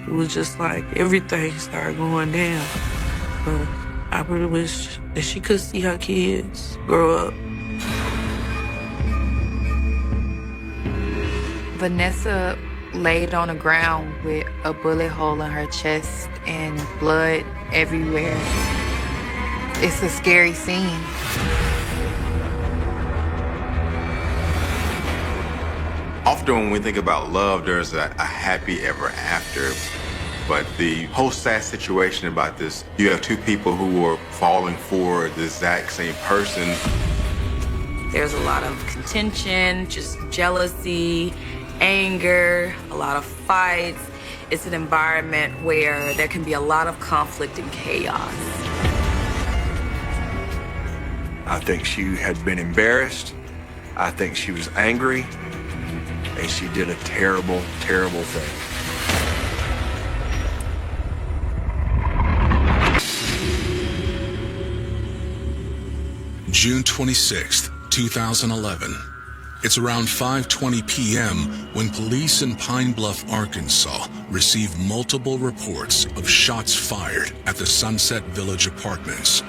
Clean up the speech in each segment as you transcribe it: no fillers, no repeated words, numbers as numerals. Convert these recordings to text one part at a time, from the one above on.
It was just like everything started going down. But I really wish that she could see her kids grow up. Vanessa laid on the ground with a bullet hole in her chest and blood everywhere. It's a scary scene. Often when we think about love, there's a happy ever after. But the whole sad situation about this, you have two people who are falling for the exact same person. There's a lot of contention, just jealousy, anger, a lot of fights. It's an environment where there can be a lot of conflict and chaos. I think she had been embarrassed. I think she was angry. And she did a terrible, terrible thing. June 26th, 2011. It's around 5:20 p.m. when police in Pine Bluff, Arkansas, receive multiple reports of shots fired at the Sunset Village Apartments.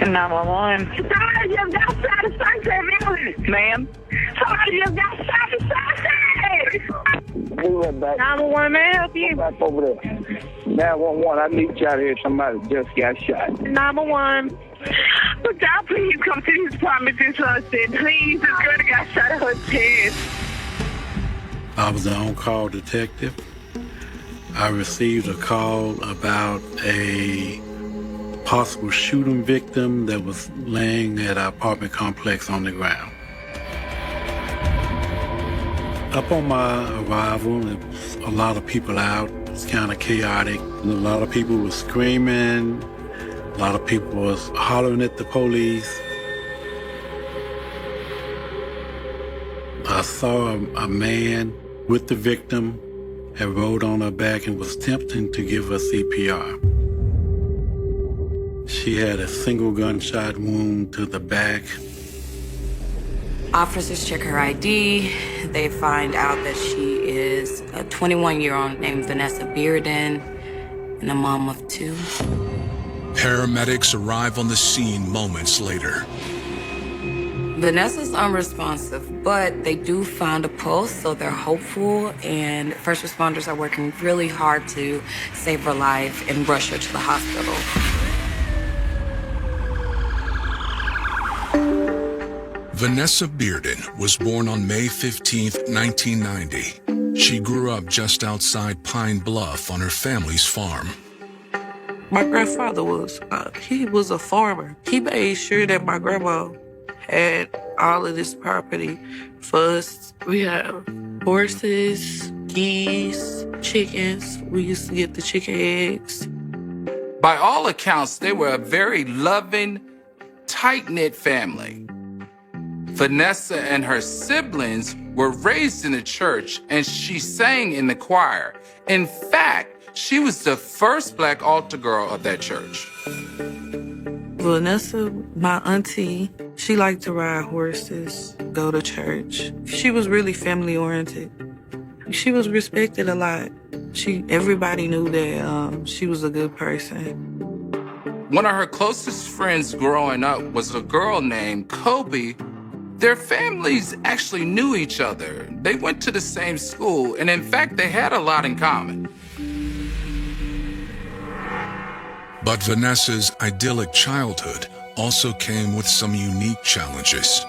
911. Somebody just got shot at Sunset Village, ma'am. Somebody just got shot at Sunset. 911, may I help you? Back over there. 911, I need you out here. Somebody just got shot. 911. But y'all please come to his apartment in Sunset. Please, this girl got shot at her chest. I was an on-call detective. I received a call about a possible shooting victim that was laying at our apartment complex on the ground. Upon my arrival, there was a lot of people out. It was kind of chaotic. And a lot of people were screaming. A lot of people was hollering at the police. I saw a man with the victim had rode on her back and was attempting to give her CPR. She had a single gunshot wound to the back. Officers check her ID. They find out that she is a 21-year-old named Vanessa Bearden and a mom of two. Paramedics arrive on the scene moments later. Vanessa's unresponsive, but they do find a pulse, so they're hopeful, and first responders are working really hard to save her life and rush her to the hospital. Vanessa Bearden was born on May 15, 1990. She grew up just outside Pine Bluff on her family's farm. My grandfather he was a farmer. He made sure that my grandma had all of this property for us. We have horses, geese, chickens. We used to get the chicken eggs. By all accounts, they were a very loving, tight-knit family. Vanessa and her siblings were raised in the church, and she sang in the choir. In fact, she was the first Black altar girl of that church. Vanessa, my auntie, she liked to ride horses, go to church. She was really family-oriented. She was respected a lot. Everybody knew that she was a good person. One of her closest friends growing up was a girl named Kobe. Their families actually knew each other. They went to the same school, and in fact, they had a lot in common. But Vanessa's idyllic childhood also came with some unique challenges.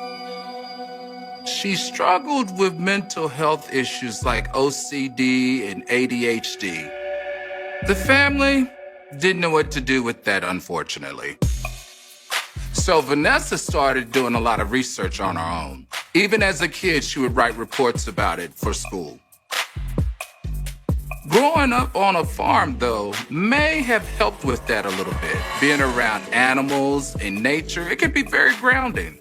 She struggled with mental health issues like OCD and ADHD. The family didn't know what to do with that, unfortunately. So Vanessa started doing a lot of research on her own. Even as a kid, she would write reports about it for school. Growing up on a farm, though, may have helped with that a little bit. Being around animals and nature, it can be very grounding.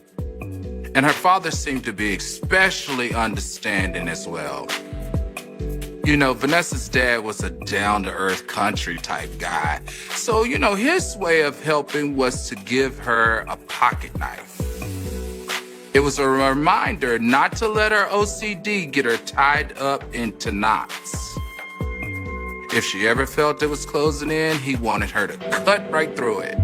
And her father seemed to be especially understanding as well. You know, Vanessa's dad was a down-to-earth country type guy. So, you know, his way of helping was to give her a pocket knife. It was a reminder not to let her OCD get her tied up into knots. If she ever felt it was closing in, he wanted her to cut right through it.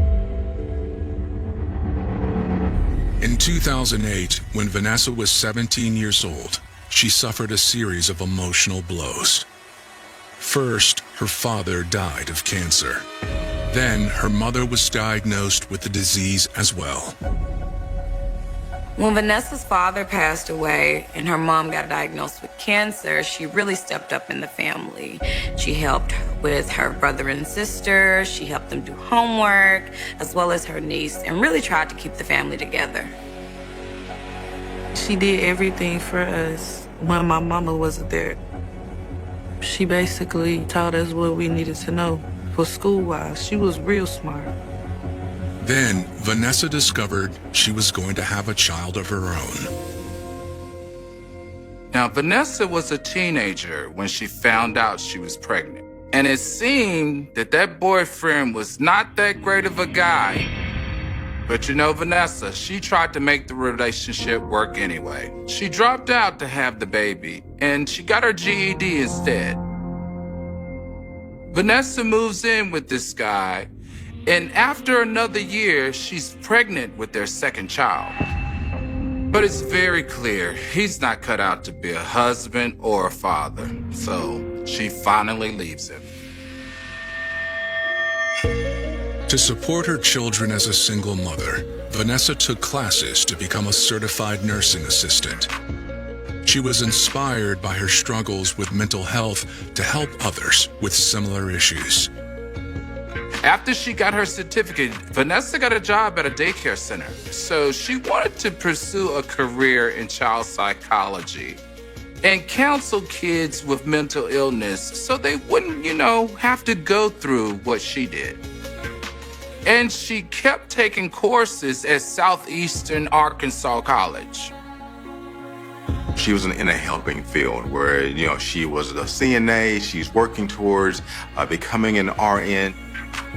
In 2008, when Vanessa was 17 years old, she suffered a series of emotional blows. First, her father died of cancer. Then, her mother was diagnosed with the disease as well. When Vanessa's father passed away and her mom got diagnosed with cancer, she really stepped up in the family. She helped with her brother and sister, she helped them do homework, as well as her niece, and really tried to keep the family together. She did everything for us when my mama wasn't there. She basically taught us what we needed to know for school-wise. She was real smart. Then, Vanessa discovered she was going to have a child of her own. Now, Vanessa was a teenager when she found out she was pregnant. And it seemed that that boyfriend was not that great of a guy. But you know, Vanessa, she tried to make the relationship work anyway. She dropped out to have the baby, and she got her GED instead. Vanessa moves in with this guy, and after another year, she's pregnant with their second child. But it's very clear he's not cut out to be a husband or a father, so she finally leaves him. To support her children as a single mother, Vanessa took classes to become a certified nursing assistant. She was inspired by her struggles with mental health to help others with similar issues. After she got her certificate, Vanessa got a job at a daycare center. So she wanted to pursue a career in child psychology and counsel kids with mental illness so they wouldn't, have to go through what she did. And she kept taking courses at Southeastern Arkansas College. She was in a helping field where, she was a CNA. She's working towards becoming an RN.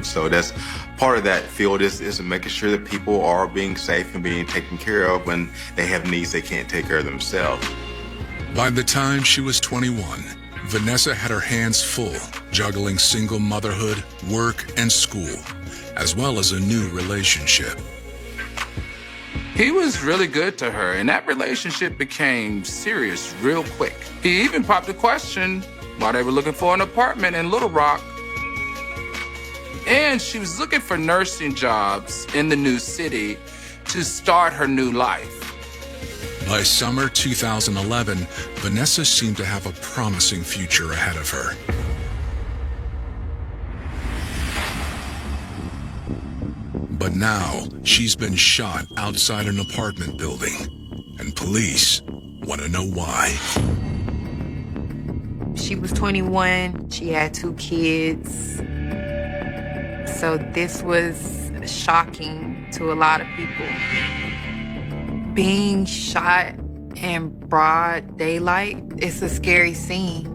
So that's part of that field is making sure that people are being safe and being taken care of when they have needs they can't take care of themselves. By the time she was 21, Vanessa had her hands full, juggling single motherhood, work, and school, as well as a new relationship. He was really good to her, and that relationship became serious real quick. He even popped a question while they were looking for an apartment in Little Rock. And she was looking for nursing jobs in the new city to start her new life. By summer 2011, Vanessa seemed to have a promising future ahead of her. But now, she's been shot outside an apartment building, and police want to know why. She was 21, she had 2 kids. So this was shocking to a lot of people. Being shot in broad daylight, it's a scary scene.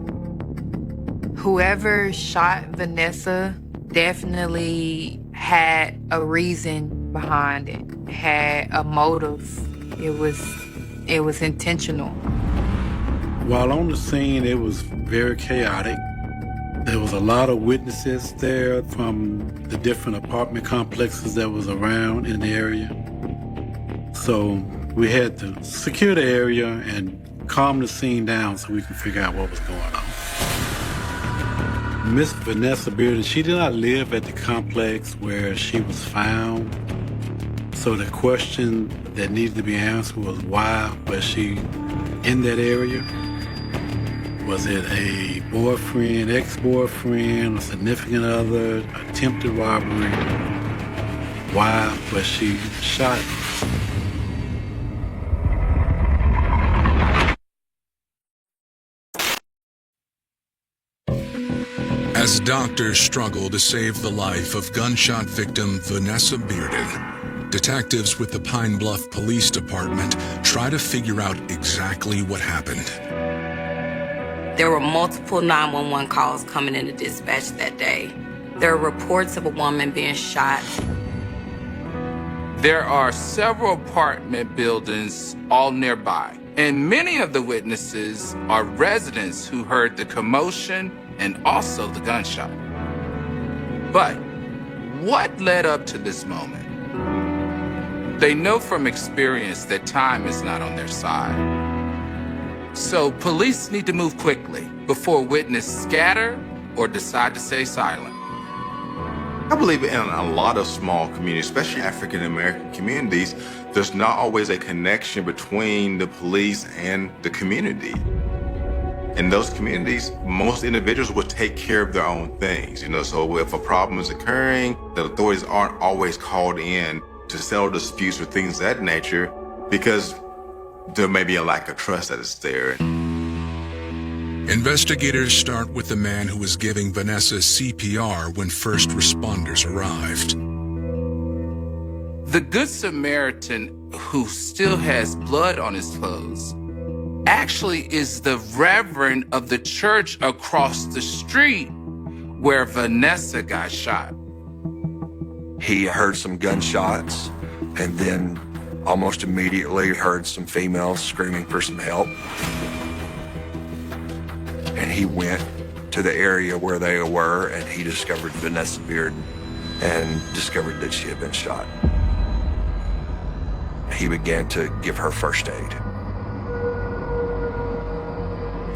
Whoever shot Vanessa definitely had a reason behind it, had a motive. It was intentional. While on the scene, it was very chaotic. There was a lot of witnesses there from the different apartment complexes that was around in the area. So we had to secure the area and calm the scene down so we could figure out what was going on. Miss Vanessa Bearden, she did not live at the complex where she was found. So the question that needed to be answered was, why was she in that area? Was it a boyfriend, ex-boyfriend, a significant other, attempted robbery? Why was she shot? As doctors struggle to save the life of gunshot victim Vanessa Bearden, detectives with the Pine Bluff Police Department try to figure out exactly what happened. There were multiple 911 calls coming into dispatch that day. There are reports of a woman being shot. There are several apartment buildings all nearby, and many of the witnesses are residents who heard the commotion and also the gunshot. But what led up to this moment? They know from experience that time is not on their side. So police need to move quickly before witnesses scatter or decide to stay silent. I believe in a lot of small communities, especially African American communities, there's not always a connection between the police and the community. In those communities, most individuals will take care of their own things, so if a problem is occurring, the authorities aren't always called in to settle disputes or things of that nature because there may be a lack of trust that is there. Investigators start with the man who was giving Vanessa CPR when first responders arrived. The Good Samaritan, who still has blood on his clothes, actually is the reverend of the church across the street where Vanessa got shot. He heard some gunshots and then almost immediately heard some females screaming for some help. And he went to the area where they were, and he discovered Vanessa Beard and discovered that she had been shot. He began to give her first aid.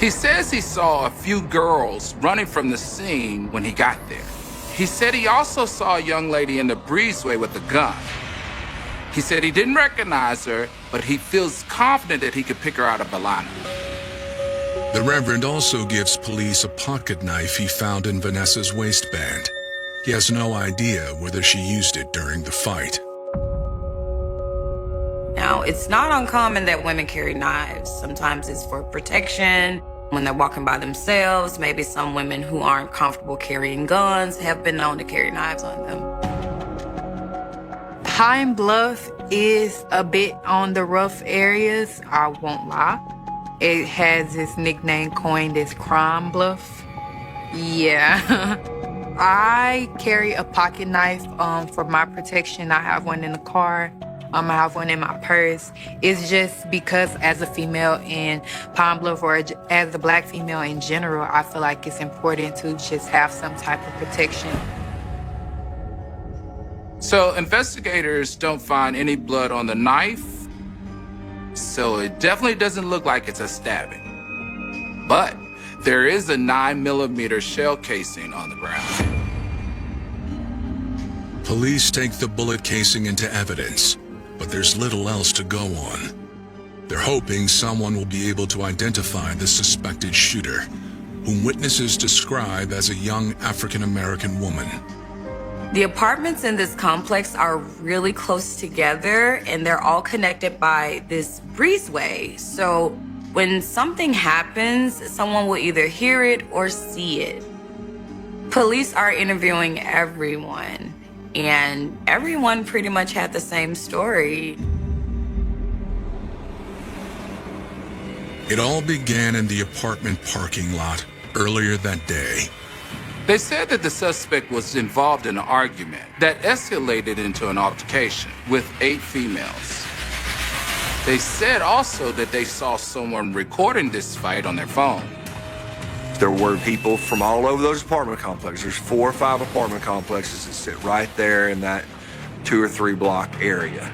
He says he saw a few girls running from the scene when he got there. He said he also saw a young lady in the breezeway with a gun. He said he didn't recognize her, but he feels confident that he could pick her out of a lineup. The Reverend also gives police a pocket knife he found in Vanessa's waistband. He has no idea whether she used it during the fight. Now, it's not uncommon that women carry knives. Sometimes it's for protection, when they're walking by themselves. Maybe some women who aren't comfortable carrying guns have been known to carry knives on them. Pine Bluff is a bit on the rough areas, I won't lie. It has its nickname coined as Crime Bluff. Yeah. I carry a pocket knife for my protection. I have one in the car. I have one in my purse. It's just because as a female in Pine Bluff, or as a black female in general, I feel like it's important to just have some type of protection. So investigators don't find any blood on the knife, so it definitely doesn't look like it's a stabbing. But there is a 9mm shell casing on the ground. Police take the bullet casing into evidence, but there's little else to go on. They're hoping someone will be able to identify the suspected shooter, whom witnesses describe as a young African-American woman. The apartments in this complex are really close together, and they're all connected by this breezeway. So when something happens, someone will either hear it or see it. Police are interviewing everyone, and everyone pretty much had the same story. It all began in the apartment parking lot earlier that day. They said that the suspect was involved in an argument that escalated into an altercation with 8 females. They said also that they saw someone recording this fight on their phone. There were people from all over those apartment complexes. There's 4 or 5 apartment complexes that sit right there in that 2 or 3 block area.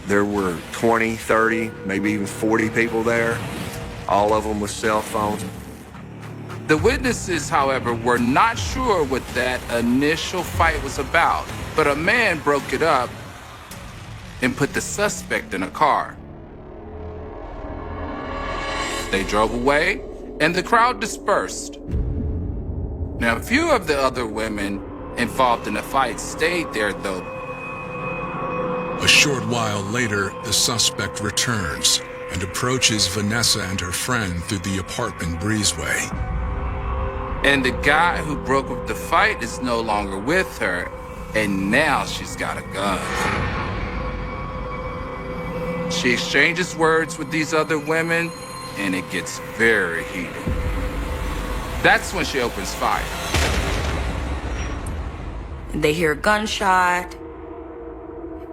There were 20, 30, maybe even 40 people there, all of them with cell phones. The witnesses, however, were not sure what that initial fight was about, but a man broke it up and put the suspect in a car. They drove away, and the crowd dispersed. Now, a few of the other women involved in the fight stayed there, though. A short while later, the suspect returns and approaches Vanessa and her friend through the apartment breezeway. And the guy who broke up the fight is no longer with her, and now she's got a gun. She exchanges words with these other women, and it gets very heated. That's when she opens fire. They hear a gunshot,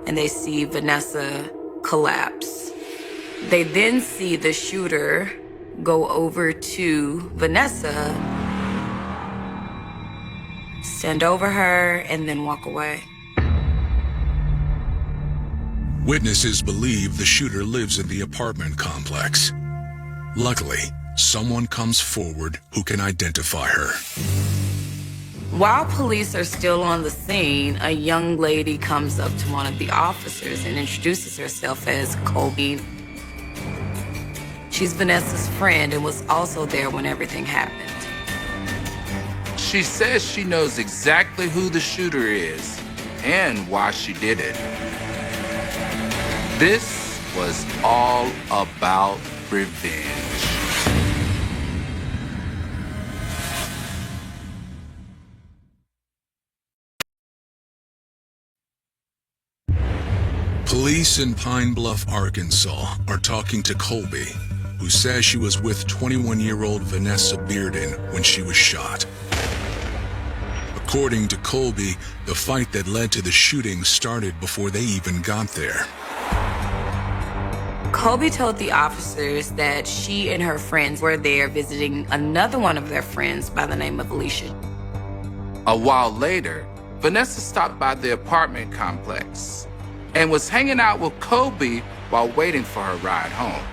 and they see Vanessa collapse. They then see the shooter go over to Vanessa stand over her, and then walk away. Witnesses believe the shooter lives in the apartment complex. Luckily, someone comes forward who can identify her. While police are still on the scene, a young lady comes up to one of the officers and introduces herself as Colby. She's Vanessa's friend and was also there when everything happened. She says she knows exactly who the shooter is and why she did it. This was all about revenge. Police in Pine Bluff, Arkansas are talking to Colby, who says she was with 21-year-old Vanessa Bearden when she was shot. According to Colby, the fight that led to the shooting started before they even got there. Colby told the officers that she and her friends were there visiting another one of their friends by the name of Alicia. A while later, Vanessa stopped by the apartment complex and was hanging out with Colby while waiting for her ride home.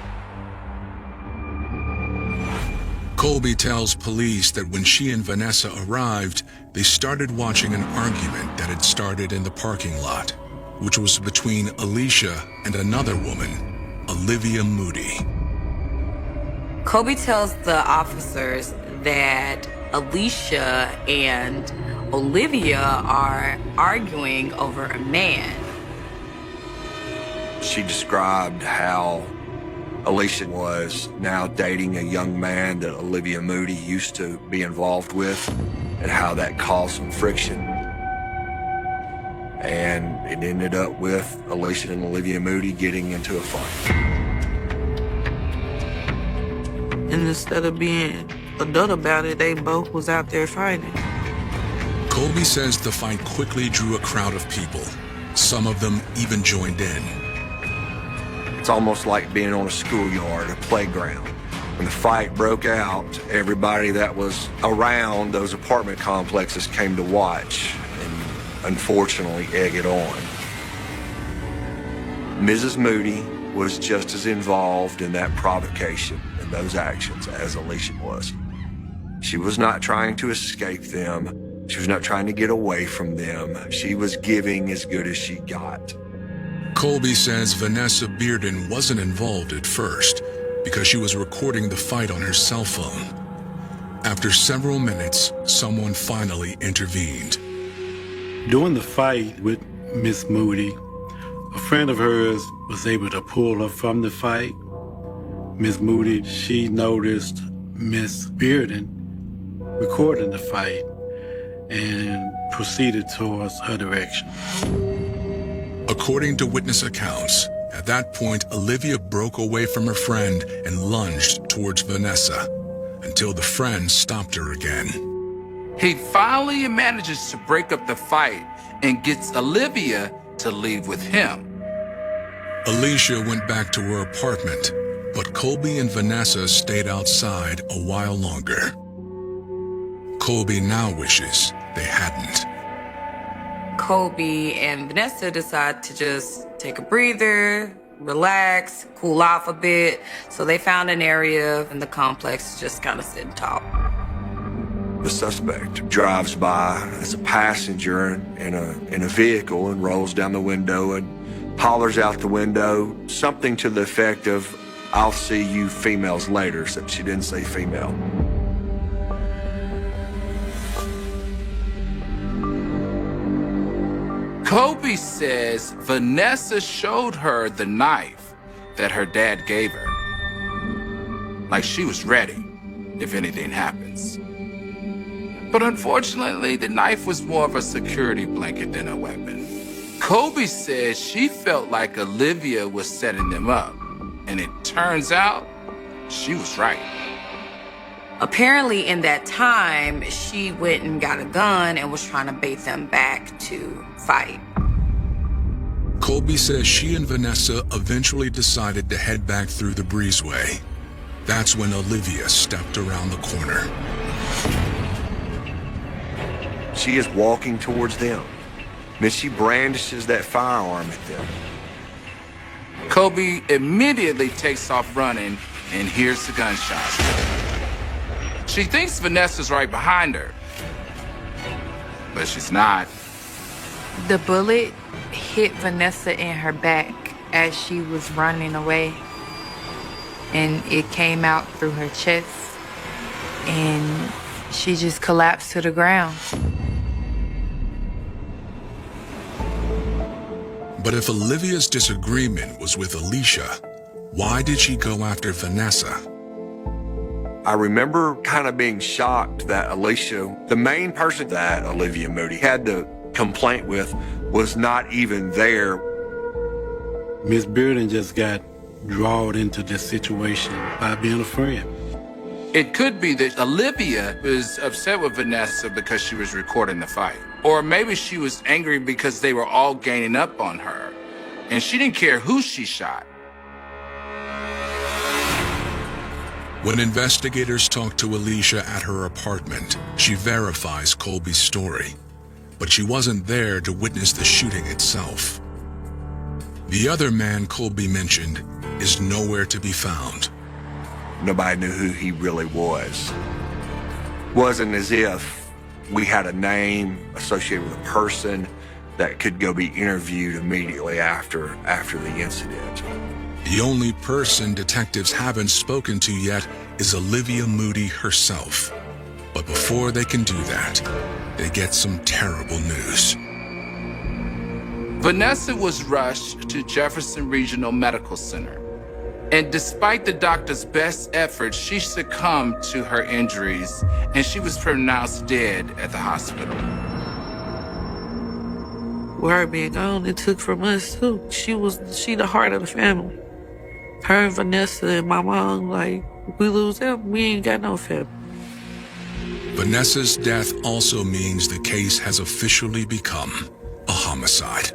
Colby tells police that when she and Vanessa arrived, they started watching an argument that had started in the parking lot, which was between Alicia and another woman, Olivia Moody. Colby tells the officers that Alicia and Olivia are arguing over a man. She described how Alicia was now dating a young man that Olivia Moody used to be involved with, and how that caused some friction. And it ended up with Alicia and Olivia Moody getting into a fight. And instead of being adult about it, they both was out there fighting. Colby says the fight quickly drew a crowd of people. Some of them even joined in. It's almost like being on a schoolyard, a playground. When the fight broke out, everybody that was around those apartment complexes came to watch and unfortunately egg it on. Mrs. Moody was just as involved in that provocation and those actions as Alicia was. She was not trying to escape them. She was not trying to get away from them. She was giving as good as she got. Colby says Vanessa Bearden wasn't involved at first because she was recording the fight on her cell phone. After several minutes, someone finally intervened. During the fight with Miss Moody, a friend of hers was able to pull her from the fight. Miss Moody, she noticed Miss Bearden recording the fight and proceeded towards her direction. According to witness accounts, at that point, Olivia broke away from her friend and lunged towards Vanessa until the friend stopped her again. He finally manages to break up the fight and gets Olivia to leave with him. Alicia went back to her apartment, but Colby and Vanessa stayed outside a while longer. Colby now wishes they hadn't. Colby and Vanessa decide to just take a breather, relax, cool off a bit. So they found an area in the complex to just kind of sit and talk. The suspect drives by as a passenger in a vehicle and rolls down the window and hollers out the window something to the effect of, "I'll see you females later," except she didn't say female. Colby says Vanessa showed her the knife that her dad gave her. Like she was ready if anything happens. But unfortunately, the knife was more of a security blanket than a weapon. Colby says she felt like Olivia was setting them up, and it turns out she was right. Apparently, in that time, she went and got a gun and was trying to bait them back to fight. Colby says she and Vanessa eventually decided to head back through the breezeway. That's when Olivia stepped around the corner. She is walking towards them. Then she brandishes that firearm at them. Kobe immediately takes off running and hears the gunshots. She thinks Vanessa's right behind her, but she's not. The bullet hit Vanessa in her back as she was running away, and it came out through her chest, and she just collapsed to the ground. But if Olivia's disagreement was with Alicia, why did she go after Vanessa? I remember kind of being shocked that Alicia, the main person that Olivia Moody had the complaint with, was not even there. Miss Bearden just got drawn into this situation by being a friend. It could be that Olivia was upset with Vanessa because she was recording the fight. Or maybe she was angry because they were all ganging up on her, and she didn't care who she shot. When investigators talk to Alicia at her apartment, she verifies Colby's story, but she wasn't there to witness the shooting itself. The other man Colby mentioned is nowhere to be found. Nobody knew who he really was. Wasn't as if we had a name associated with a person that could go be interviewed immediately after the incident. The only person detectives haven't spoken to yet is Olivia Moody herself. But before they can do that, they get some terrible news. Vanessa was rushed to Jefferson Regional Medical Center. And despite the doctor's best efforts, she succumbed to her injuries, and she was pronounced dead at the hospital. With her being gone, it took from us too. She the heart of the family. Her and Vanessa and my mom, like, we lose them, we ain't got no family. Vanessa's death also means the case has officially become a homicide.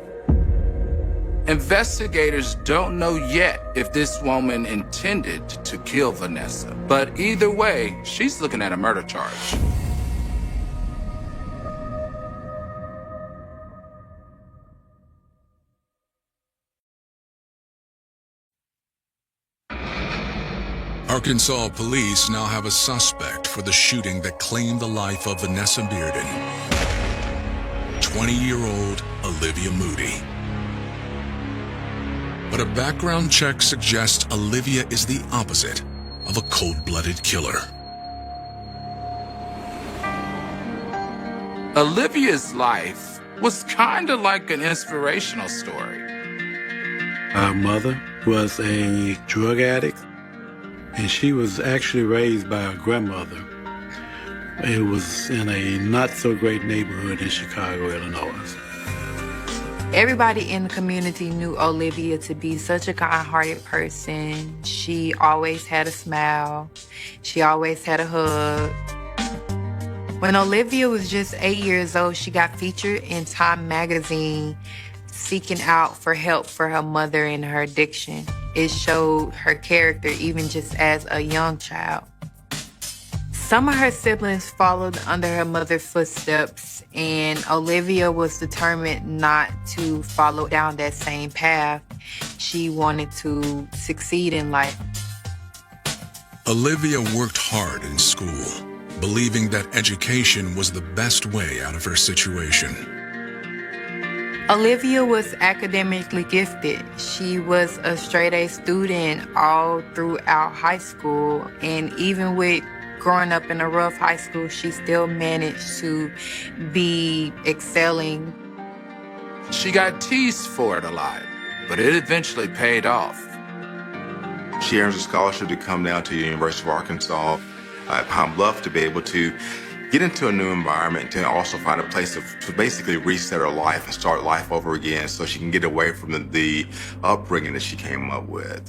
Investigators don't know yet if this woman intended to kill Vanessa, but either way, she's looking at a murder charge. Arkansas police now have a suspect for the shooting that claimed the life of Vanessa Bearden. 20-year-old Olivia Moody. But a background check suggests Olivia is the opposite of a cold-blooded killer. Olivia's life was kind of like an inspirational story. Our mother was a drug addict, and she was actually raised by her grandmother. It was in a not-so-great neighborhood in Chicago, Illinois. Everybody in the community knew Olivia to be such a kind-hearted person. She always had a smile. She always had a hug. When Olivia was just 8 years old, she got featured in Time magazine seeking out for help for her mother and her addiction. It showed her character even just as a young child. Some of her siblings followed under her mother's footsteps, and Olivia was determined not to follow down that same path. She wanted to succeed in life. Olivia worked hard in school, believing that education was the best way out of her situation. Olivia was academically gifted. She was a straight-A student all throughout high school, and even with growing up in a rough high school, she still managed to be excelling. She got teased for it a lot, but it eventually paid off. She earns a scholarship to come down to the University of Arkansas at Pine Bluff to be able to get into a new environment, to also find a place to basically reset her life and start life over again so she can get away from the upbringing that she came up with.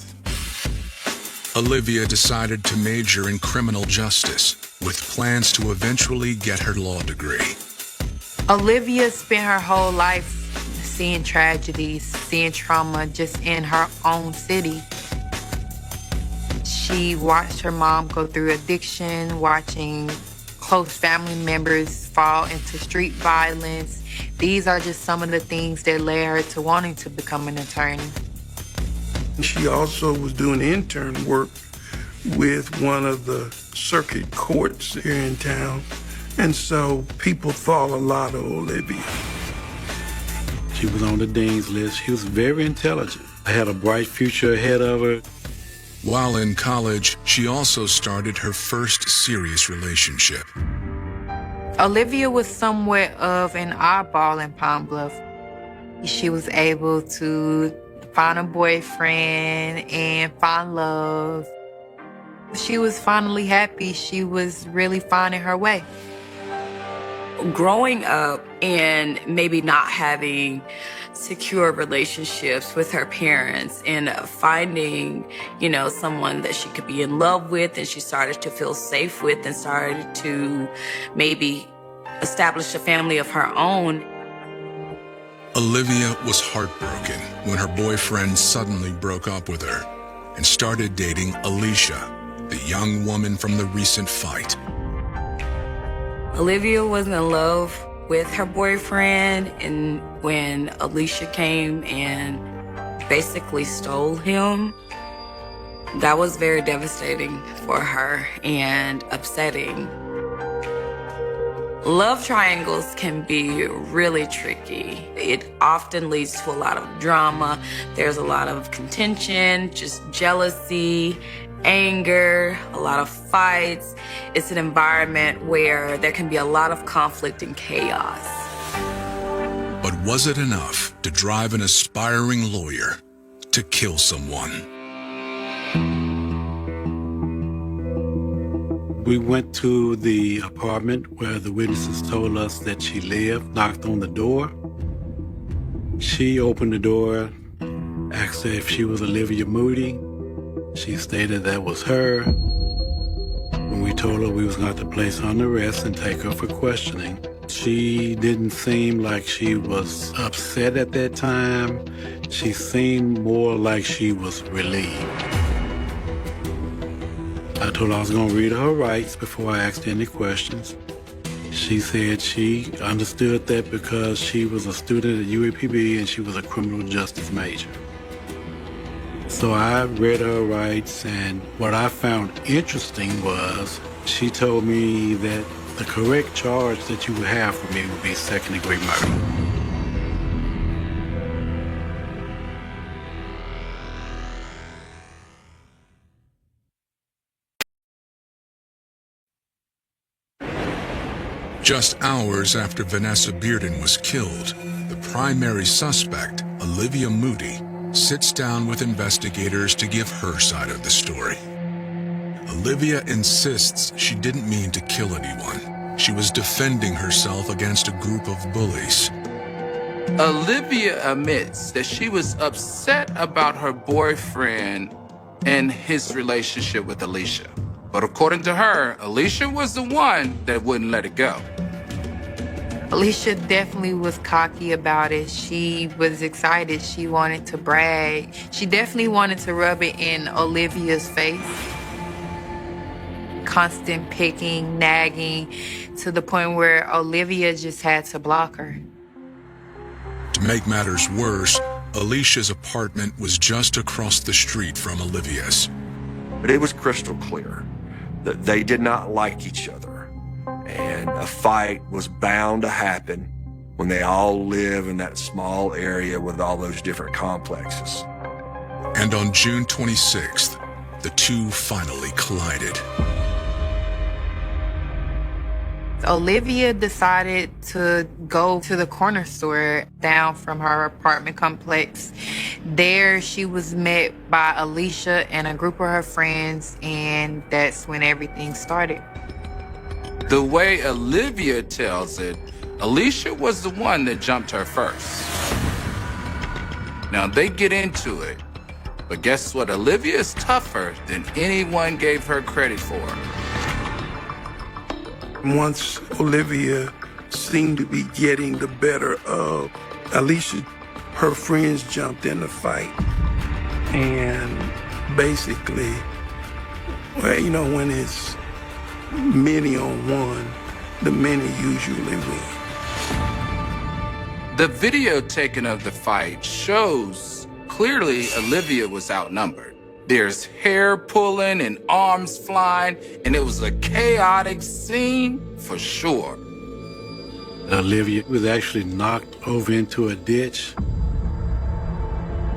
Olivia decided to major in criminal justice with plans to eventually get her law degree. Olivia spent her whole life seeing tragedies, seeing trauma just in her own city. She watched her mom go through addiction, watching close family members fall into street violence. These are just some of the things that led her to wanting to become an attorney. She also was doing intern work with one of the circuit courts here in town. And so people thought a lot of Olivia. She was on the dean's list. She was very intelligent. Had a bright future ahead of her. While in college, she also started her first serious relationship. Olivia was somewhat of an oddball in Pine Bluff. She was able to find a boyfriend and find love. She was finally happy. She was really finding her way. Growing up and maybe not having secure relationships with her parents and finding, someone that she could be in love with and she started to feel safe with and started to maybe establish a family of her own. Olivia was heartbroken when her boyfriend suddenly broke up with her and started dating Alicia, the young woman from the recent fight. Olivia was in love with her boyfriend, and when Alicia came and basically stole him, that was very devastating for her and upsetting. Love triangles can be really tricky. It often leads to a lot of drama. There's a lot of contention, just jealousy, anger, a lot of fights. It's an environment where there can be a lot of conflict and chaos. But was it enough to drive an aspiring lawyer to kill someone? We went to the apartment where the witnesses told us that she lived, knocked on the door. She opened the door, asked her if she was Olivia Moody. She stated that was her. When we told her we was going to place her on arrest and take her for questioning, she didn't seem like she was upset at that time. She seemed more like she was relieved. I told her I was going to read her rights before I asked any questions. She said she understood that because she was a student at UAPB and she was a criminal justice major. So I read her rights, and what I found interesting was she told me that the correct charge that you would have for me would be second-degree murder. Just hours after Vanessa Bearden was killed, the primary suspect, Olivia Moody, sits down with investigators to give her side of the story. Olivia insists she didn't mean to kill anyone. She was defending herself against a group of bullies. Olivia admits that she was upset about her boyfriend and his relationship with Alicia. But according to her, Alicia was the one that wouldn't let it go. Alicia definitely was cocky about it. She was excited. She wanted to brag. She definitely wanted to rub it in Olivia's face. Constant picking, nagging, to the point where Olivia just had to block her. To make matters worse, Alicia's apartment was just across the street from Olivia's. But it was crystal clear that they did not like each other. And a fight was bound to happen when they all live in that small area with all those different complexes. And on June 26th, the two finally collided. Olivia decided to go to the corner store down from her apartment complex. There, she was met by Alicia and a group of her friends, and that's when everything started. The way Olivia tells it, Alicia was the one that jumped her first. Now they get into it, but guess what? Olivia is tougher than anyone gave her credit for. Once Olivia seemed to be getting the better of Alicia, her friends jumped in the fight. And basically, well, when it's many on one, the many usually win. The video taken of the fight shows clearly Olivia was outnumbered. There's hair pulling and arms flying, and it was a chaotic scene for sure. Olivia was actually knocked over into a ditch,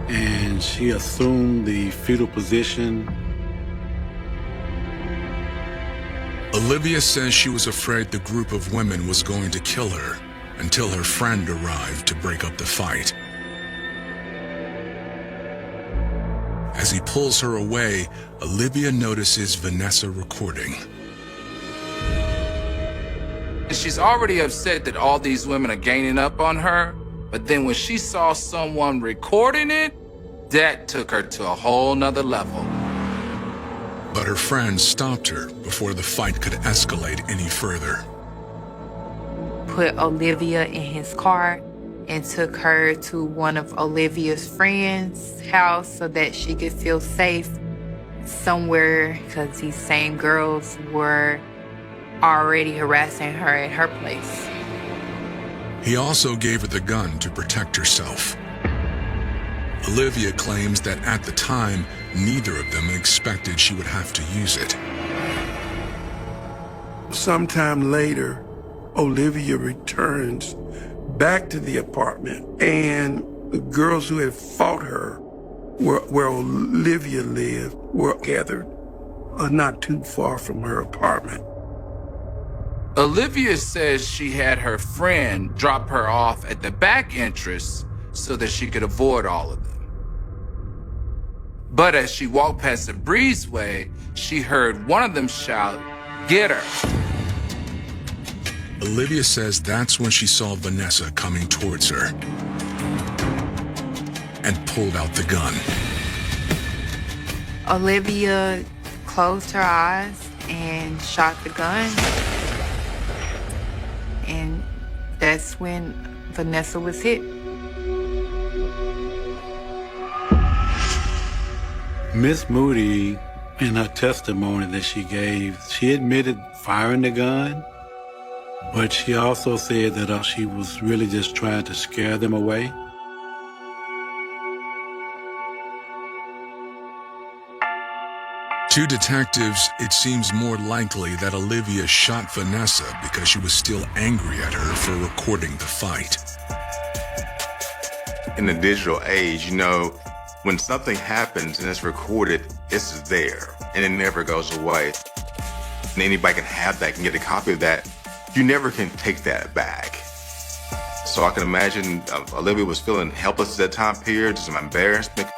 and she assumed the fetal position. Olivia says she was afraid the group of women was going to kill her until her friend arrived to break up the fight. As he pulls her away, Olivia notices Vanessa recording. She's already upset that all these women are gaining up on her, but then when she saw someone recording it, that took her to a whole nother level. But her friend stopped her before the fight could escalate any further. Put Olivia in his car and took her to one of Olivia's friends' house so that she could feel safe somewhere, because these same girls were already harassing her at her place. He also gave her the gun to protect herself. Olivia claims that at the time, neither of them expected she would have to use it. Sometime later, Olivia returns back to the apartment, and the girls who had fought her where Olivia lived were gathered not too far from her apartment. Olivia says she had her friend drop her off at the back entrance so that she could avoid all of them. But as she walked past the breezeway, she heard one of them shout, "Get her!" Olivia says that's when she saw Vanessa coming towards her and pulled out the gun. Olivia closed her eyes and shot the gun. And that's when Vanessa was hit. Miss Moody, in her testimony that she gave, she admitted firing the gun, but she also said that she was really just trying to scare them away. To detectives, it seems more likely that Olivia shot Vanessa because she was still angry at her for recording the fight. In the digital age, when something happens and it's recorded, it's there and it never goes away. And anybody can have that, can get a copy of that. You never can take that back. So I can imagine Olivia was feeling helpless at that time period, some embarrassment.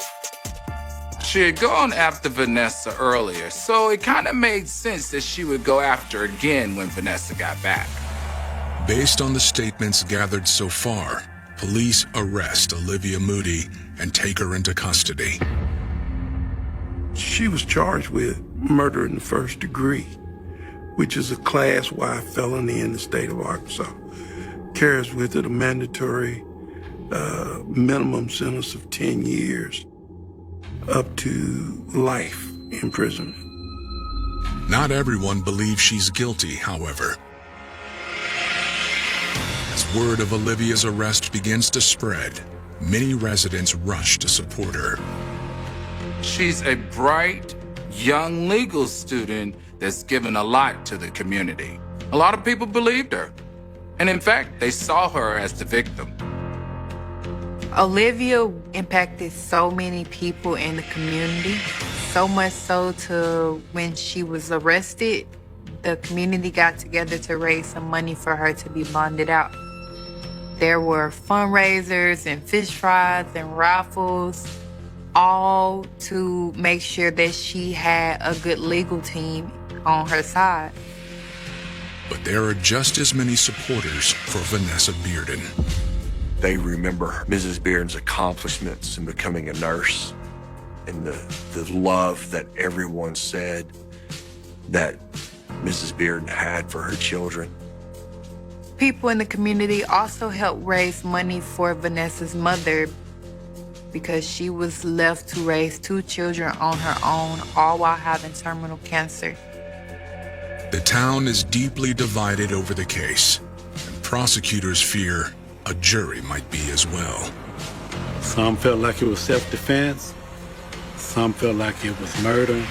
She had gone after Vanessa earlier, so it kind of made sense that she would go after again when Vanessa got back. Based on the statements gathered so far, police arrest Olivia Moody and take her into custody. She was charged with murder in the first degree, which is a Class Y felony in the state of Arkansas. Carries with it a mandatory minimum sentence of 10 years up to life imprisonment. Not everyone believes she's guilty, however. As word of Olivia's arrest begins to spread, many residents rush to support her. She's a bright, young legal student that's given a lot to the community. A lot of people believed her. And in fact, they saw her as the victim. Olivia impacted so many people in the community, so much so to when she was arrested, the community got together to raise some money for her to be bonded out. There were fundraisers and fish fries and raffles, all to make sure that she had a good legal team on her side. But there are just as many supporters for Vanessa Bearden. They remember Mrs. Bearden's accomplishments in becoming a nurse and the love that everyone said that Mrs. Bearden had for her children. People in the community also helped raise money for Vanessa's mother because she was left to raise 2 children on her own, all while having terminal cancer. The town is deeply divided over the case, and prosecutors fear a jury might be as well. Some felt like it was self-defense. Some felt like it was murder.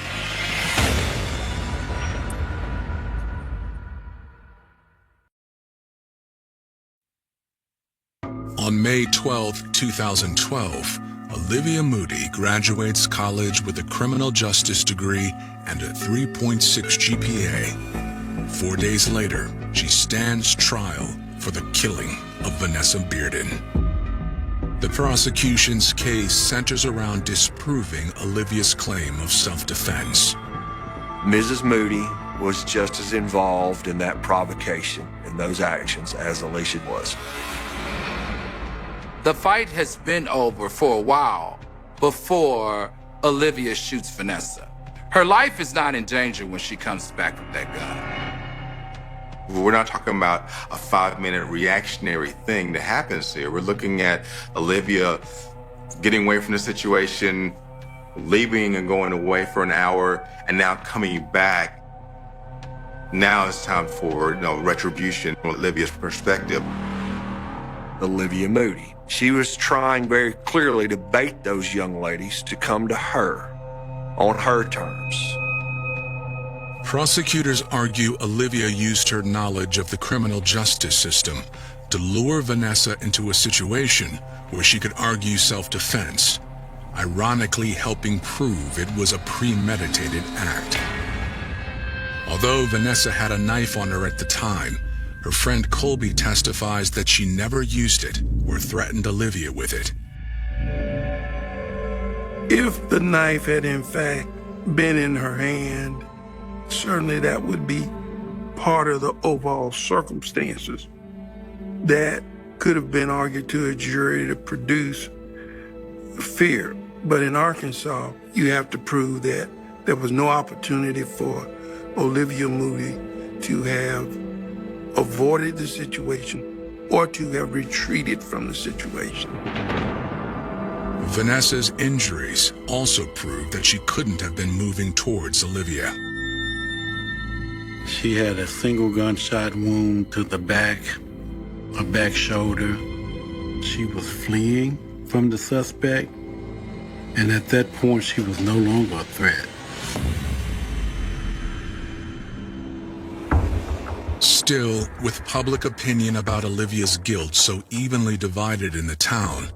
On May 12, 2012, Olivia Moody graduates college with a criminal justice degree and a 3.6 GPA. 4 days later, she stands trial for the killing of Vanessa Bearden. The prosecution's case centers around disproving Olivia's claim of self-defense. Mrs. Moody was just as involved in that provocation and those actions as Alicia was. The fight has been over for a while before Olivia shoots Vanessa. Her life is not in danger when she comes back with that gun. We're not talking about a 5-minute reactionary thing that happens here. We're looking at Olivia getting away from the situation, leaving and going away for an hour, and now coming back. Now it's time for, retribution from Olivia's perspective. Olivia Moody. She was trying very clearly to bait those young ladies to come to her on her terms. Prosecutors argue Olivia used her knowledge of the criminal justice system to lure Vanessa into a situation where she could argue self-defense, ironically helping prove it was a premeditated act. Although Vanessa had a knife on her at the time, her friend Colby testifies that she never used it or threatened Olivia with it. If the knife had in fact been in her hand, certainly that would be part of the overall circumstances that could have been argued to a jury to produce fear. But in Arkansas, you have to prove that there was no opportunity for Olivia Moody to have avoided the situation or to have retreated from the situation. Vanessa's injuries also prove that she couldn't have been moving towards Olivia. She had a single gunshot wound to the back, a back shoulder. She was fleeing from the suspect, and at that point, she was no longer a threat. Still, with public opinion about Olivia's guilt so evenly divided in the town,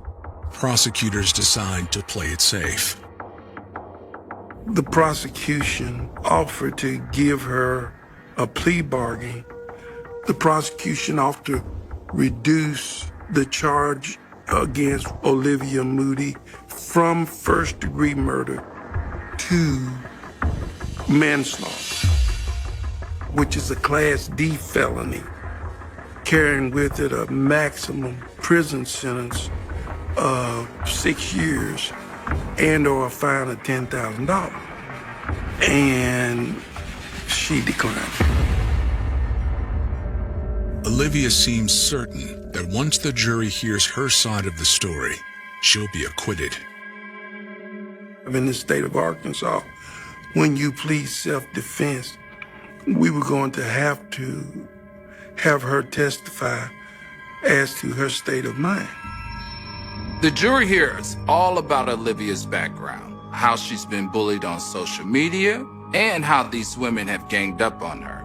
prosecutors decide to play it safe. The prosecution offered to give her a plea bargain. The prosecution offered to reduce the charge against Olivia Moody from first-degree murder to manslaughter, which is a Class D felony, carrying with it a maximum prison sentence of 6 years and or a fine of $10,000. And she declined. Olivia seems certain that once the jury hears her side of the story, she'll be acquitted. In the state of Arkansas, when you plead self-defense, we were going to have her testify as to her state of mind. The jury hears all about Olivia's background, how she's been bullied on social media, and how these women have ganged up on her.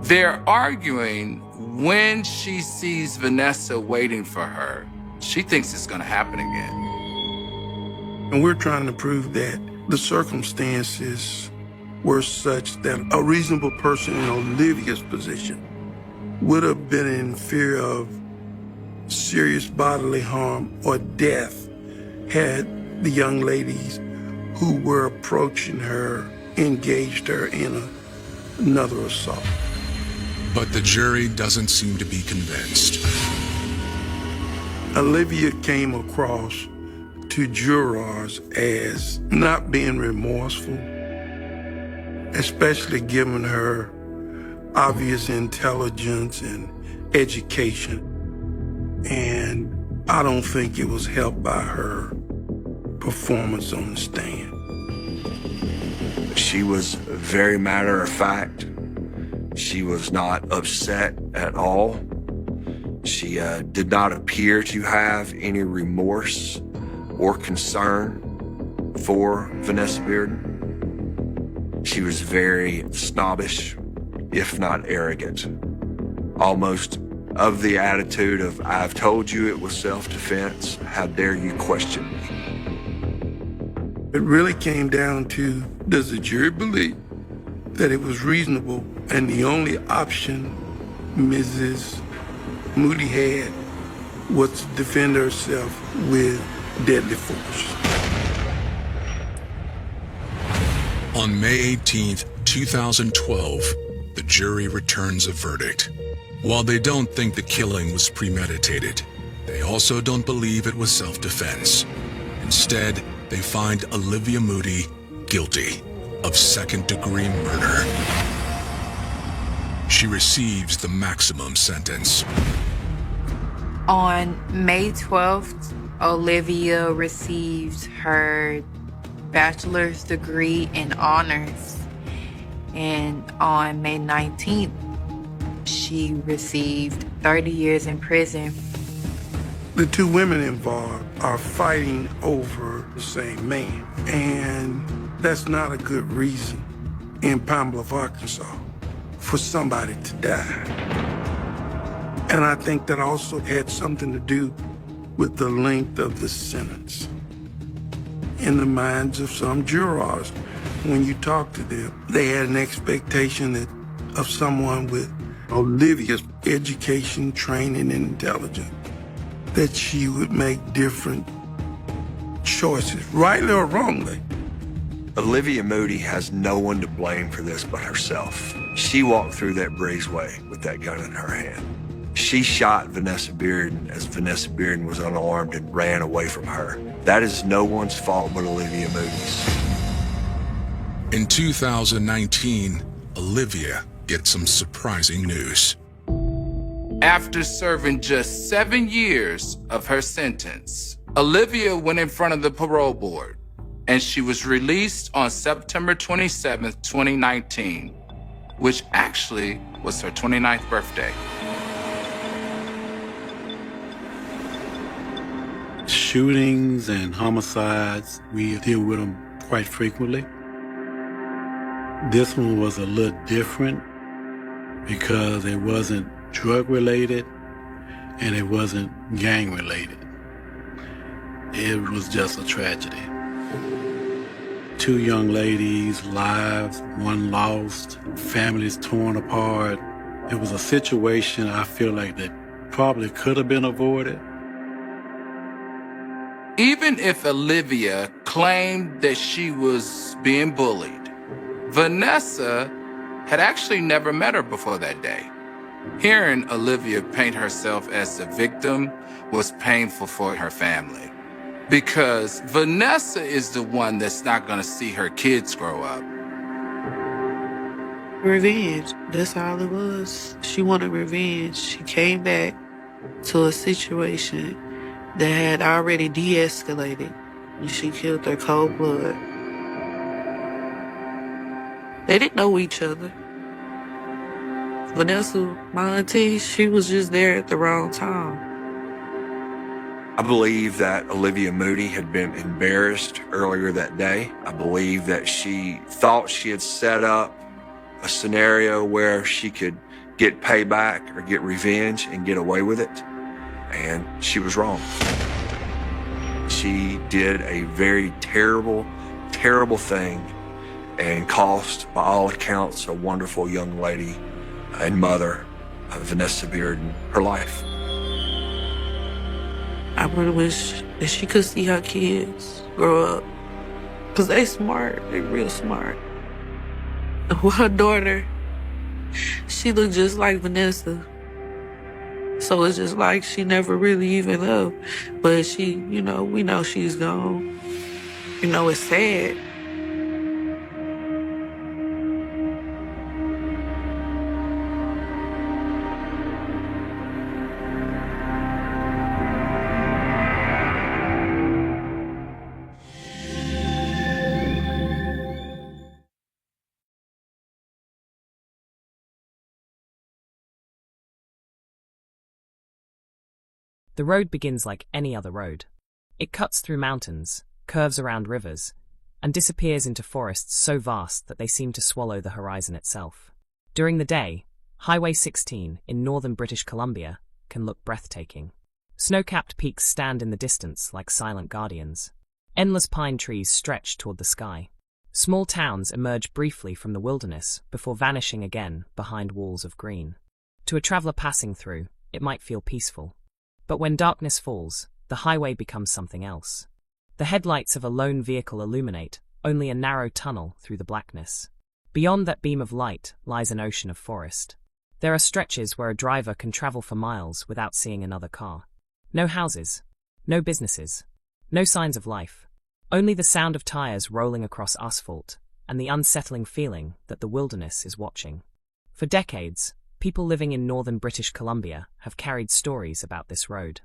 They're arguing when she sees Vanessa waiting for her, she thinks it's gonna happen again. And we're trying to prove that the circumstances were such that a reasonable person in Olivia's position would have been in fear of serious bodily harm or death had the young ladies who were approaching her engaged her in another assault. But the jury doesn't seem to be convinced. Olivia came across to jurors as not being remorseful, especially given her obvious intelligence and education. And I don't think it was helped by her performance on the stand. She was very matter of fact. She was not upset at all. She did not appear to have any remorse or concern for Vanessa Bearden. She was very snobbish, if not arrogant, almost of the attitude of, I've told you it was self-defense, how dare you question me? It really came down to, does the jury believe that it was reasonable and the only option Mrs. Moody had was to defend herself with deadly force? On May 18th, 2012, the jury returns a verdict. While they don't think the killing was premeditated, they also don't believe it was self-defense. Instead, they find Olivia Moody guilty of second-degree murder. She receives the maximum sentence. On May 12th, Olivia received her bachelor's degree in honors. And on May 19th, she received 30 years in prison. The two women involved are fighting over the same man. And that's not a good reason in Pine Bluff, Arkansas, for somebody to die. And I think that also had something to do with the length of the sentence. In the minds of some jurors, when you talk to them, they had an expectation that of someone with Olivia's education, training, and intelligence, that she would make different choices, rightly or wrongly. Olivia Moody has no one to blame for this but herself. She walked through that breezeway with that gun in her hand. She shot Vanessa Bearden as Vanessa Bearden was unarmed and ran away from her. That is no one's fault but Olivia Moody's. In 2019, Olivia gets some surprising news. After serving just 7 years of her sentence, Olivia went in front of the parole board, and she was released on September 27th, 2019, which actually was her 29th birthday. Shootings and homicides, we deal with them quite frequently. This one was a little different because it wasn't drug-related and it wasn't gang-related. It was just a tragedy. 2 young ladies' lives, one lost, families torn apart. It was a situation I feel like that probably could have been avoided. Even if Olivia claimed that she was being bullied, Vanessa had actually never met her before that day. Hearing Olivia paint herself as the victim was painful for her family, because Vanessa is the one that's not gonna see her kids grow up. Revenge. That's all it was. She wanted revenge. She came back to a situation that had already de-escalated, and she killed her cold blood. They didn't know each other. Vanessa, my auntie, she was just there at the wrong time. I believe that Olivia Moody had been embarrassed earlier that day. I believe that she thought she had set up a scenario where she could get payback or get revenge and get away with it. And she was wrong. She did a very terrible, terrible thing and cost, by all accounts, a wonderful young lady and mother, Vanessa Bearden, her life. I really wish that she could see her kids grow up. Because they smart. They real smart. Well, her daughter, she looked just like Vanessa. So it's just like she never really even loved. But she, we know she's gone. It's sad. The road begins like any other road. It cuts through mountains, curves around rivers, and disappears into forests so vast that they seem to swallow the horizon itself. During the day, Highway 16 in northern British Columbia can look breathtaking. Snow-capped peaks stand in the distance like silent guardians. Endless pine trees stretch toward the sky. Small towns emerge briefly from the wilderness before vanishing again behind walls of green. To a traveler passing through, it might feel peaceful. But when darkness falls, the highway becomes something else. The headlights of a lone vehicle illuminate only a narrow tunnel through the blackness. Beyond that beam of light lies an ocean of forest. There are stretches where a driver can travel for miles without seeing another car. No houses, no businesses, no signs of life. Only the sound of tires rolling across asphalt and the unsettling feeling that the wilderness is watching. For decades, people living in northern British Columbia have carried stories about this road.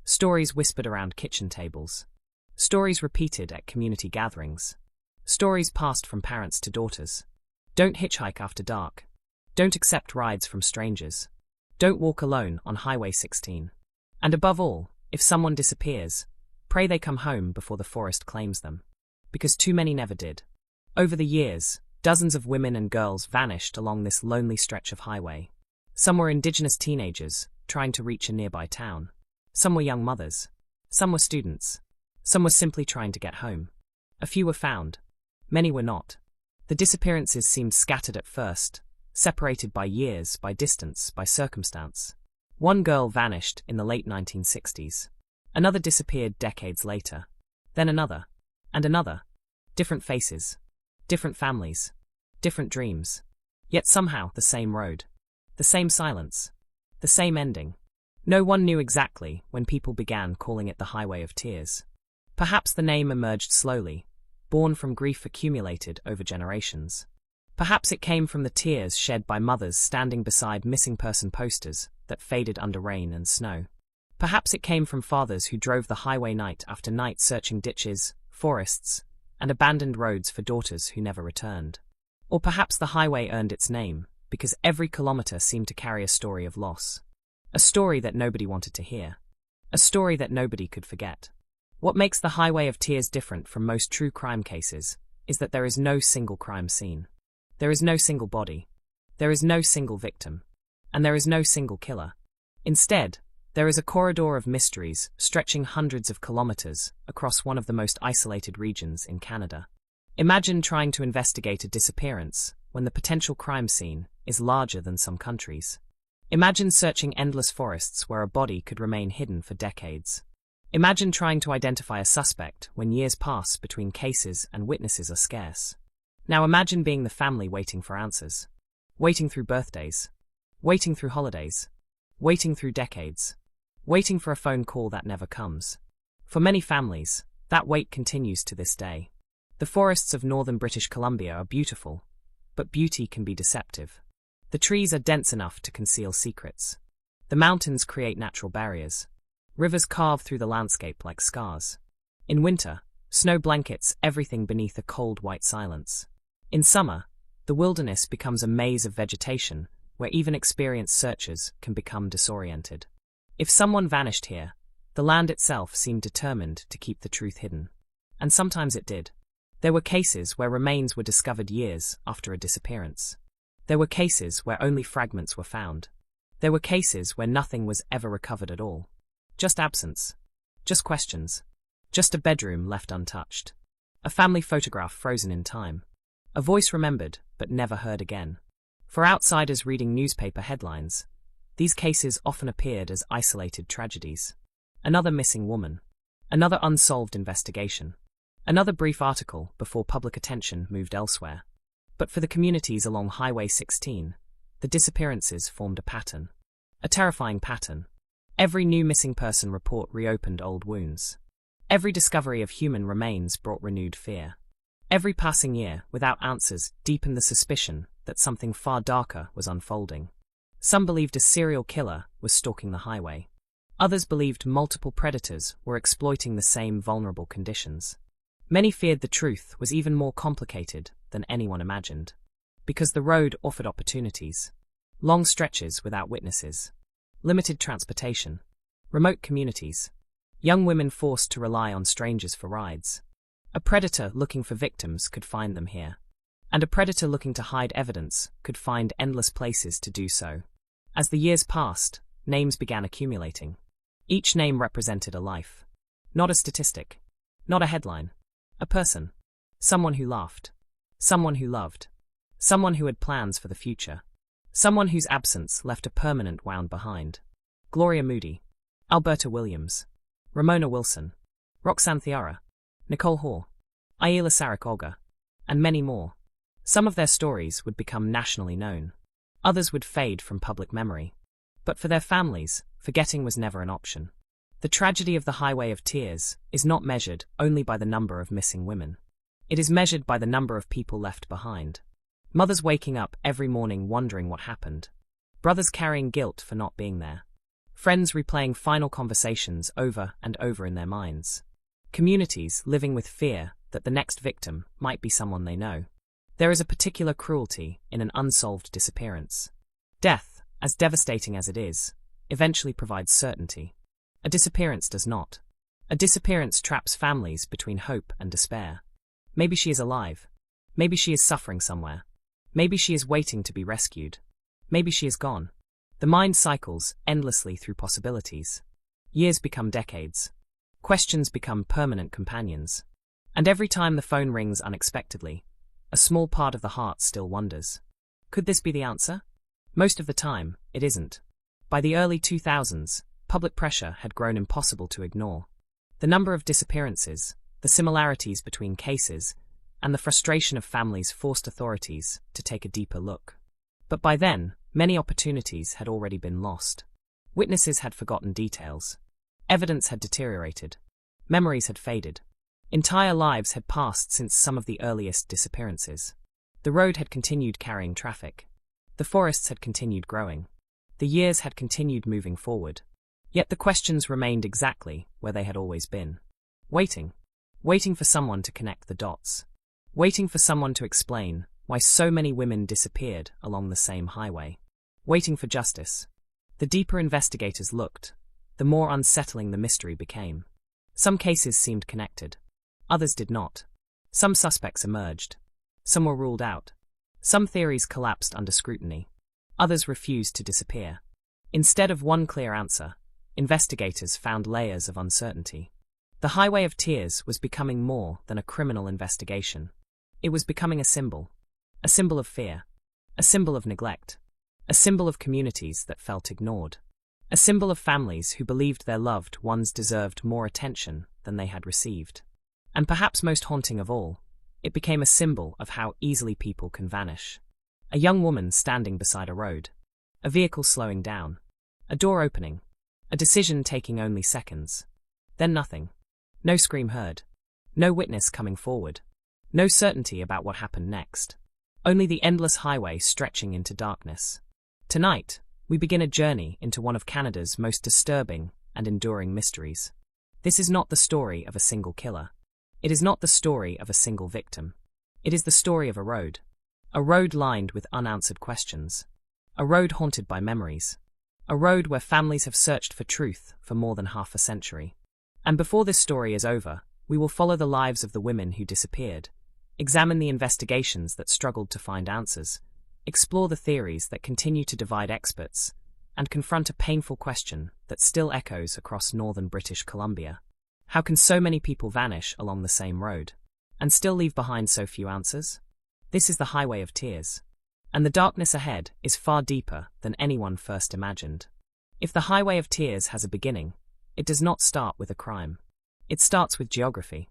Stories whispered around kitchen tables. Stories repeated at community gatherings. Stories passed from parents to daughters. Don't hitchhike after dark. Don't accept rides from strangers. Don't walk alone on Highway 16. And above all, if someone disappears, pray they come home before the forest claims them. Because too many never did. Over the years, dozens of women and girls vanished along this lonely stretch of highway. Some were Indigenous teenagers, trying to reach a nearby town. Some were young mothers. Some were students. Some were simply trying to get home. A few were found. Many were not. The disappearances seemed scattered at first, separated by years, by distance, by circumstance. One girl vanished in the late 1960s. Another disappeared decades later. Then another. And another. Different faces. Different families. Different dreams. Yet somehow the same road. The same silence. The same ending. No one knew exactly when people began calling it the Highway of Tears. Perhaps the name emerged slowly, born from grief accumulated over generations. Perhaps it came from the tears shed by mothers standing beside missing person posters that faded under rain and snow. Perhaps it came from fathers who drove the highway night after night searching ditches, forests, and abandoned roads for daughters who never returned. Or perhaps the highway earned its name because every kilometer seemed to carry a story of loss. A story that nobody wanted to hear. A story that nobody could forget. What makes the Highway of Tears different from most true crime cases is that there is no single crime scene. There is no single body. There is no single victim. And there is no single killer. Instead, there is a corridor of mysteries stretching hundreds of kilometers across one of the most isolated regions in Canada. Imagine trying to investigate a disappearance when the potential crime scene is larger than some countries. Imagine searching endless forests where a body could remain hidden for decades. Imagine trying to identify a suspect when years pass between cases and witnesses are scarce. Now imagine being the family waiting for answers. Waiting through birthdays. Waiting through holidays. Waiting through decades. Waiting for a phone call that never comes. For many families, that wait continues to this day. The forests of northern British Columbia are beautiful, but beauty can be deceptive. The trees are dense enough to conceal secrets. The mountains create natural barriers. Rivers carve through the landscape like scars. In winter, snow blankets everything beneath a cold white silence. In summer, the wilderness becomes a maze of vegetation where even experienced searchers can become disoriented. If someone vanished here, the land itself seemed determined to keep the truth hidden. And sometimes it did. There were cases where remains were discovered years after a disappearance. There were cases where only fragments were found. There were cases where nothing was ever recovered at all. Just absence. Just questions. Just a bedroom left untouched. A family photograph frozen in time. A voice remembered but never heard again. For outsiders reading newspaper headlines, these cases often appeared as isolated tragedies. Another missing woman. Another unsolved investigation. Another brief article before public attention moved elsewhere. But for the communities along Highway 16, the disappearances formed a pattern. A terrifying pattern. Every new missing person report reopened old wounds. Every discovery of human remains brought renewed fear. Every passing year, without answers, deepened the suspicion that something far darker was unfolding. Some believed a serial killer was stalking the highway. Others believed multiple predators were exploiting the same vulnerable conditions. Many feared the truth was even more complicated than anyone imagined. Because the road offered opportunities. Long stretches without witnesses. Limited transportation. Remote communities. Young women forced to rely on strangers for rides. A predator looking for victims could find them here. And a predator looking to hide evidence could find endless places to do so. As the years passed, names began accumulating. Each name represented a life. Not a statistic. Not a headline. A person. Someone who laughed. Someone who loved. Someone who had plans for the future. Someone whose absence left a permanent wound behind. Gloria Moody. Alberta Williams. Ramona Wilson. Roxanne Thiara. Nicole Hoare. Ayala Sarik Olga. And many more. Some of their stories would become nationally known. Others would fade from public memory. But for their families, forgetting was never an option. The tragedy of the Highway of Tears is not measured only by the number of missing women. It is measured by the number of people left behind. Mothers waking up every morning wondering what happened. Brothers carrying guilt for not being there. Friends replaying final conversations over and over in their minds. Communities living with fear that the next victim might be someone they know. There is a particular cruelty in an unsolved disappearance. Death, as devastating as it is, eventually provides certainty. A disappearance does not. A disappearance traps families between hope and despair. Maybe she is alive. Maybe she is suffering somewhere. Maybe she is waiting to be rescued. Maybe she is gone. The mind cycles endlessly through possibilities. Years become decades. Questions become permanent companions. And every time the phone rings unexpectedly, a small part of the heart still wonders. Could this be the answer? Most of the time, it isn't. By the early 2000s, public pressure had grown impossible to ignore. The number of disappearances, the similarities between cases, and the frustration of families forced authorities to take a deeper look. But by then, many opportunities had already been lost. Witnesses had forgotten details. Evidence had deteriorated. Memories had faded. Entire lives had passed since some of the earliest disappearances. The road had continued carrying traffic. The forests had continued growing. The years had continued moving forward. Yet the questions remained exactly where they had always been. Waiting. Waiting for someone to connect the dots. Waiting for someone to explain why so many women disappeared along the same highway. Waiting for justice. The deeper investigators looked, the more unsettling the mystery became. Some cases seemed connected. Others did not. Some suspects emerged. Some were ruled out. Some theories collapsed under scrutiny. Others refused to disappear. Instead of one clear answer, investigators found layers of uncertainty. The Highway of Tears was becoming more than a criminal investigation. It was becoming a symbol of fear, a symbol of neglect, a symbol of communities that felt ignored, a symbol of families who believed their loved ones deserved more attention than they had received. And perhaps most haunting of all, it became a symbol of how easily people can vanish. A young woman standing beside a road, a vehicle slowing down, a door opening, a decision taking only seconds. Then nothing. No scream heard. No witness coming forward. No certainty about what happened next. Only the endless highway stretching into darkness. Tonight, we begin a journey into one of Canada's most disturbing and enduring mysteries. This is not the story of a single killer. It is not the story of a single victim. It is the story of a road. A road lined with unanswered questions. A road haunted by memories. A road where families have searched for truth for more than half a century. And before this story is over, we will follow the lives of the women who disappeared, examine the investigations that struggled to find answers, explore the theories that continue to divide experts, and confront a painful question that still echoes across northern British Columbia. How can so many people vanish along the same road, and still leave behind so few answers? This is the Highway of Tears. And the darkness ahead is far deeper than anyone first imagined. If the Highway of Tears has a beginning, it does not start with a crime. It starts with geography.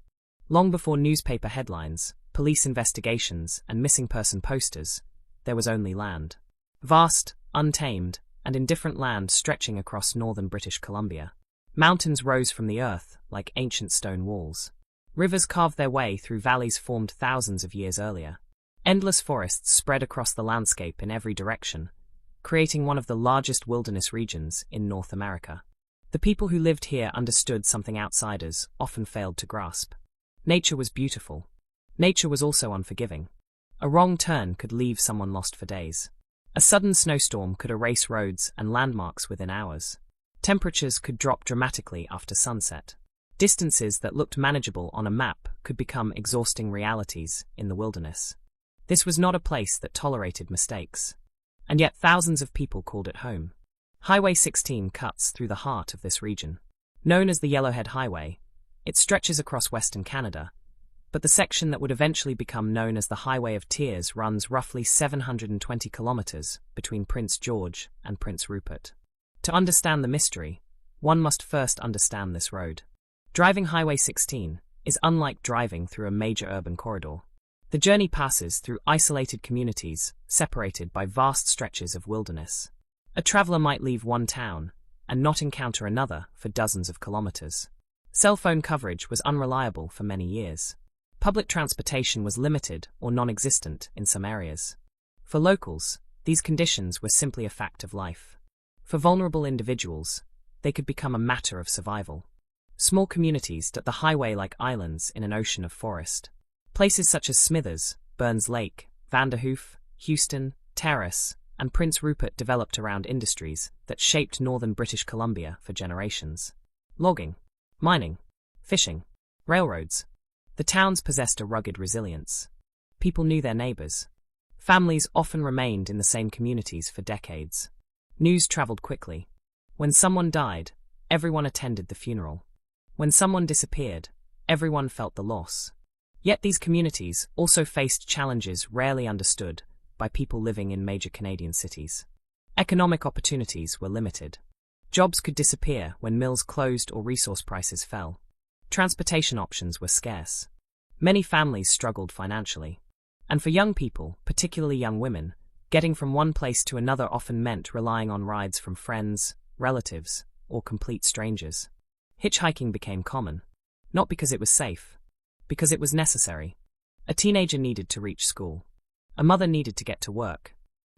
Long before newspaper headlines, police investigations, and missing person posters, there was only land. Vast, untamed, and indifferent land stretching across northern British Columbia. Mountains rose from the earth like ancient stone walls. Rivers carved their way through valleys formed thousands of years earlier. Endless forests spread across the landscape in every direction, creating one of the largest wilderness regions in North America. The people who lived here understood something outsiders often failed to grasp. Nature was beautiful. Nature was also unforgiving. A wrong turn could leave someone lost for days. A sudden snowstorm could erase roads and landmarks within hours. Temperatures could drop dramatically after sunset. Distances that looked manageable on a map could become exhausting realities in the wilderness. This was not a place that tolerated mistakes. And yet thousands of people called it home. Highway 16 cuts through the heart of this region. Known as the Yellowhead Highway, it stretches across western Canada, but the section that would eventually become known as the Highway of Tears runs roughly 720 kilometers between Prince George and Prince Rupert. To understand the mystery, one must first understand this road. Driving Highway 16 is unlike driving through a major urban corridor. The journey passes through isolated communities, separated by vast stretches of wilderness. A traveler might leave one town and not encounter another for dozens of kilometers. Cell phone coverage was unreliable for many years. Public transportation was limited or non-existent in some areas. For locals, these conditions were simply a fact of life. For vulnerable individuals, they could become a matter of survival. Small communities dot the highway like islands in an ocean of forest. Places such as Smithers, Burns Lake, Vanderhoof, Houston, Terrace, and Prince Rupert developed around industries that shaped northern British Columbia for generations. Logging, mining, fishing, railroads. The towns possessed a rugged resilience. People knew their neighbors. Families often remained in the same communities for decades. News traveled quickly. When someone died, everyone attended the funeral. When someone disappeared, everyone felt the loss. Yet these communities also faced challenges rarely understood by people living in major Canadian cities. Economic opportunities were limited. Jobs could disappear when mills closed or resource prices fell. Transportation options were scarce. Many families struggled financially. And for young people, particularly young women, getting from one place to another often meant relying on rides from friends, relatives, or complete strangers. Hitchhiking became common. Not because it was safe, because it was necessary. A teenager needed to reach school. A mother needed to get to work.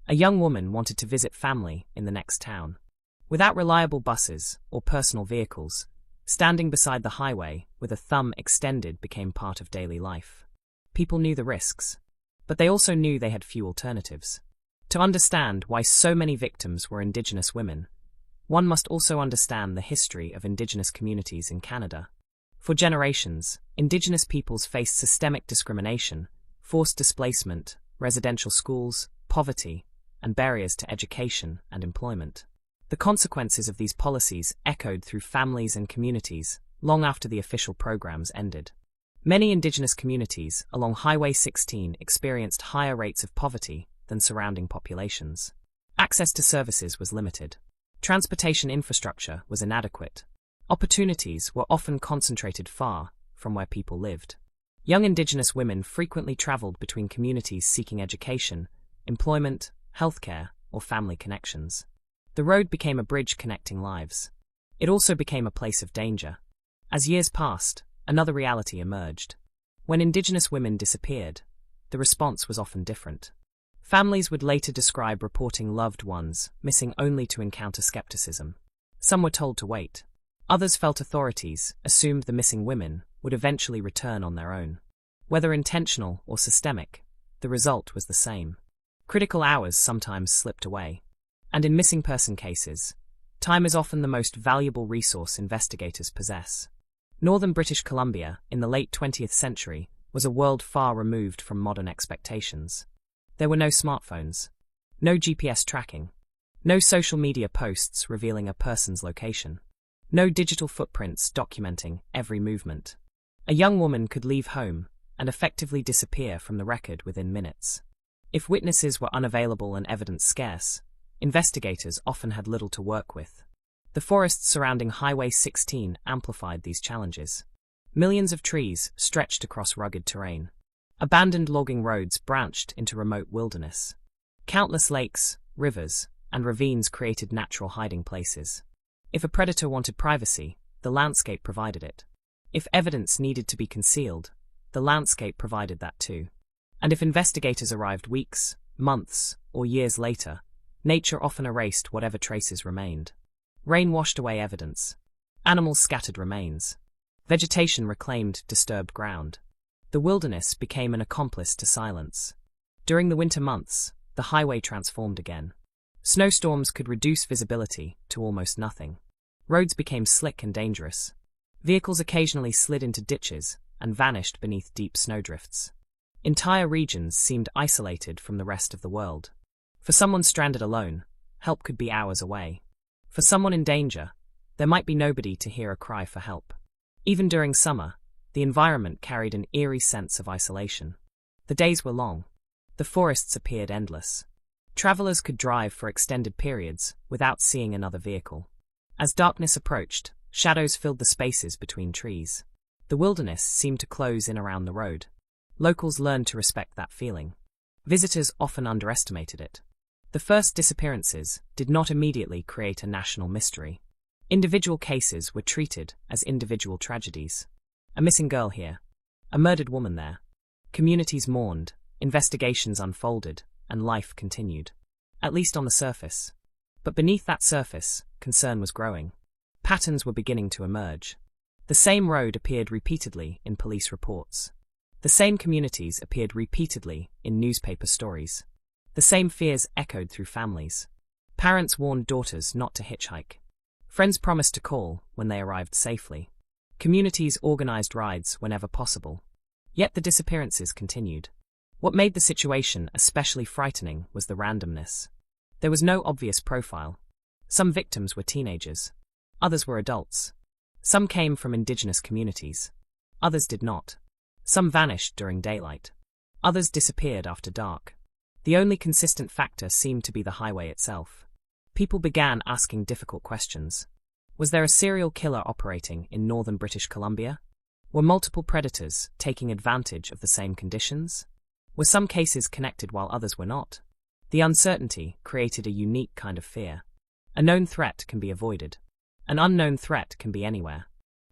A young woman wanted to visit family in the next town. Without reliable buses or personal vehicles, standing beside the highway with a thumb extended became part of daily life. People knew the risks, but they also knew they had few alternatives. To understand why so many victims were Indigenous women, one must also understand the history of Indigenous communities in Canada. For generations, Indigenous peoples faced systemic discrimination, forced displacement, residential schools, poverty, and barriers to education and employment. The consequences of these policies echoed through families and communities long after the official programs ended. Many Indigenous communities along Highway 16 experienced higher rates of poverty than surrounding populations. Access to services was limited. Transportation infrastructure was inadequate. Opportunities were often concentrated far from where people lived. Young Indigenous women frequently traveled between communities seeking education, employment, healthcare, or family connections. The road became a bridge connecting lives. It also became a place of danger. As years passed, another reality emerged. When Indigenous women disappeared, the response was often different. Families would later describe reporting loved ones missing only to encounter skepticism. Some were told to wait. Others felt authorities assumed the missing women would eventually return on their own. Whether intentional or systemic, the result was the same. Critical hours sometimes slipped away. And in missing person cases, time is often the most valuable resource investigators possess. Northern British Columbia, in the late 20th century, was a world far removed from modern expectations. There were no smartphones, no GPS tracking, no social media posts revealing a person's location, no digital footprints documenting every movement. A young woman could leave home and effectively disappear from the record within minutes. If witnesses were unavailable and evidence scarce, investigators often had little to work with. The forests surrounding Highway 16 amplified these challenges. Millions of trees stretched across rugged terrain. Abandoned logging roads branched into remote wilderness. Countless lakes, rivers, and ravines created natural hiding places. If a predator wanted privacy, the landscape provided it. If evidence needed to be concealed, the landscape provided that too. And if investigators arrived weeks, months, or years later, nature often erased whatever traces remained. Rain washed away evidence. Animals scattered remains. Vegetation reclaimed disturbed ground. The wilderness became an accomplice to silence. During the winter months, the highway transformed again. Snowstorms could reduce visibility to almost nothing. Roads became slick and dangerous. Vehicles occasionally slid into ditches and vanished beneath deep snowdrifts. Entire regions seemed isolated from the rest of the world. For someone stranded alone, help could be hours away. For someone in danger, there might be nobody to hear a cry for help. Even during summer, the environment carried an eerie sense of isolation. The days were long. The forests appeared endless. Travelers could drive for extended periods without seeing another vehicle. As darkness approached, shadows filled the spaces between trees. The wilderness seemed to close in around the road. Locals learned to respect that feeling. Visitors often underestimated it. The first disappearances did not immediately create a national mystery. Individual cases were treated as individual tragedies. A missing girl here. A murdered woman there. Communities mourned, investigations unfolded, and life continued. At least on the surface. But beneath that surface, concern was growing. Patterns were beginning to emerge. The same road appeared repeatedly in police reports. The same communities appeared repeatedly in newspaper stories. The same fears echoed through families. Parents warned daughters not to hitchhike. Friends promised to call when they arrived safely. Communities organized rides whenever possible. Yet the disappearances continued. What made the situation especially frightening was the randomness. There was no obvious profile. Some victims were teenagers. Others were adults. Some came from indigenous communities. Others did not. Some vanished during daylight. Others disappeared after dark. The only consistent factor seemed to be the highway itself. People began asking difficult questions. Was there a serial killer operating in northern British Columbia? Were multiple predators taking advantage of the same conditions? Were some cases connected while others were not? The uncertainty created a unique kind of fear. A known threat can be avoided. An unknown threat can be anywhere.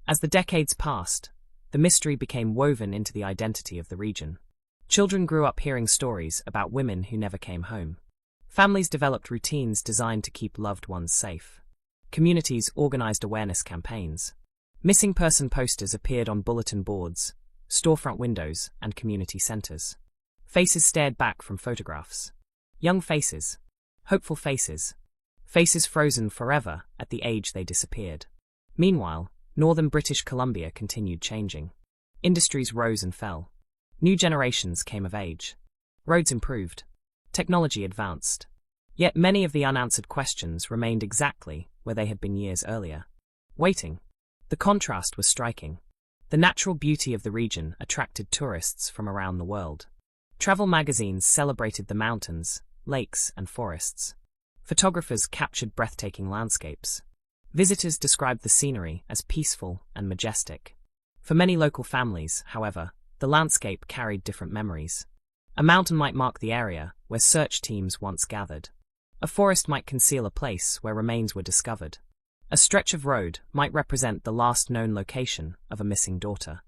As the decades passed, the mystery became woven into the identity of the region. Children grew up hearing stories about women who never came home. Families developed routines designed to keep loved ones safe. Communities organized awareness campaigns. Missing person posters appeared on bulletin boards, storefront windows, and community centers. Faces stared back from photographs. Young faces. Hopeful faces. Faces frozen forever at the age they disappeared. Meanwhile, northern British Columbia continued changing. Industries rose and fell. New generations came of age. Roads improved. Technology advanced. Yet many of the unanswered questions remained exactly where they had been years earlier. Waiting. The contrast was striking. The natural beauty of the region attracted tourists from around the world. Travel magazines celebrated the mountains, lakes, and forests. Photographers captured breathtaking landscapes. Visitors described the scenery as peaceful and majestic. For many local families, however, the landscape carried different memories. A mountain might mark the area where search teams once gathered. A forest might conceal a place where remains were discovered. A stretch of road might represent the last known location of a missing daughter.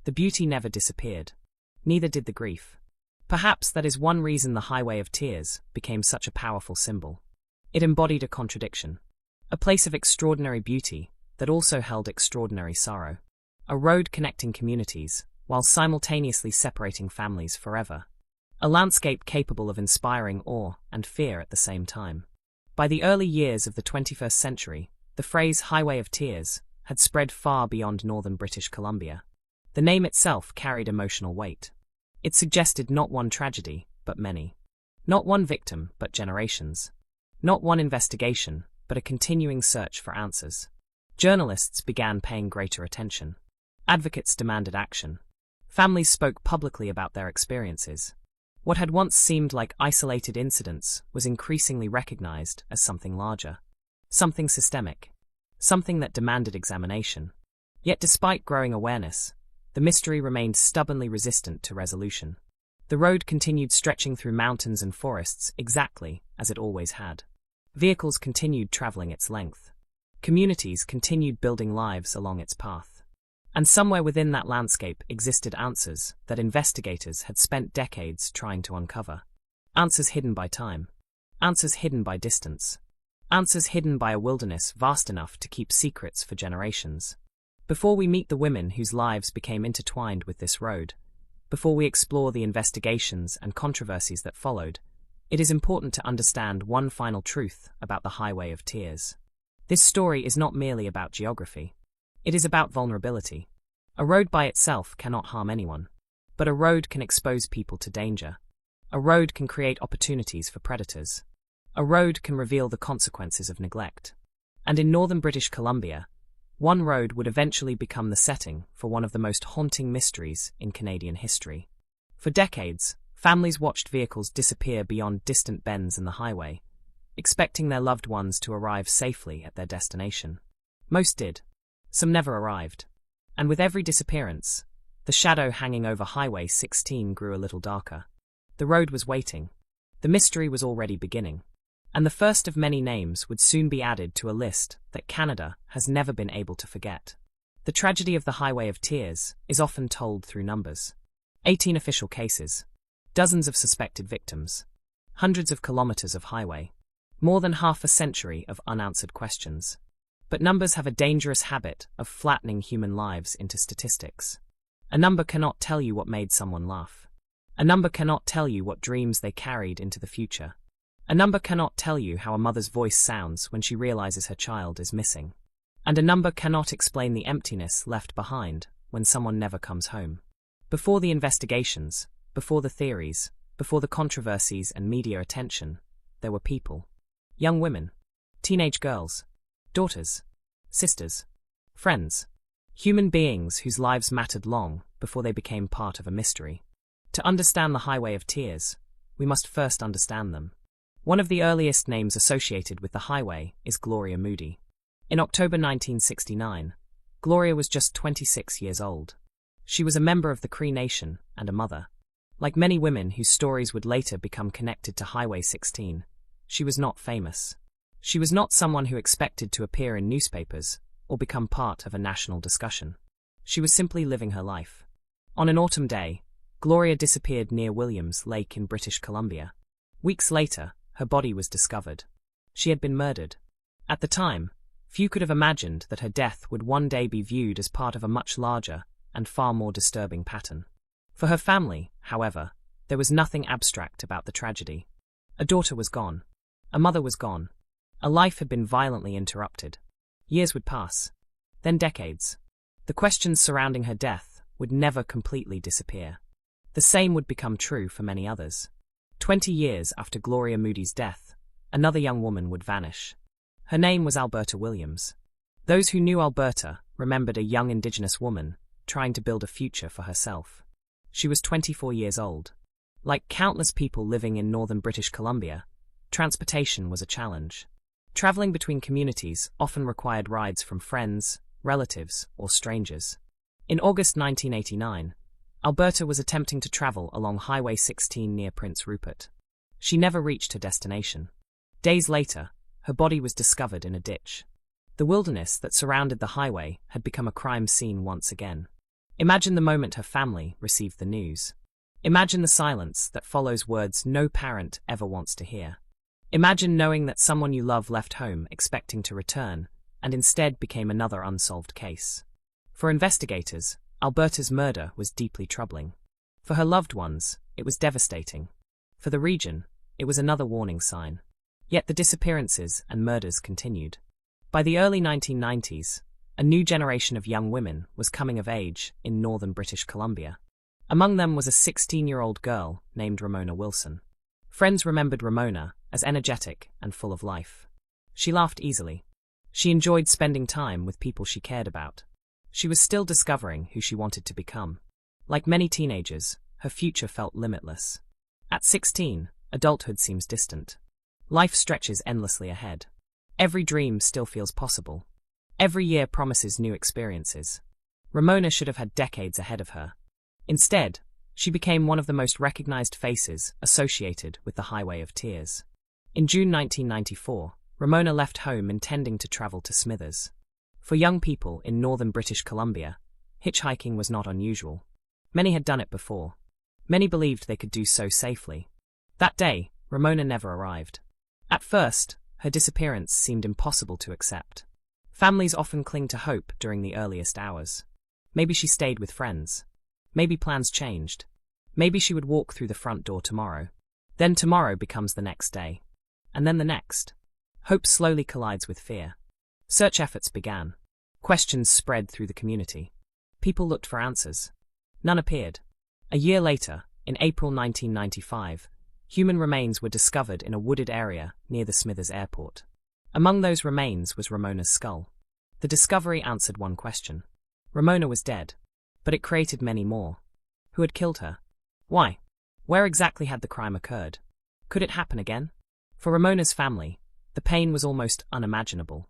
The beauty never disappeared. Neither did the grief. Perhaps that is one reason the Highway of Tears became such a powerful symbol. It embodied a contradiction. A place of extraordinary beauty that also held extraordinary sorrow. A road connecting communities, while simultaneously separating families forever. A landscape capable of inspiring awe and fear at the same time. By the early years of the 21st century, the phrase Highway of Tears had spread far beyond northern British Columbia. The name itself carried emotional weight. It suggested not one tragedy, but many. Not one victim, but generations. Not one investigation, but a continuing search for answers. Journalists began paying greater attention. Advocates demanded action. Families spoke publicly about their experiences. What had once seemed like isolated incidents was increasingly recognized as something larger. Something systemic. Something that demanded examination. Yet despite growing awareness, the mystery remained stubbornly resistant to resolution. The road continued stretching through mountains and forests exactly as it always had. Vehicles continued traveling its length. Communities continued building lives along its path. And somewhere within that landscape existed answers that investigators had spent decades trying to uncover. Answers hidden by time. Answers hidden by distance. Answers hidden by a wilderness vast enough to keep secrets for generations. Before we meet the women whose lives became intertwined with this road, before we explore the investigations and controversies that followed, it is important to understand one final truth about the Highway of Tears. This story is not merely about geography. It is about vulnerability. A road by itself cannot harm anyone. But a road can expose people to danger. A road can create opportunities for predators. A road can reveal the consequences of neglect. And in northern British Columbia, one road would eventually become the setting for one of the most haunting mysteries in Canadian history. For decades, families watched vehicles disappear beyond distant bends in the highway, expecting their loved ones to arrive safely at their destination. Most did. Some never arrived. And with every disappearance, the shadow hanging over Highway 16 grew a little darker. The road was waiting. The mystery was already beginning. And the first of many names would soon be added to a list that Canada has never been able to forget. The tragedy of the Highway of Tears is often told through numbers. 18 official cases, dozens of suspected victims, hundreds of kilometers of highway, more than half a century of unanswered questions. But numbers have a dangerous habit of flattening human lives into statistics. A number cannot tell you what made someone laugh. A number cannot tell you what dreams they carried into the future. A number cannot tell you how a mother's voice sounds when she realizes her child is missing. And a number cannot explain the emptiness left behind when someone never comes home. Before the investigations, before the theories, before the controversies and media attention, there were people. Young women, teenage girls, daughters, sisters, friends, human beings whose lives mattered long before they became part of a mystery. To understand the Highway of Tears, we must first understand them. One of the earliest names associated with the highway is Gloria Moody. In October 1969, Gloria was just 26 years old. She was a member of the Cree Nation and a mother. Like many women whose stories would later become connected to Highway 16, she was not famous. She was not someone who expected to appear in newspapers or become part of a national discussion. She was simply living her life. On an autumn day, Gloria disappeared near Williams Lake in British Columbia. Weeks later, her body was discovered. She had been murdered. At the time, few could have imagined that her death would one day be viewed as part of a much larger and far more disturbing pattern. For her family, however, there was nothing abstract about the tragedy. A daughter was gone. A mother was gone. A life had been violently interrupted. Years would pass. Then decades. The questions surrounding her death would never completely disappear. The same would become true for many others. 20 years after Gloria Moody's death, another young woman would vanish. Her name was Alberta Williams. Those who knew Alberta remembered a young Indigenous woman trying to build a future for herself. She was 24 years old. Like countless people living in northern British Columbia, transportation was a challenge. Traveling between communities often required rides from friends, relatives, or strangers. In August 1989, Alberta was attempting to travel along Highway 16 near Prince Rupert. She never reached her destination. Days later, her body was discovered in a ditch. The wilderness that surrounded the highway had become a crime scene once again. Imagine the moment her family received the news. Imagine the silence that follows words no parent ever wants to hear. Imagine knowing that someone you love left home expecting to return, and instead became another unsolved case. For investigators, Alberta's murder was deeply troubling. For her loved ones, it was devastating. For the region, it was another warning sign. Yet the disappearances and murders continued. By the early 1990s, a new generation of young women was coming of age in northern British Columbia. Among them was a 16-year-old girl named Ramona Wilson. Friends remembered Ramona as energetic and full of life. She laughed easily. She enjoyed spending time with people she cared about. She was still discovering who she wanted to become. Like many teenagers, her future felt limitless. At 16, adulthood seems distant. Life stretches endlessly ahead. Every dream still feels possible. Every year promises new experiences. Ramona should have had decades ahead of her. Instead, she became one of the most recognized faces associated with the Highway of Tears. In June 1994, Ramona left home intending to travel to Smithers. For young people in northern British Columbia, hitchhiking was not unusual. Many had done it before. Many believed they could do so safely. That day, Ramona never arrived. At first, her disappearance seemed impossible to accept. Families often cling to hope during the earliest hours. Maybe she stayed with friends. Maybe plans changed. Maybe she would walk through the front door tomorrow. Then tomorrow becomes the next day. And then the next. Hope slowly collides with fear. Search efforts began. Questions spread through the community. People looked for answers. None appeared. A year later, in April 1995, human remains were discovered in a wooded area near the Smithers Airport. Among those remains was Ramona's skull. The discovery answered one question. Ramona was dead, but it created many more. Who had killed her? Why? Where exactly had the crime occurred? Could it happen again? For Ramona's family, the pain was almost unimaginable.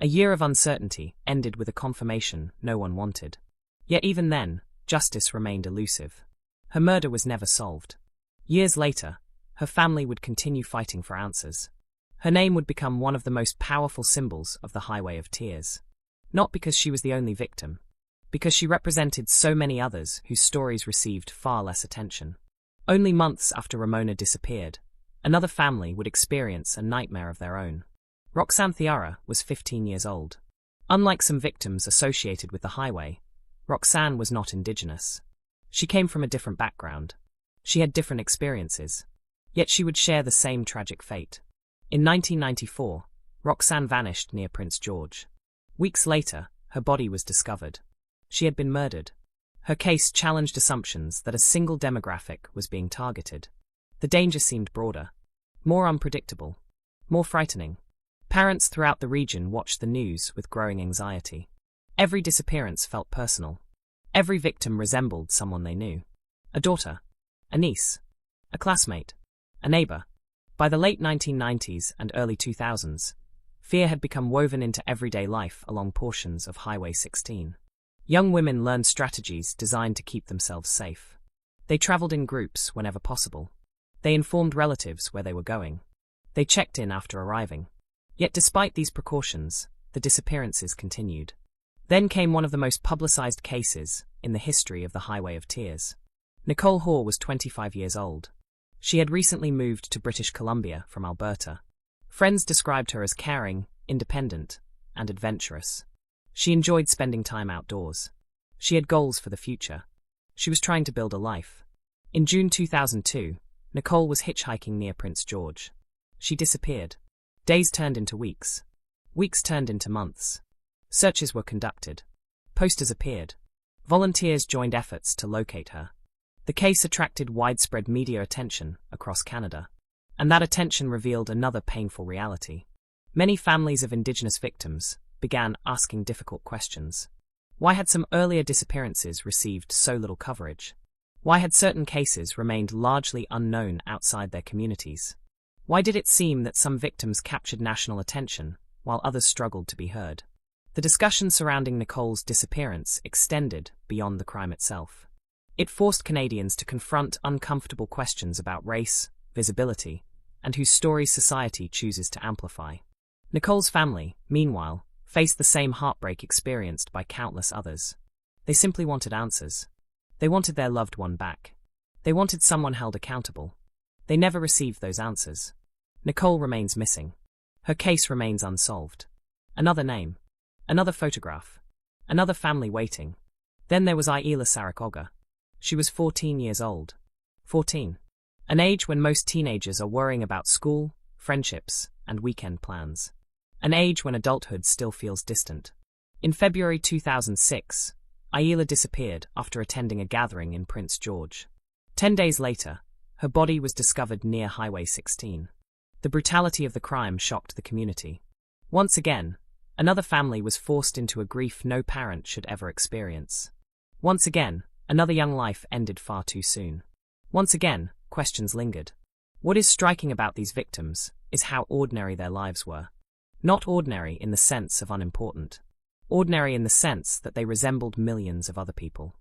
A year of uncertainty ended with a confirmation no one wanted. Yet even then, justice remained elusive. Her murder was never solved. Years later, her family would continue fighting for answers. Her name would become one of the most powerful symbols of the Highway of Tears. Not because she was the only victim, because she represented so many others whose stories received far less attention. Only months after Ramona disappeared, another family would experience a nightmare of their own. Roxanne Thiara was 15 years old. Unlike some victims associated with the highway, Roxanne was not indigenous. She came from a different background. She had different experiences. Yet she would share the same tragic fate. In 1994, Roxanne vanished near Prince George. Weeks later, her body was discovered. She had been murdered. Her case challenged assumptions that a single demographic was being targeted. The danger seemed broader, more unpredictable, more frightening. Parents throughout the region watched the news with growing anxiety. Every disappearance felt personal. Every victim resembled someone they knew. A daughter, a niece, a classmate, a neighbor. By the late 1990s and early 2000s, fear had become woven into everyday life along portions of Highway 16. Young women learned strategies designed to keep themselves safe. They traveled in groups whenever possible. They informed relatives where they were going. They checked in after arriving. Yet despite these precautions, the disappearances continued. Then came one of the most publicized cases in the history of the Highway of Tears. Nicole Hoare was 25 years old. She had recently moved to British Columbia from Alberta. Friends described her as caring, independent, and adventurous. She enjoyed spending time outdoors. She had goals for the future. She was trying to build a life. In June 2002, Nicole was hitchhiking near Prince George. She disappeared. Days turned into weeks. Weeks turned into months. Searches were conducted. Posters appeared. Volunteers joined efforts to locate her. The case attracted widespread media attention across Canada. And that attention revealed another painful reality. Many families of Indigenous victims began asking difficult questions. Why had some earlier disappearances received so little coverage? Why had certain cases remained largely unknown outside their communities? Why did it seem that some victims captured national attention, while others struggled to be heard? The discussion surrounding Nicole's disappearance extended beyond the crime itself. It forced Canadians to confront uncomfortable questions about race, visibility, and whose stories society chooses to amplify. Nicole's family, meanwhile, faced the same heartbreak experienced by countless others. They simply wanted answers. They wanted their loved one back. They wanted someone held accountable. They never received those answers. Nicole remains missing. Her case remains unsolved. Another name. Another photograph. Another family waiting. Then there was Aila Sarakoga. She was 14 years old. 14. An age when most teenagers are worrying about school, friendships, and weekend plans. An age when adulthood still feels distant. In February 2006, Aila disappeared after attending a gathering in Prince George. 10 days later, her body was discovered near Highway 16. The brutality of the crime shocked the community. Once again, another family was forced into a grief no parent should ever experience. Once again, another young life ended far too soon. Once again, questions lingered. What is striking about these victims is how ordinary their lives were. Not ordinary in the sense of unimportant. Ordinary in the sense that they resembled millions of other people.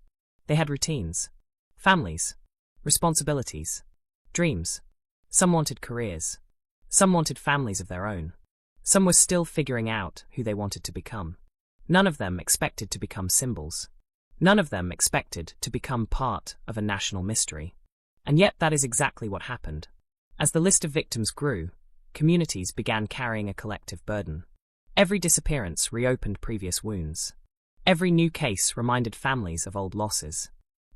They had routines, families, responsibilities, dreams. Some wanted careers. Some wanted families of their own. Some were still figuring out who they wanted to become. None of them expected to become symbols. None of them expected to become part of a national mystery. And yet that is exactly what happened. As the list of victims grew, communities began carrying a collective burden. Every disappearance reopened previous wounds. Every new case reminded families of old losses.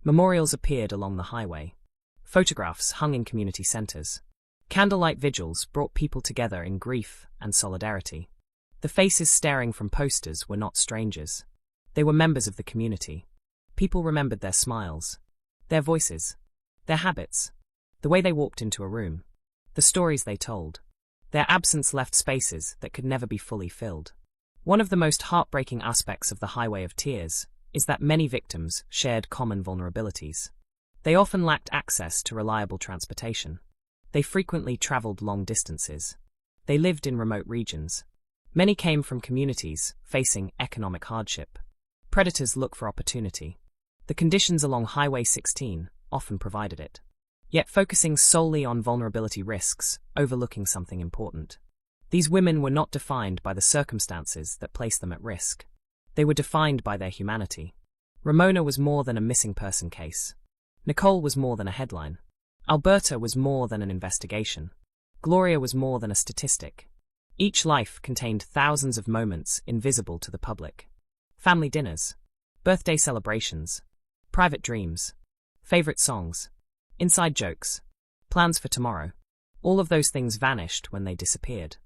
Memorials appeared along the highway. Photographs hung in community centers. Candlelight vigils brought people together in grief and solidarity. The faces staring from posters were not strangers. They were members of the community. People remembered their smiles, their voices, their habits, the way they walked into a room, the stories they told. Their absence left spaces that could never be fully filled. One of the most heartbreaking aspects of the Highway of Tears is that many victims shared common vulnerabilities. They often lacked access to reliable transportation. They frequently traveled long distances. They lived in remote regions. Many came from communities facing economic hardship. Predators look for opportunity. The conditions along Highway 16 often provided it. Yet focusing solely on vulnerability risks, overlooking something important. These women were not defined by the circumstances that placed them at risk. They were defined by their humanity. Ramona was more than a missing person case. Nicole was more than a headline. Alberta was more than an investigation. Gloria was more than a statistic. Each life contained thousands of moments invisible to the public. Family dinners, birthday celebrations, private dreams, favorite songs, inside jokes, plans for tomorrow. All of those things vanished when they disappeared.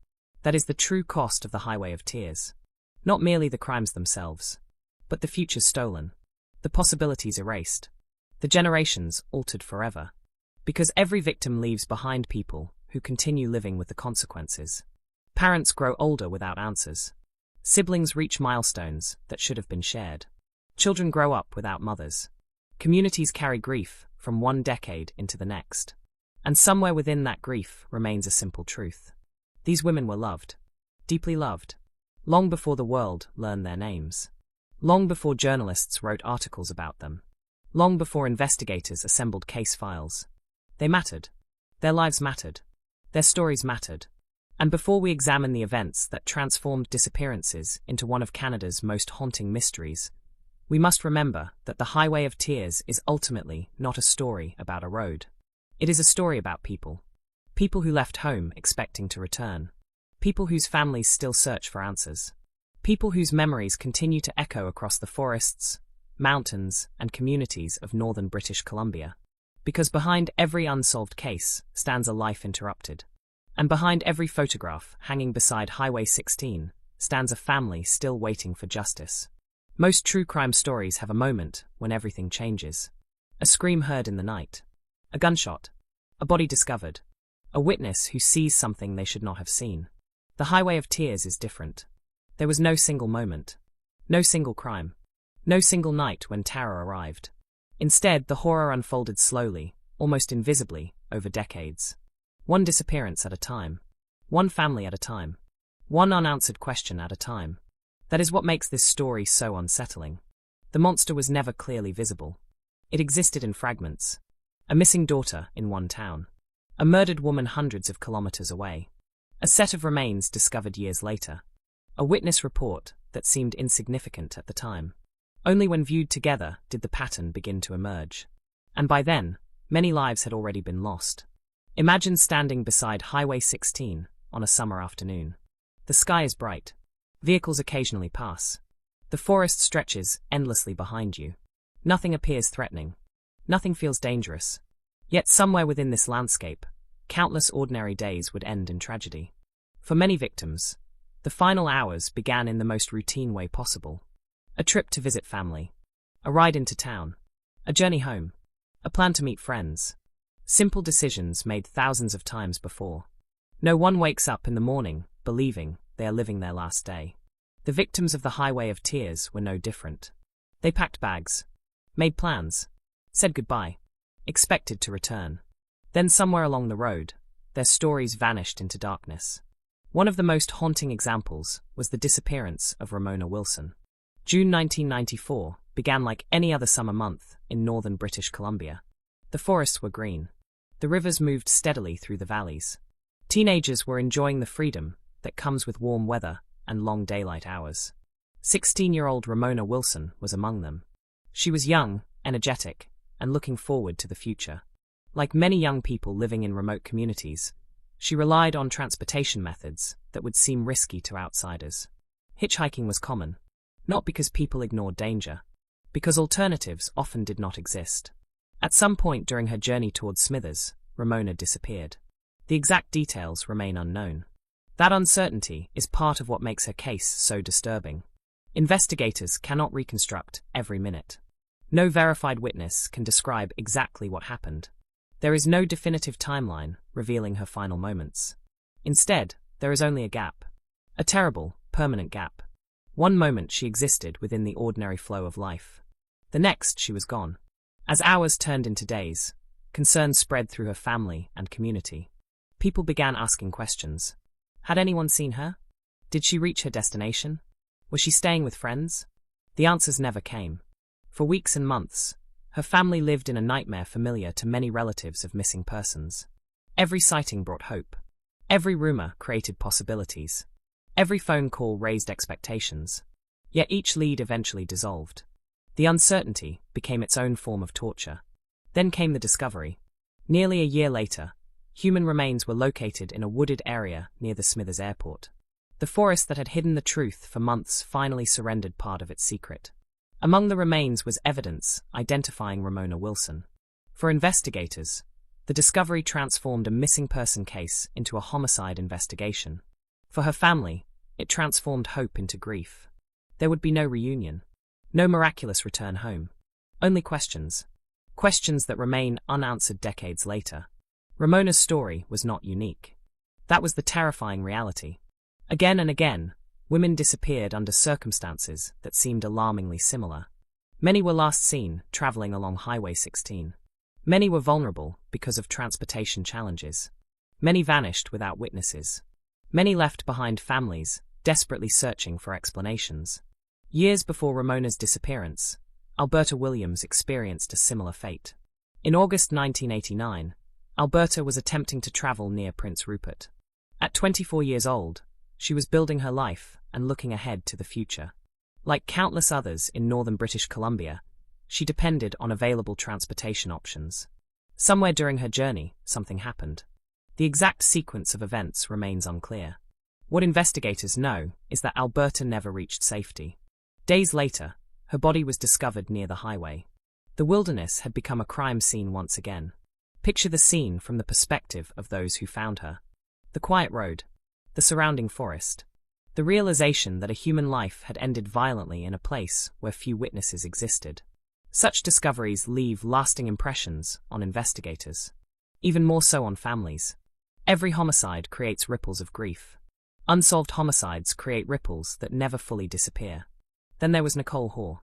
That is the true cost of the Highway of Tears. Not merely the crimes themselves, but the futures stolen, the possibilities erased, the generations altered forever. Because every victim leaves behind people who continue living with the consequences. Parents grow older without answers. Siblings reach milestones that should have been shared. Children grow up without mothers. Communities carry grief from one decade into the next. And somewhere within that grief remains a simple truth. These women were loved, deeply loved, long before the world learned their names. Long before journalists wrote articles about them. Long before investigators assembled case files. They mattered. Their lives mattered. Their stories mattered. And before we examine the events that transformed disappearances into one of Canada's most haunting mysteries, we must remember that the Highway of Tears is ultimately not a story about a road. It is a story about people. People who left home expecting to return. People whose families still search for answers. People whose memories continue to echo across the forests, mountains, and communities of northern British Columbia. Because behind every unsolved case stands a life interrupted. And behind every photograph hanging beside Highway 16 stands a family still waiting for justice. Most true crime stories have a moment when everything changes. A scream heard in the night. A gunshot. A body discovered. A witness who sees something they should not have seen. The Highway of Tears is different. There was no single moment. No single crime. No single night when terror arrived. Instead, the horror unfolded slowly, almost invisibly, over decades. One disappearance at a time. One family at a time. One unanswered question at a time. That is what makes this story so unsettling. The monster was never clearly visible. It existed in fragments. A missing daughter in one town. A murdered woman hundreds of kilometers away. A set of remains discovered years later. A witness report that seemed insignificant at the time. Only when viewed together did the pattern begin to emerge. And by then, many lives had already been lost. Imagine standing beside Highway 16 on a summer afternoon. The sky is bright. Vehicles occasionally pass. The forest stretches endlessly behind you. Nothing appears threatening. Nothing feels dangerous. Yet somewhere within this landscape, countless ordinary days would end in tragedy. For many victims, the final hours began in the most routine way possible. A trip to visit family. A ride into town. A journey home. A plan to meet friends. Simple decisions made thousands of times before. No one wakes up in the morning believing they are living their last day. The victims of the Highway of Tears were no different. They packed bags, made plans, said goodbye, expected to return. Then somewhere along the road, their stories vanished into darkness. One of the most haunting examples was the disappearance of Ramona Wilson. June 1994 began like any other summer month in northern British Columbia. The forests were green. The rivers moved steadily through the valleys. Teenagers were enjoying the freedom that comes with warm weather and long daylight hours. 16-year-old Ramona Wilson was among them. She was young, energetic, and looking forward to the future. Like many young people living in remote communities, she relied on transportation methods that would seem risky to outsiders. Hitchhiking was common, not because people ignored danger, because alternatives often did not exist. At some point during her journey towards Smithers, Ramona disappeared. The exact details remain unknown. That uncertainty is part of what makes her case so disturbing. Investigators cannot reconstruct every minute. No verified witness can describe exactly what happened. There is no definitive timeline revealing her final moments. Instead, there is only a gap. A terrible, permanent gap. One moment she existed within the ordinary flow of life. The next she was gone. As hours turned into days, concern spread through her family and community. People began asking questions. Had anyone seen her? Did she reach her destination? Was she staying with friends? The answers never came. For weeks and months, her family lived in a nightmare familiar to many relatives of missing persons. Every sighting brought hope. Every rumor created possibilities. Every phone call raised expectations. Yet each lead eventually dissolved. The uncertainty became its own form of torture. Then came the discovery. Nearly a year later, human remains were located in a wooded area near the Smithers Airport. The forest that had hidden the truth for months finally surrendered part of its secret. Among the remains was evidence identifying Ramona Wilson. For investigators, the discovery transformed a missing person case into a homicide investigation. For her family, it transformed hope into grief. There would be no reunion. No miraculous return home. Only questions. Questions that remain unanswered decades later. Ramona's story was not unique. That was the terrifying reality. Again and again, women disappeared under circumstances that seemed alarmingly similar. Many were last seen traveling along Highway 16. Many were vulnerable because of transportation challenges. Many vanished without witnesses. Many left behind families, desperately searching for explanations. Years before Ramona's disappearance, Alberta Williams experienced a similar fate. In August 1989, Alberta was attempting to travel near Prince Rupert. At 24 years old, she was building her life and looking ahead to the future. Like countless others in northern British Columbia, she depended on available transportation options. Somewhere during her journey, something happened. The exact sequence of events remains unclear. What investigators know is that Alberta never reached safety. Days later, her body was discovered near the highway. The wilderness had become a crime scene once again. Picture the scene from the perspective of those who found her. The quiet road, the surrounding forest, the realization that a human life had ended violently in a place where few witnesses existed. Such discoveries leave lasting impressions on investigators, even more so on families. Every homicide creates ripples of grief. Unsolved homicides create ripples that never fully disappear. Then there was Nicole Hoare.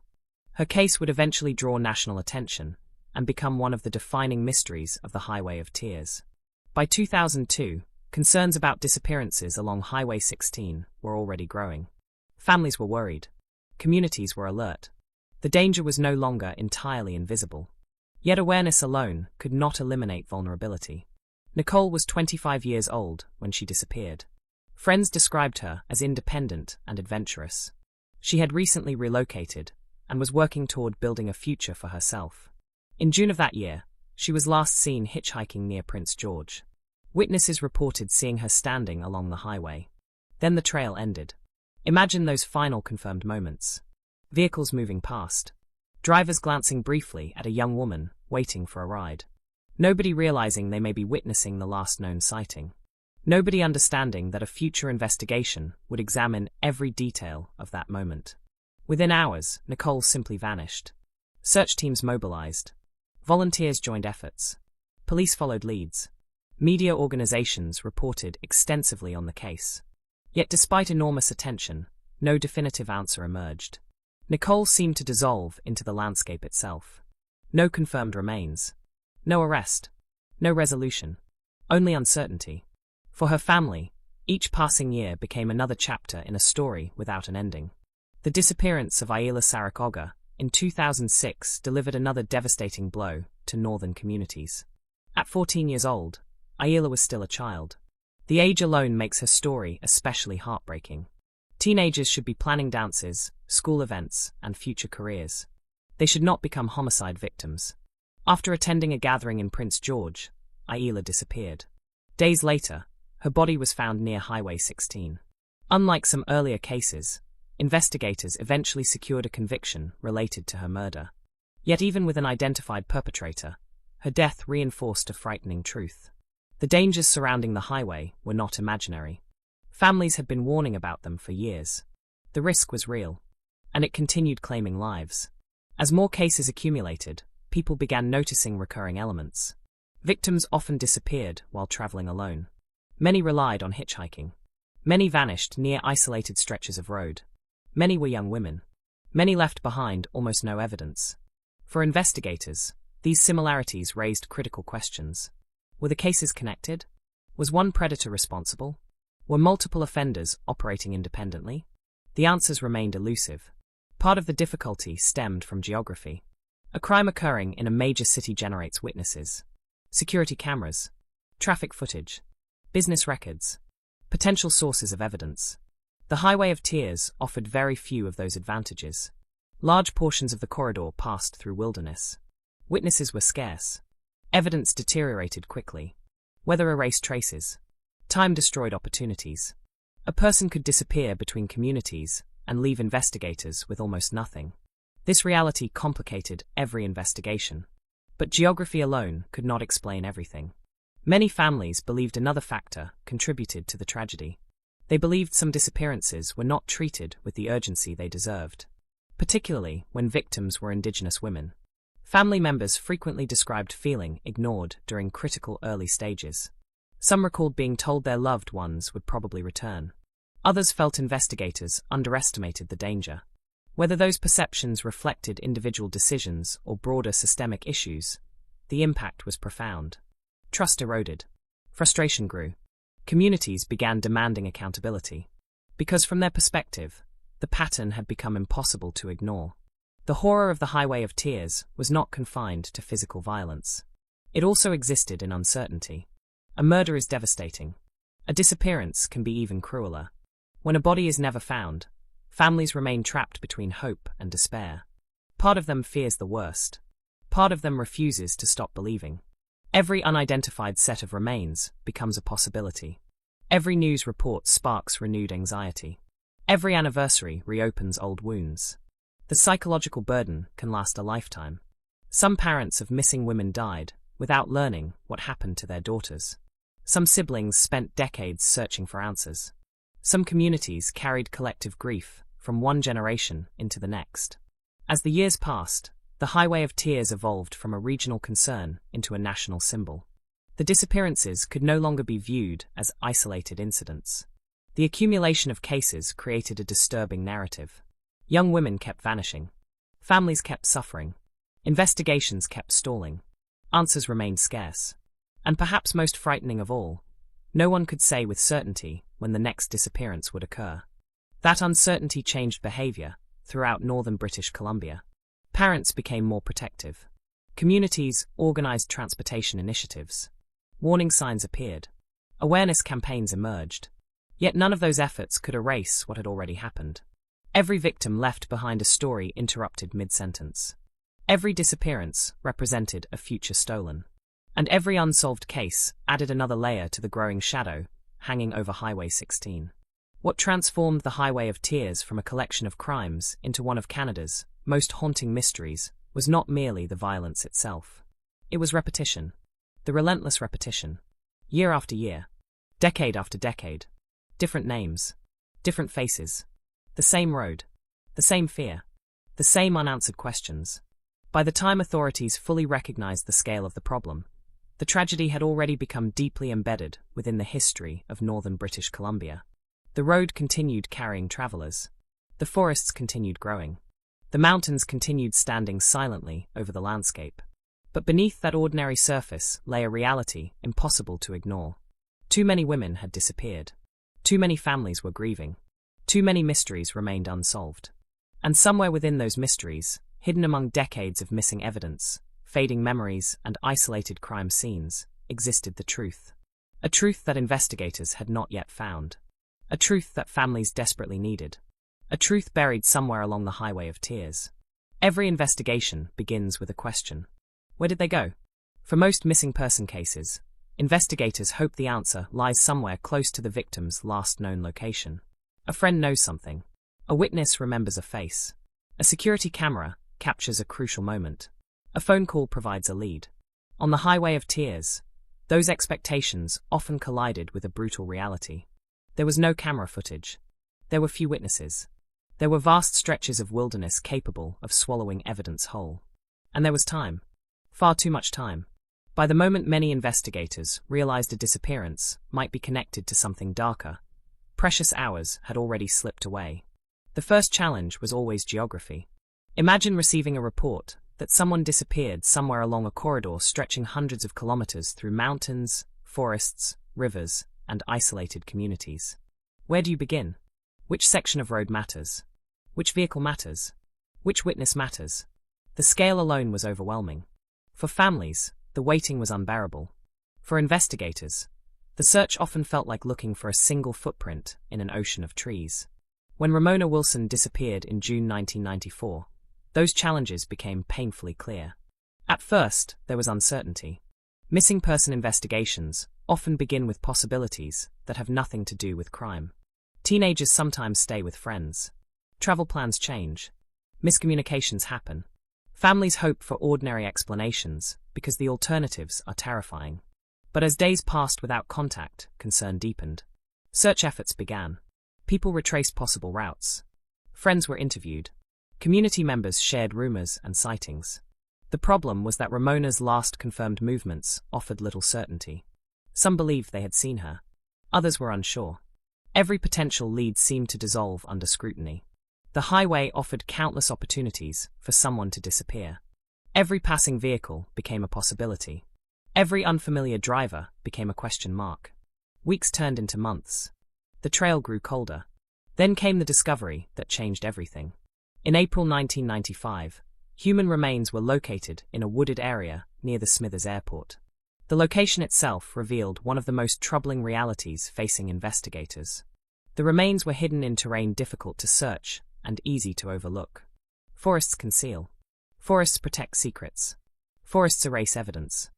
Her case would eventually draw national attention and become one of the defining mysteries of the Highway of Tears. By 2002, concerns about disappearances along Highway 16 were already growing. Families were worried. Communities were alert. The danger was no longer entirely invisible. Yet awareness alone could not eliminate vulnerability. Nicole was 25 years old when she disappeared. Friends described her as independent and adventurous. She had recently relocated and was working toward building a future for herself. In June of that year, she was last seen hitchhiking near Prince George. Witnesses reported seeing her standing along the highway. Then the trail ended. Imagine those final confirmed moments. Vehicles moving past. Drivers glancing briefly at a young woman waiting for a ride. Nobody realizing they may be witnessing the last known sighting. Nobody understanding that a future investigation would examine every detail of that moment. Within hours, Nicole simply vanished. Search teams mobilized. Volunteers joined efforts. Police followed leads. Media organizations reported extensively on the case. Yet despite enormous attention, no definitive answer emerged. Nicole seemed to dissolve into the landscape itself. No confirmed remains. No arrest. No resolution. Only uncertainty. For her family, each passing year became another chapter in a story without an ending. The disappearance of Ayala Saracoga in 2006 delivered another devastating blow to northern communities. At 14 years old, Ayala was still a child. The age alone makes her story especially heartbreaking. Teenagers should be planning dances, school events, and future careers. They should not become homicide victims. After attending a gathering in Prince George, Ayala disappeared. Days later, her body was found near Highway 16. Unlike some earlier cases, investigators eventually secured a conviction related to her murder. Yet even with an identified perpetrator, her death reinforced a frightening truth. The dangers surrounding the highway were not imaginary. Families had been warning about them for years. The risk was real, and it continued claiming lives. As more cases accumulated, people began noticing recurring elements. Victims often disappeared while traveling alone. Many relied on hitchhiking. Many vanished near isolated stretches of road. Many were young women. Many left behind almost no evidence. For investigators, these similarities raised critical questions. Were the cases connected? Was one predator responsible? Were multiple offenders operating independently? The answers remained elusive. Part of the difficulty stemmed from geography. A crime occurring in a major city generates witnesses, security cameras, traffic footage, business records, potential sources of evidence. The Highway of Tears offered very few of those advantages. Large portions of the corridor passed through wilderness. Witnesses were scarce. Evidence deteriorated quickly. Weather erased traces. Time destroyed opportunities. A person could disappear between communities and leave investigators with almost nothing. This reality complicated every investigation. But geography alone could not explain everything. Many families believed another factor contributed to the tragedy. They believed some disappearances were not treated with the urgency they deserved, particularly when victims were Indigenous women. Family members frequently described feeling ignored during critical early stages. Some recalled being told their loved ones would probably return. Others felt investigators underestimated the danger. Whether those perceptions reflected individual decisions or broader systemic issues, the impact was profound. Trust eroded. Frustration grew. Communities began demanding accountability. Because from their perspective, the pattern had become impossible to ignore. The horror of the Highway of Tears was not confined to physical violence. It also existed in uncertainty. A murder is devastating. A disappearance can be even crueler. When a body is never found, families remain trapped between hope and despair. Part of them fears the worst. Part of them refuses to stop believing. Every unidentified set of remains becomes a possibility. Every news report sparks renewed anxiety. Every anniversary reopens old wounds. The psychological burden can last a lifetime. Some parents of missing women died without learning what happened to their daughters. Some siblings spent decades searching for answers. Some communities carried collective grief from one generation into the next. As the years passed, the Highway of Tears evolved from a regional concern into a national symbol. The disappearances could no longer be viewed as isolated incidents. The accumulation of cases created a disturbing narrative. Young women kept vanishing. Families kept suffering. Investigations kept stalling. Answers remained scarce. And perhaps most frightening of all, no one could say with certainty when the next disappearance would occur. That uncertainty changed behavior throughout northern British Columbia. Parents became more protective. Communities organized transportation initiatives. Warning signs appeared. Awareness campaigns emerged. Yet none of those efforts could erase what had already happened. Every victim left behind a story interrupted mid-sentence. Every disappearance represented a future stolen. And every unsolved case added another layer to the growing shadow hanging over Highway 16. What transformed the Highway of Tears from a collection of crimes into one of Canada's most haunting mysteries was not merely the violence itself. It was repetition. The relentless repetition. Year after year. Decade after decade. Different names. Different faces. The same road. The same fear. The same unanswered questions. By the time authorities fully recognized the scale of the problem, the tragedy had already become deeply embedded within the history of northern British Columbia. The road continued carrying travelers. The forests continued growing. The mountains continued standing silently over the landscape. But beneath that ordinary surface lay a reality impossible to ignore. Too many women had disappeared. Too many families were grieving. Too many mysteries remained unsolved. And somewhere within those mysteries, hidden among decades of missing evidence, fading memories, and isolated crime scenes, existed the truth. A truth that investigators had not yet found. A truth that families desperately needed. A truth buried somewhere along the Highway of Tears. Every investigation begins with a question. Where did they go? For most missing person cases, investigators hope the answer lies somewhere close to the victim's last known location. A friend knows something. A witness remembers a face. A security camera captures a crucial moment. A phone call provides a lead. On the Highway of Tears, those expectations often collided with a brutal reality. There was no camera footage. There were few witnesses. There were vast stretches of wilderness capable of swallowing evidence whole. And there was time. Far too much time. By the moment many investigators realized a disappearance might be connected to something darker, precious hours had already slipped away. The first challenge was always geography. Imagine receiving a report that someone disappeared somewhere along a corridor stretching hundreds of kilometers through mountains, forests, rivers, and isolated communities. Where do you begin? Which section of road matters? Which vehicle matters? Which witness matters? The scale alone was overwhelming. For families, the waiting was unbearable. For investigators, the search often felt like looking for a single footprint in an ocean of trees. When Ramona Wilson disappeared in June 1994, those challenges became painfully clear. At first, there was uncertainty. Missing person investigations often begin with possibilities that have nothing to do with crime. Teenagers sometimes stay with friends. Travel plans change. Miscommunications happen. Families hope for ordinary explanations because the alternatives are terrifying. But as days passed without contact, concern deepened. Search efforts began. People retraced possible routes. Friends were interviewed. Community members shared rumors and sightings. The problem was that Ramona's last confirmed movements offered little certainty. Some believed they had seen her. Others were unsure. Every potential lead seemed to dissolve under scrutiny. The highway offered countless opportunities for someone to disappear. Every passing vehicle became a possibility. Every unfamiliar driver became a question mark. Weeks turned into months. The trail grew colder. Then came the discovery that changed everything. In April 1995, human remains were located in a wooded area near the Smithers Airport. The location itself revealed one of the most troubling realities facing investigators. The remains were hidden in terrain difficult to search and easy to overlook. Forests conceal. Forests protect secrets. Forests erase evidence.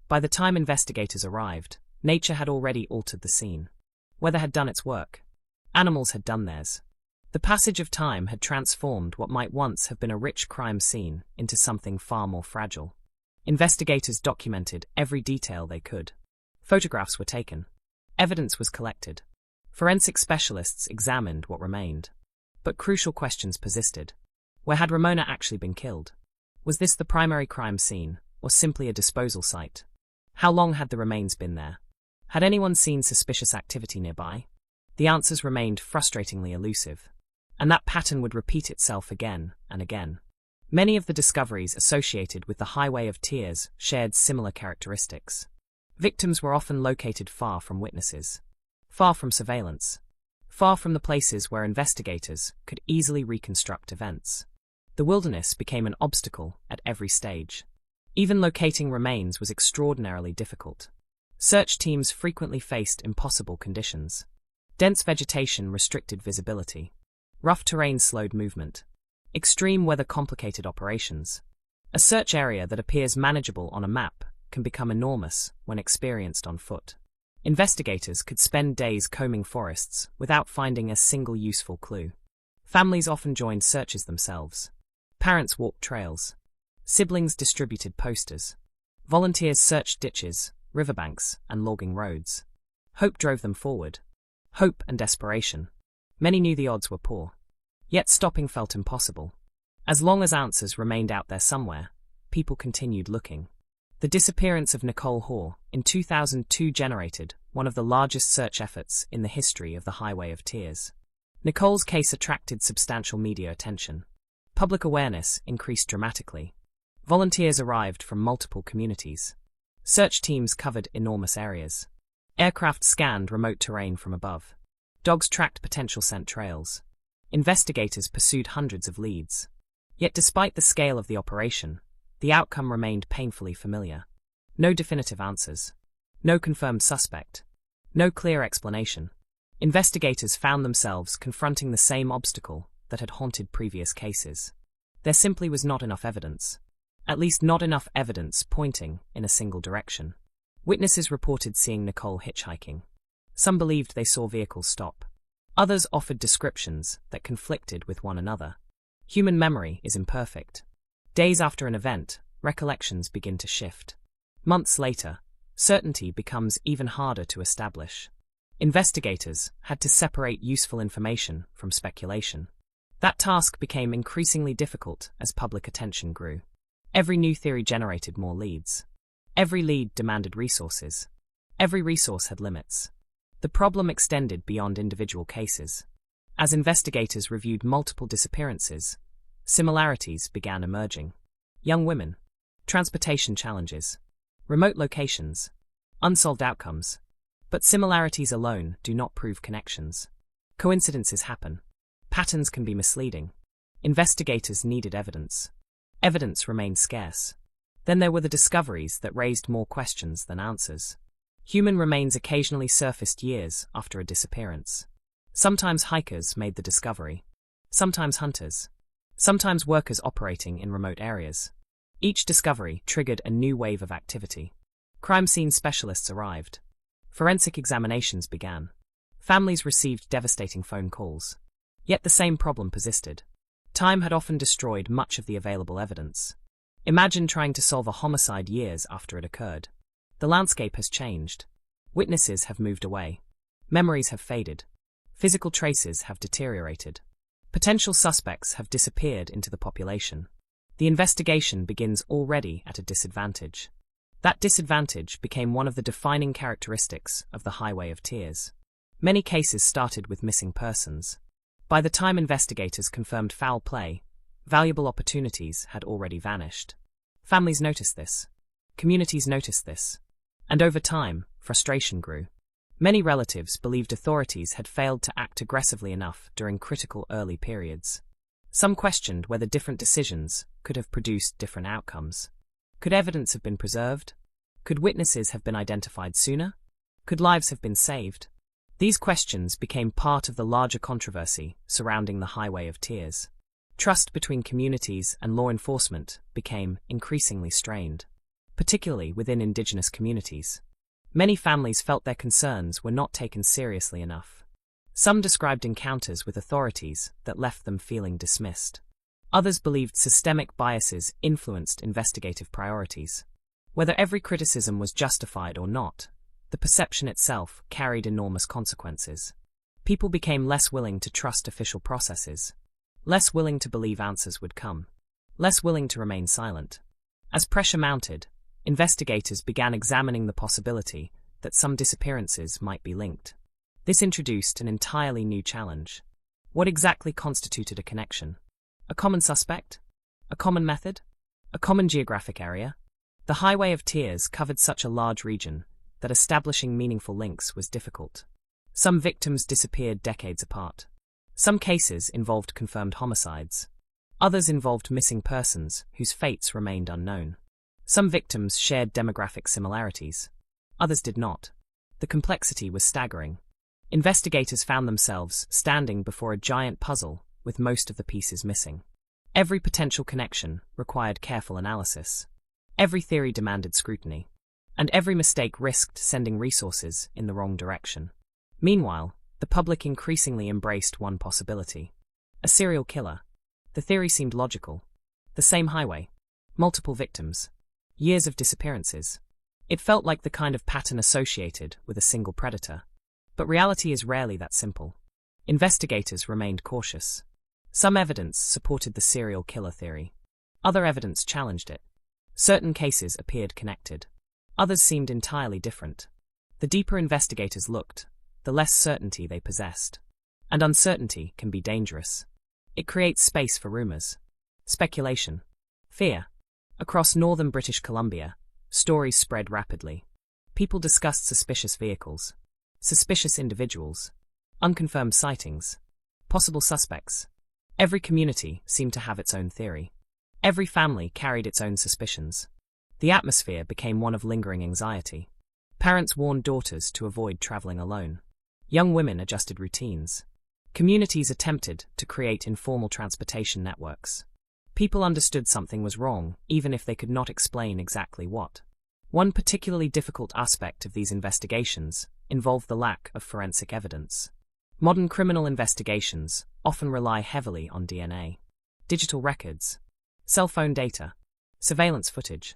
By the time investigators arrived, nature had already altered the scene. Weather had done its work. Animals had done theirs. The passage of time had transformed what might once have been a rich crime scene into something far more fragile. Investigators documented every detail they could. Photographs were taken. Evidence was collected. Forensic specialists examined what remained. But crucial questions persisted. Where had Ramona actually been killed? Was this the primary crime scene, or simply a disposal site? How long had the remains been there? Had anyone seen suspicious activity nearby? The answers remained frustratingly elusive. And that pattern would repeat itself again and again. Many of the discoveries associated with the Highway of Tears shared similar characteristics. Victims were often located far from witnesses, far from surveillance, far from the places where investigators could easily reconstruct events. The wilderness became an obstacle at every stage. Even locating remains was extraordinarily difficult. Search teams frequently faced impossible conditions. Dense vegetation restricted visibility. Rough terrain slowed movement. Extreme weather complicated operations. A search area that appears manageable on a map can become enormous when experienced on foot. Investigators could spend days combing forests without finding a single useful clue. Families often joined searches themselves. Parents walked trails. Siblings distributed posters. Volunteers searched ditches, riverbanks, and logging roads. Hope drove them forward. Hope and desperation. Many knew the odds were poor. Yet stopping felt impossible. As long as answers remained out there somewhere, people continued looking. The disappearance of Nicole Hoare in 2002 generated one of the largest search efforts in the history of the Highway of Tears. Nicole's case attracted substantial media attention. Public awareness increased dramatically. Volunteers arrived from multiple communities. Search teams covered enormous areas. Aircraft scanned remote terrain from above. Dogs tracked potential scent trails. Investigators pursued hundreds of leads. Yet despite the scale of the operation, the outcome remained painfully familiar. No definitive answers. No confirmed suspect. No clear explanation. Investigators found themselves confronting the same obstacle that had haunted previous cases. There simply was not enough evidence. At least not enough evidence pointing in a single direction. Witnesses reported seeing Nicole hitchhiking. Some believed they saw vehicles stop. Others offered descriptions that conflicted with one another. Human memory is imperfect. Days after an event, recollections begin to shift. Months later, certainty becomes even harder to establish. Investigators had to separate useful information from speculation. That task became increasingly difficult as public attention grew. Every new theory generated more leads. Every lead demanded resources. Every resource had limits. The problem extended beyond individual cases. As investigators reviewed multiple disappearances, similarities began emerging. Young women, transportation challenges, remote locations, unsolved outcomes. But similarities alone do not prove connections. Coincidences happen. Patterns can be misleading. Investigators needed evidence. Evidence remained scarce. Then there were the discoveries that raised more questions than answers. Human remains occasionally surfaced years after a disappearance. Sometimes hikers made the discovery. Sometimes hunters. Sometimes workers operating in remote areas. Each discovery triggered a new wave of activity. Crime scene specialists arrived. Forensic examinations began. Families received devastating phone calls. Yet the same problem persisted. Time had often destroyed much of the available evidence. Imagine trying to solve a homicide years after it occurred. The landscape has changed. Witnesses have moved away. Memories have faded. Physical traces have deteriorated. Potential suspects have disappeared into the population. The investigation begins already at a disadvantage. That disadvantage became one of the defining characteristics of the Highway of Tears. Many cases started with missing persons. By the time investigators confirmed foul play, valuable opportunities had already vanished. Families noticed this. Communities noticed this. And over time, frustration grew. Many relatives believed authorities had failed to act aggressively enough during critical early periods. Some questioned whether different decisions could have produced different outcomes. Could evidence have been preserved? Could witnesses have been identified sooner? Could lives have been saved? These questions became part of the larger controversy surrounding the Highway of Tears. Trust between communities and law enforcement became increasingly strained, particularly within indigenous communities. Many families felt their concerns were not taken seriously enough. Some described encounters with authorities that left them feeling dismissed. Others believed systemic biases influenced investigative priorities. Whether every criticism was justified or not, the perception itself carried enormous consequences. People became less willing to trust official processes, less willing to believe answers would come, less willing to remain silent. As pressure mounted, investigators began examining the possibility that some disappearances might be linked. This introduced an entirely new challenge. What exactly constituted a connection? A common suspect? A common method? A common geographic area? The Highway of Tears covered such a large region that establishing meaningful links was difficult. Some victims disappeared decades apart. Some cases involved confirmed homicides. Others involved missing persons whose fates remained unknown. Some victims shared demographic similarities. Others did not. The complexity was staggering. Investigators found themselves standing before a giant puzzle with most of the pieces missing. Every potential connection required careful analysis. Every theory demanded scrutiny. And every mistake risked sending resources in the wrong direction. Meanwhile, the public increasingly embraced one possibility. A serial killer. The theory seemed logical. The same highway. Multiple victims. Years of disappearances. It felt like the kind of pattern associated with a single predator. But reality is rarely that simple. Investigators remained cautious. Some evidence supported the serial killer theory. Other evidence challenged it. Certain cases appeared connected. Others seemed entirely different. The deeper investigators looked, the less certainty they possessed. And uncertainty can be dangerous. It creates space for rumors, speculation, fear. Across northern British Columbia, stories spread rapidly. People discussed suspicious vehicles, suspicious individuals, unconfirmed sightings, possible suspects. Every community seemed to have its own theory. Every family carried its own suspicions. The atmosphere became one of lingering anxiety. Parents warned daughters to avoid traveling alone. Young women adjusted routines. Communities attempted to create informal transportation networks. People understood something was wrong, even if they could not explain exactly what. One particularly difficult aspect of these investigations involved the lack of forensic evidence. Modern criminal investigations often rely heavily on DNA, digital records, cell phone data, surveillance footage.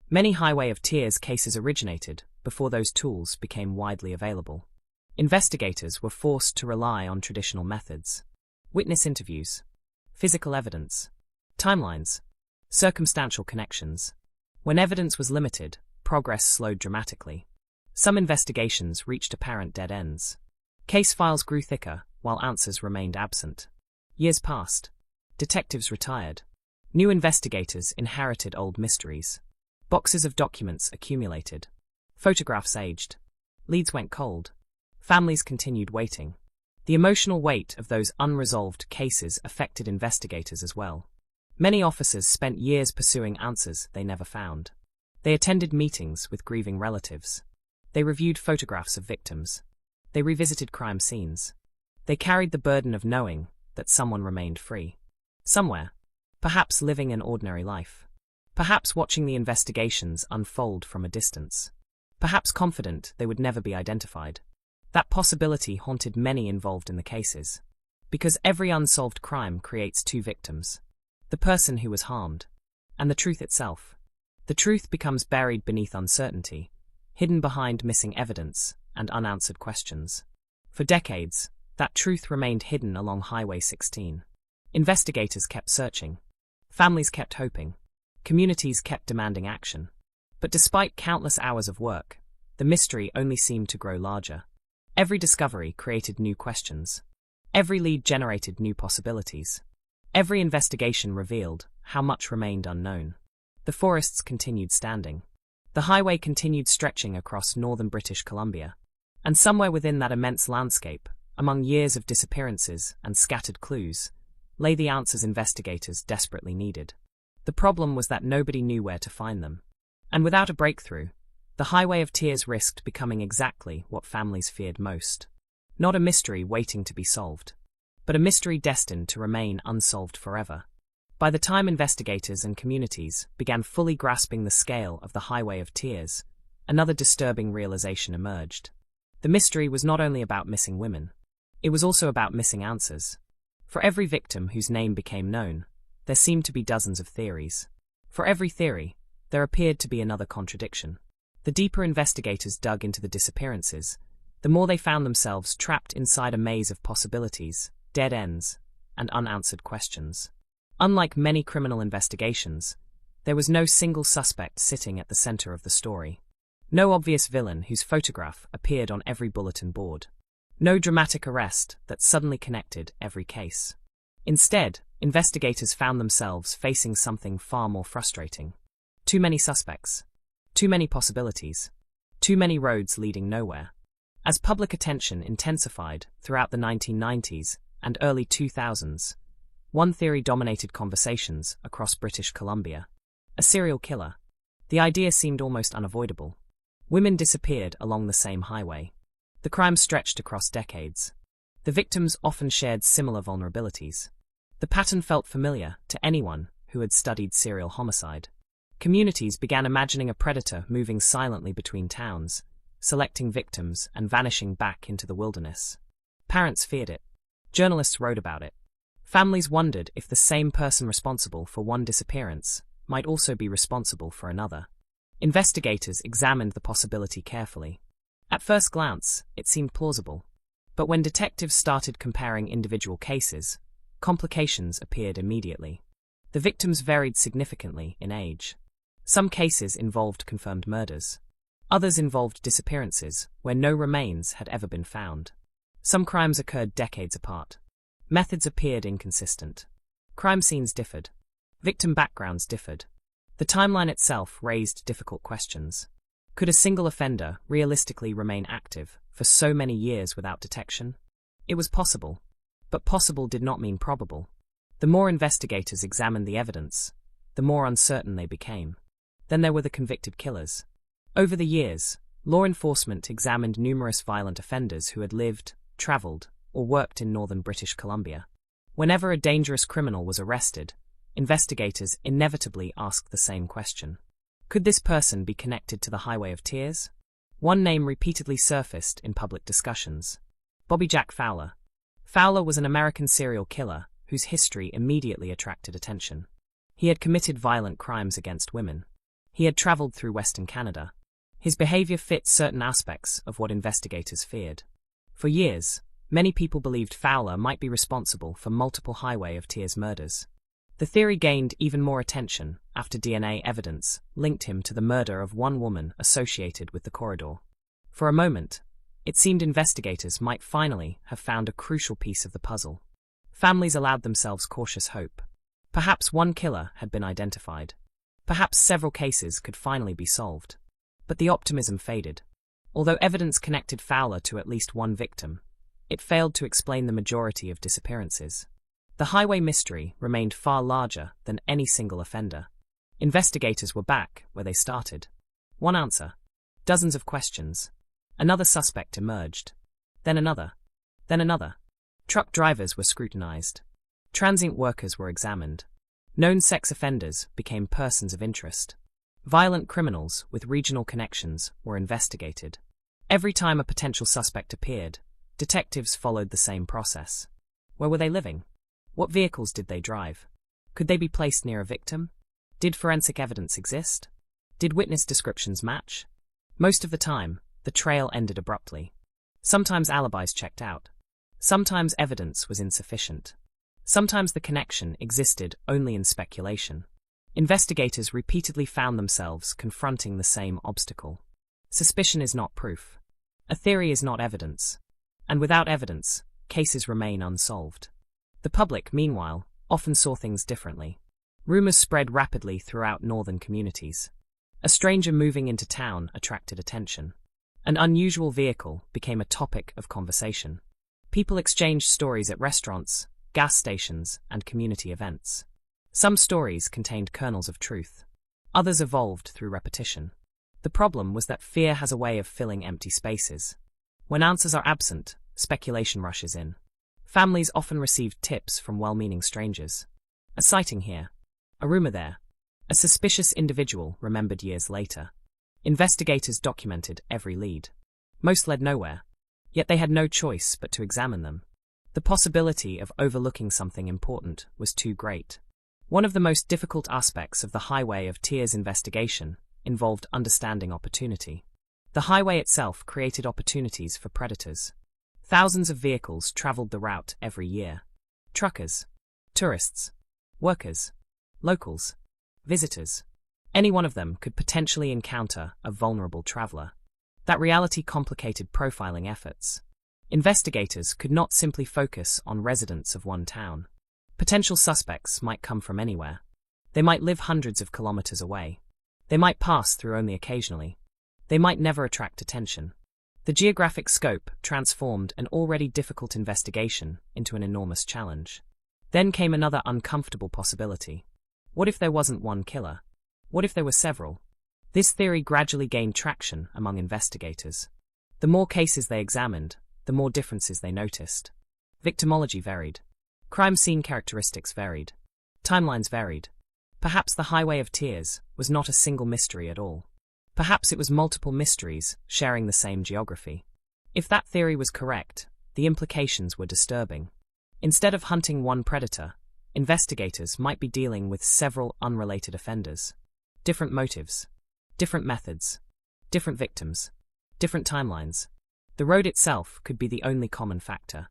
Many Highway of Tears cases originated before those tools became widely available. Investigators were forced to rely on traditional methods. Witness interviews, physical evidence, timelines, circumstantial connections. When evidence was limited, progress slowed dramatically. Some investigations reached apparent dead ends. Case files grew thicker, while answers remained absent. Years passed. Detectives retired. New investigators inherited old mysteries. Boxes of documents accumulated. Photographs aged. Leads went cold. Families continued waiting. The emotional weight of those unresolved cases affected investigators as well. Many officers spent years pursuing answers they never found. They attended meetings with grieving relatives. They reviewed photographs of victims. They revisited crime scenes. They carried the burden of knowing that someone remained free. Somewhere, perhaps living an ordinary life. Perhaps watching the investigations unfold from a distance. Perhaps confident they would never be identified. That possibility haunted many involved in the cases. Because every unsolved crime creates two victims. The person who was harmed, and the truth itself. The truth becomes buried beneath uncertainty, hidden behind missing evidence and unanswered questions. For decades, that truth remained hidden along Highway 16. Investigators kept searching. Families kept hoping. Communities kept demanding action. But despite countless hours of work, the mystery only seemed to grow larger. Every discovery created new questions. Every lead generated new possibilities. Every investigation revealed how much remained unknown. The forests continued standing. The highway continued stretching across northern British Columbia. And somewhere within that immense landscape, among years of disappearances and scattered clues, lay the answers investigators desperately needed. The problem was that nobody knew where to find them. And without a breakthrough, the Highway of Tears risked becoming exactly what families feared most. Not a mystery waiting to be solved, but a mystery destined to remain unsolved forever. By the time investigators and communities began fully grasping the scale of the Highway of Tears, another disturbing realization emerged. The mystery was not only about missing women. It was also about missing answers. For every victim whose name became known, there seemed to be dozens of theories. For every theory, there appeared to be another contradiction. The deeper investigators dug into the disappearances, the more they found themselves trapped inside a maze of possibilities, dead ends, and unanswered questions. Unlike many criminal investigations, there was no single suspect sitting at the center of the story. No obvious villain whose photograph appeared on every bulletin board. No dramatic arrest that suddenly connected every case. Instead, investigators found themselves facing something far more frustrating. Too many suspects. Too many possibilities. Too many roads leading nowhere. As public attention intensified throughout the 1990s and early 2000s, one theory dominated conversations across British Columbia. A serial killer. The idea seemed almost unavoidable. Women disappeared along the same highway. The crime stretched across decades. The victims often shared similar vulnerabilities. The pattern felt familiar to anyone who had studied serial homicide. Communities began imagining a predator moving silently between towns, selecting victims and vanishing back into the wilderness. Parents feared it. Journalists wrote about it. Families wondered if the same person responsible for one disappearance might also be responsible for another. Investigators examined the possibility carefully. At first glance, it seemed plausible. But when detectives started comparing individual cases, complications appeared immediately. The victims varied significantly in age. Some cases involved confirmed murders. Others involved disappearances where no remains had ever been found. Some crimes occurred decades apart. Methods appeared inconsistent. Crime scenes differed. Victim backgrounds differed. The timeline itself raised difficult questions. Could a single offender realistically remain active for so many years without detection? It was possible, but possible did not mean probable. The more investigators examined the evidence, the more uncertain they became. Then there were the convicted killers. Over the years, law enforcement examined numerous violent offenders who had lived, traveled, or worked in northern British Columbia. Whenever a dangerous criminal was arrested, investigators inevitably asked the same question. Could this person be connected to the Highway of Tears? One name repeatedly surfaced in public discussions. Bobby Jack Fowler. Fowler was an American serial killer whose history immediately attracted attention. He had committed violent crimes against women. He had traveled through Western Canada. His behavior fit certain aspects of what investigators feared. For years, many people believed Fowler might be responsible for multiple Highway of Tears murders. The theory gained even more attention after DNA evidence linked him to the murder of one woman associated with the corridor. For a moment, it seemed investigators might finally have found a crucial piece of the puzzle. Families allowed themselves cautious hope. Perhaps one killer had been identified. Perhaps several cases could finally be solved. But the optimism faded. Although evidence connected Fowler to at least one victim, it failed to explain the majority of disappearances. The highway mystery remained far larger than any single offender. Investigators were back where they started. One answer. Dozens of questions. Another suspect emerged. Then another. Then another. Truck drivers were scrutinized. Transient workers were examined. Known sex offenders became persons of interest. Violent criminals with regional connections were investigated. Every time a potential suspect appeared, detectives followed the same process. Where were they living? What vehicles did they drive? Could they be placed near a victim? Did forensic evidence exist? Did witness descriptions match? Most of the time, the trail ended abruptly. Sometimes alibis checked out. Sometimes evidence was insufficient. Sometimes the connection existed only in speculation. Investigators repeatedly found themselves confronting the same obstacle. Suspicion is not proof. A theory is not evidence. And without evidence, cases remain unsolved. The public, meanwhile, often saw things differently. Rumors spread rapidly throughout northern communities. A stranger moving into town attracted attention. An unusual vehicle became a topic of conversation. People exchanged stories at restaurants, gas stations, and community events. Some stories contained kernels of truth. Others evolved through repetition. The problem was that fear has a way of filling empty spaces. When answers are absent, speculation rushes in. Families often received tips from well-meaning strangers. A sighting here. A rumor there. A suspicious individual remembered years later. Investigators documented every lead. Most led nowhere. Yet they had no choice but to examine them. The possibility of overlooking something important was too great. One of the most difficult aspects of the Highway of Tears investigation involved understanding opportunity. The highway itself created opportunities for predators. Thousands of vehicles traveled the route every year. Truckers, tourists, workers, locals, visitors. Any one of them could potentially encounter a vulnerable traveler. That reality complicated profiling efforts. Investigators could not simply focus on residents of one town. Potential suspects might come from anywhere. They might live hundreds of kilometers away. They might pass through only occasionally. They might never attract attention. The geographic scope transformed an already difficult investigation into an enormous challenge. Then came another uncomfortable possibility. What if there wasn't one killer? What if there were several? This theory gradually gained traction among investigators. The more cases they examined, the more differences they noticed. Victimology varied. Crime scene characteristics varied. Timelines varied. Perhaps the Highway of Tears was not a single mystery at all. Perhaps it was multiple mysteries sharing the same geography. If that theory was correct, the implications were disturbing. Instead of hunting one predator, investigators might be dealing with several unrelated offenders. Different motives, different methods, different victims, different timelines. The road itself could be the only common factor.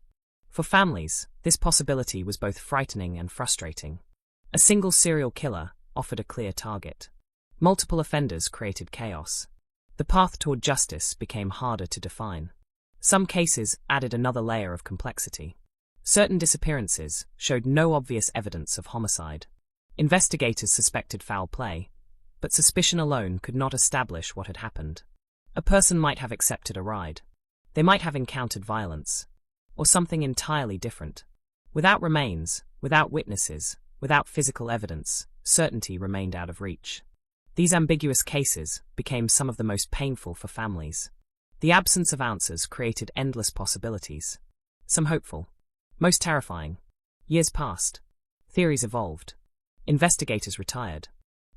For families, this possibility was both frightening and frustrating. A single serial killer offered a clear target. Multiple offenders created chaos. The path toward justice became harder to define. Some cases added another layer of complexity. Certain disappearances showed no obvious evidence of homicide. Investigators suspected foul play, but suspicion alone could not establish what had happened. A person might have accepted a ride. They might have encountered violence, or something entirely different. Without remains, without witnesses, without physical evidence, certainty remained out of reach. These ambiguous cases became some of the most painful for families. The absence of answers created endless possibilities. Some hopeful, most terrifying. Years passed. Theories evolved. Investigators retired.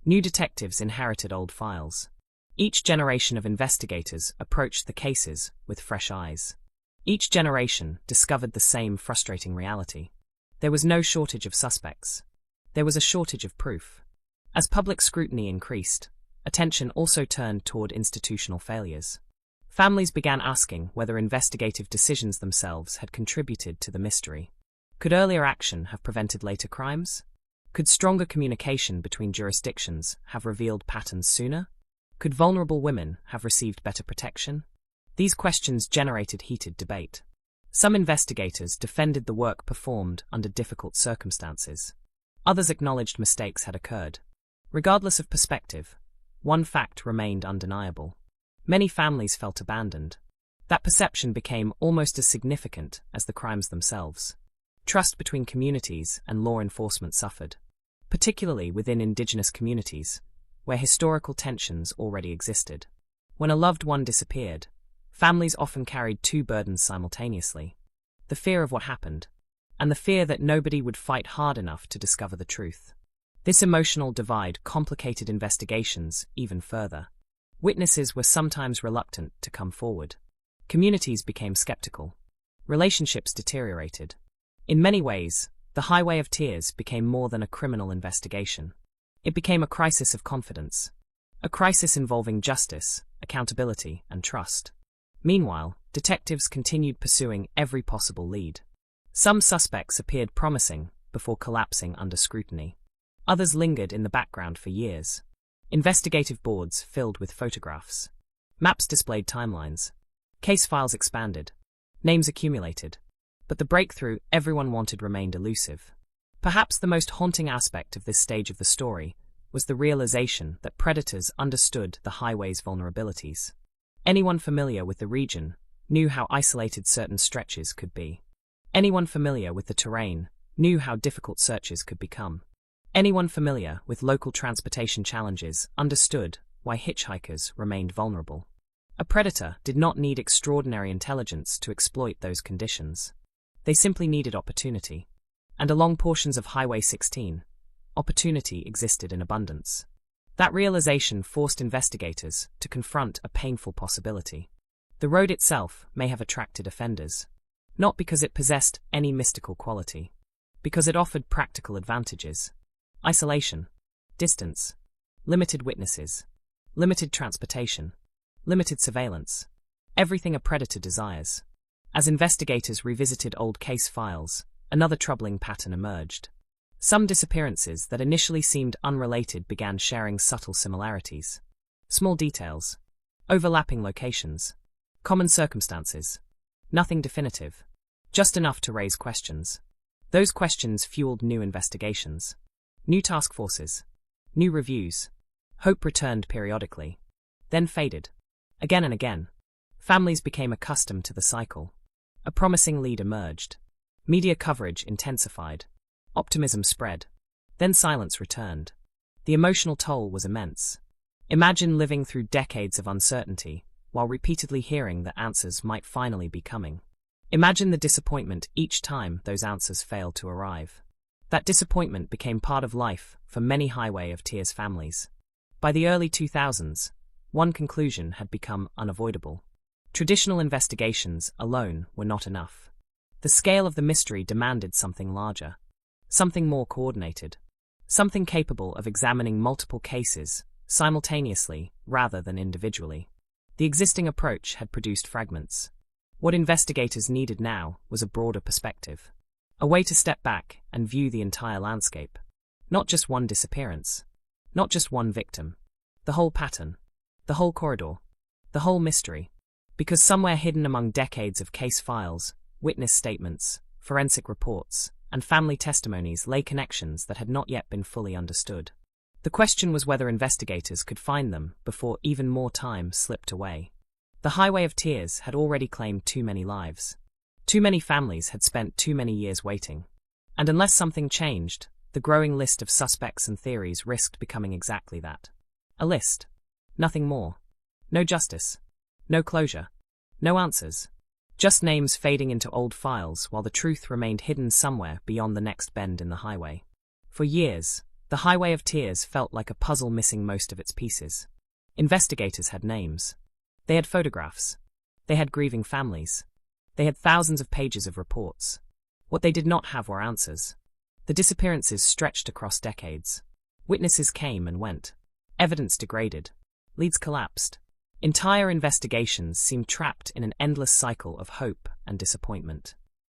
New detectives inherited old files. Each generation of investigators approached the cases with fresh eyes. Each generation discovered the same frustrating reality. There was no shortage of suspects. There was a shortage of proof. As public scrutiny increased, attention also turned toward institutional failures. Families began asking whether investigative decisions themselves had contributed to the mystery. Could earlier action have prevented later crimes? Could stronger communication between jurisdictions have revealed patterns sooner? Could vulnerable women have received better protection? These questions generated heated debate. Some investigators defended the work performed under difficult circumstances. Others acknowledged mistakes had occurred. Regardless of perspective, one fact remained undeniable. Many families felt abandoned. That perception became almost as significant as the crimes themselves. Trust between communities and law enforcement suffered, particularly within indigenous communities, where historical tensions already existed. When a loved one disappeared, families often carried two burdens simultaneously: the fear of what happened, and the fear that nobody would fight hard enough to discover the truth. This emotional divide complicated investigations even further. Witnesses were sometimes reluctant to come forward. Communities became skeptical. Relationships deteriorated. In many ways, the Highway of Tears became more than a criminal investigation. It became a crisis of confidence. A crisis involving justice, accountability, and trust. Meanwhile, detectives continued pursuing every possible lead. Some suspects appeared promising before collapsing under scrutiny. Others lingered in the background for years. Investigative boards filled with photographs. Maps displayed timelines. Case files expanded. Names accumulated. But the breakthrough everyone wanted remained elusive. Perhaps the most haunting aspect of this stage of the story was the realization that predators understood the highway's vulnerabilities. Anyone familiar with the region knew how isolated certain stretches could be. Anyone familiar with the terrain knew how difficult searches could become. Anyone familiar with local transportation challenges understood why hitchhikers remained vulnerable. A predator did not need extraordinary intelligence to exploit those conditions. They simply needed opportunity. And along portions of Highway 16, opportunity existed in abundance. That realization forced investigators to confront a painful possibility. The road itself may have attracted offenders, not because it possessed any mystical quality, because it offered practical advantages: isolation, distance, limited witnesses, limited transportation, limited surveillance, everything a predator desires. As investigators revisited old case files, another troubling pattern emerged. Some disappearances that initially seemed unrelated began sharing subtle similarities. Small details, overlapping locations, common circumstances. Nothing definitive, just enough to raise questions. Those questions fueled new investigations, new task forces, new reviews. Hope returned periodically, then faded. Again and again, families became accustomed to the cycle. A promising lead emerged. Media coverage intensified. Optimism spread. Then silence returned. The emotional toll was immense. Imagine living through decades of uncertainty while repeatedly hearing that answers might finally be coming. Imagine the disappointment each time those answers failed to arrive. That disappointment became part of life for many Highway of Tears families. By the early 2000s, one conclusion had become unavoidable. Traditional investigations alone were not enough. The scale of the mystery demanded something larger, something more coordinated, something capable of examining multiple cases simultaneously rather than individually. The existing approach had produced fragments. What investigators needed now was a broader perspective, a way to step back and view the entire landscape. Not just one disappearance, not just one victim, the whole pattern, the whole corridor, the whole mystery. Because somewhere hidden among decades of case files, witness statements, forensic reports, and family testimonies lay connections that had not yet been fully understood. The question was whether investigators could find them before even more time slipped away. The Highway of Tears had already claimed too many lives. Too many families had spent too many years waiting. And unless something changed, the growing list of suspects and theories risked becoming exactly that. A list. Nothing more. No justice. No closure. No answers. Just names fading into old files while the truth remained hidden somewhere beyond the next bend in the highway. For years, the Highway of Tears felt like a puzzle missing most of its pieces. Investigators had names. They had photographs. They had grieving families. They had thousands of pages of reports. What they did not have were answers. The disappearances stretched across decades. Witnesses came and went. Evidence degraded. Leads collapsed. Entire investigations seemed trapped in an endless cycle of hope and disappointment.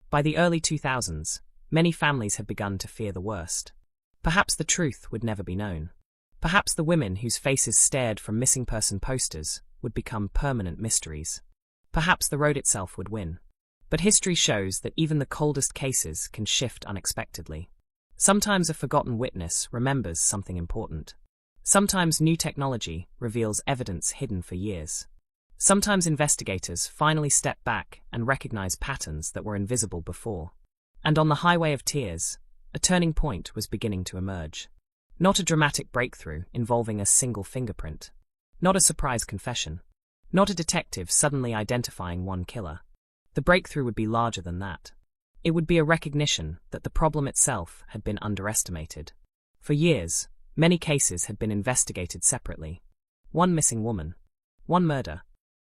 By the early 2000s, many families had begun to fear the worst. Perhaps the truth would never be known. Perhaps the women whose faces stared from missing person posters would become permanent mysteries. Perhaps the road itself would win. But history shows that even the coldest cases can shift unexpectedly. Sometimes a forgotten witness remembers something important. Sometimes new technology reveals evidence hidden for years. Sometimes investigators finally step back and recognize patterns that were invisible before. And on the Highway of Tears, a turning point was beginning to emerge. Not a dramatic breakthrough involving a single fingerprint. Not a surprise confession. Not a detective suddenly identifying one killer. The breakthrough would be larger than that. It would be a recognition that the problem itself had been underestimated. For years, many cases had been investigated separately. One missing woman. One murder.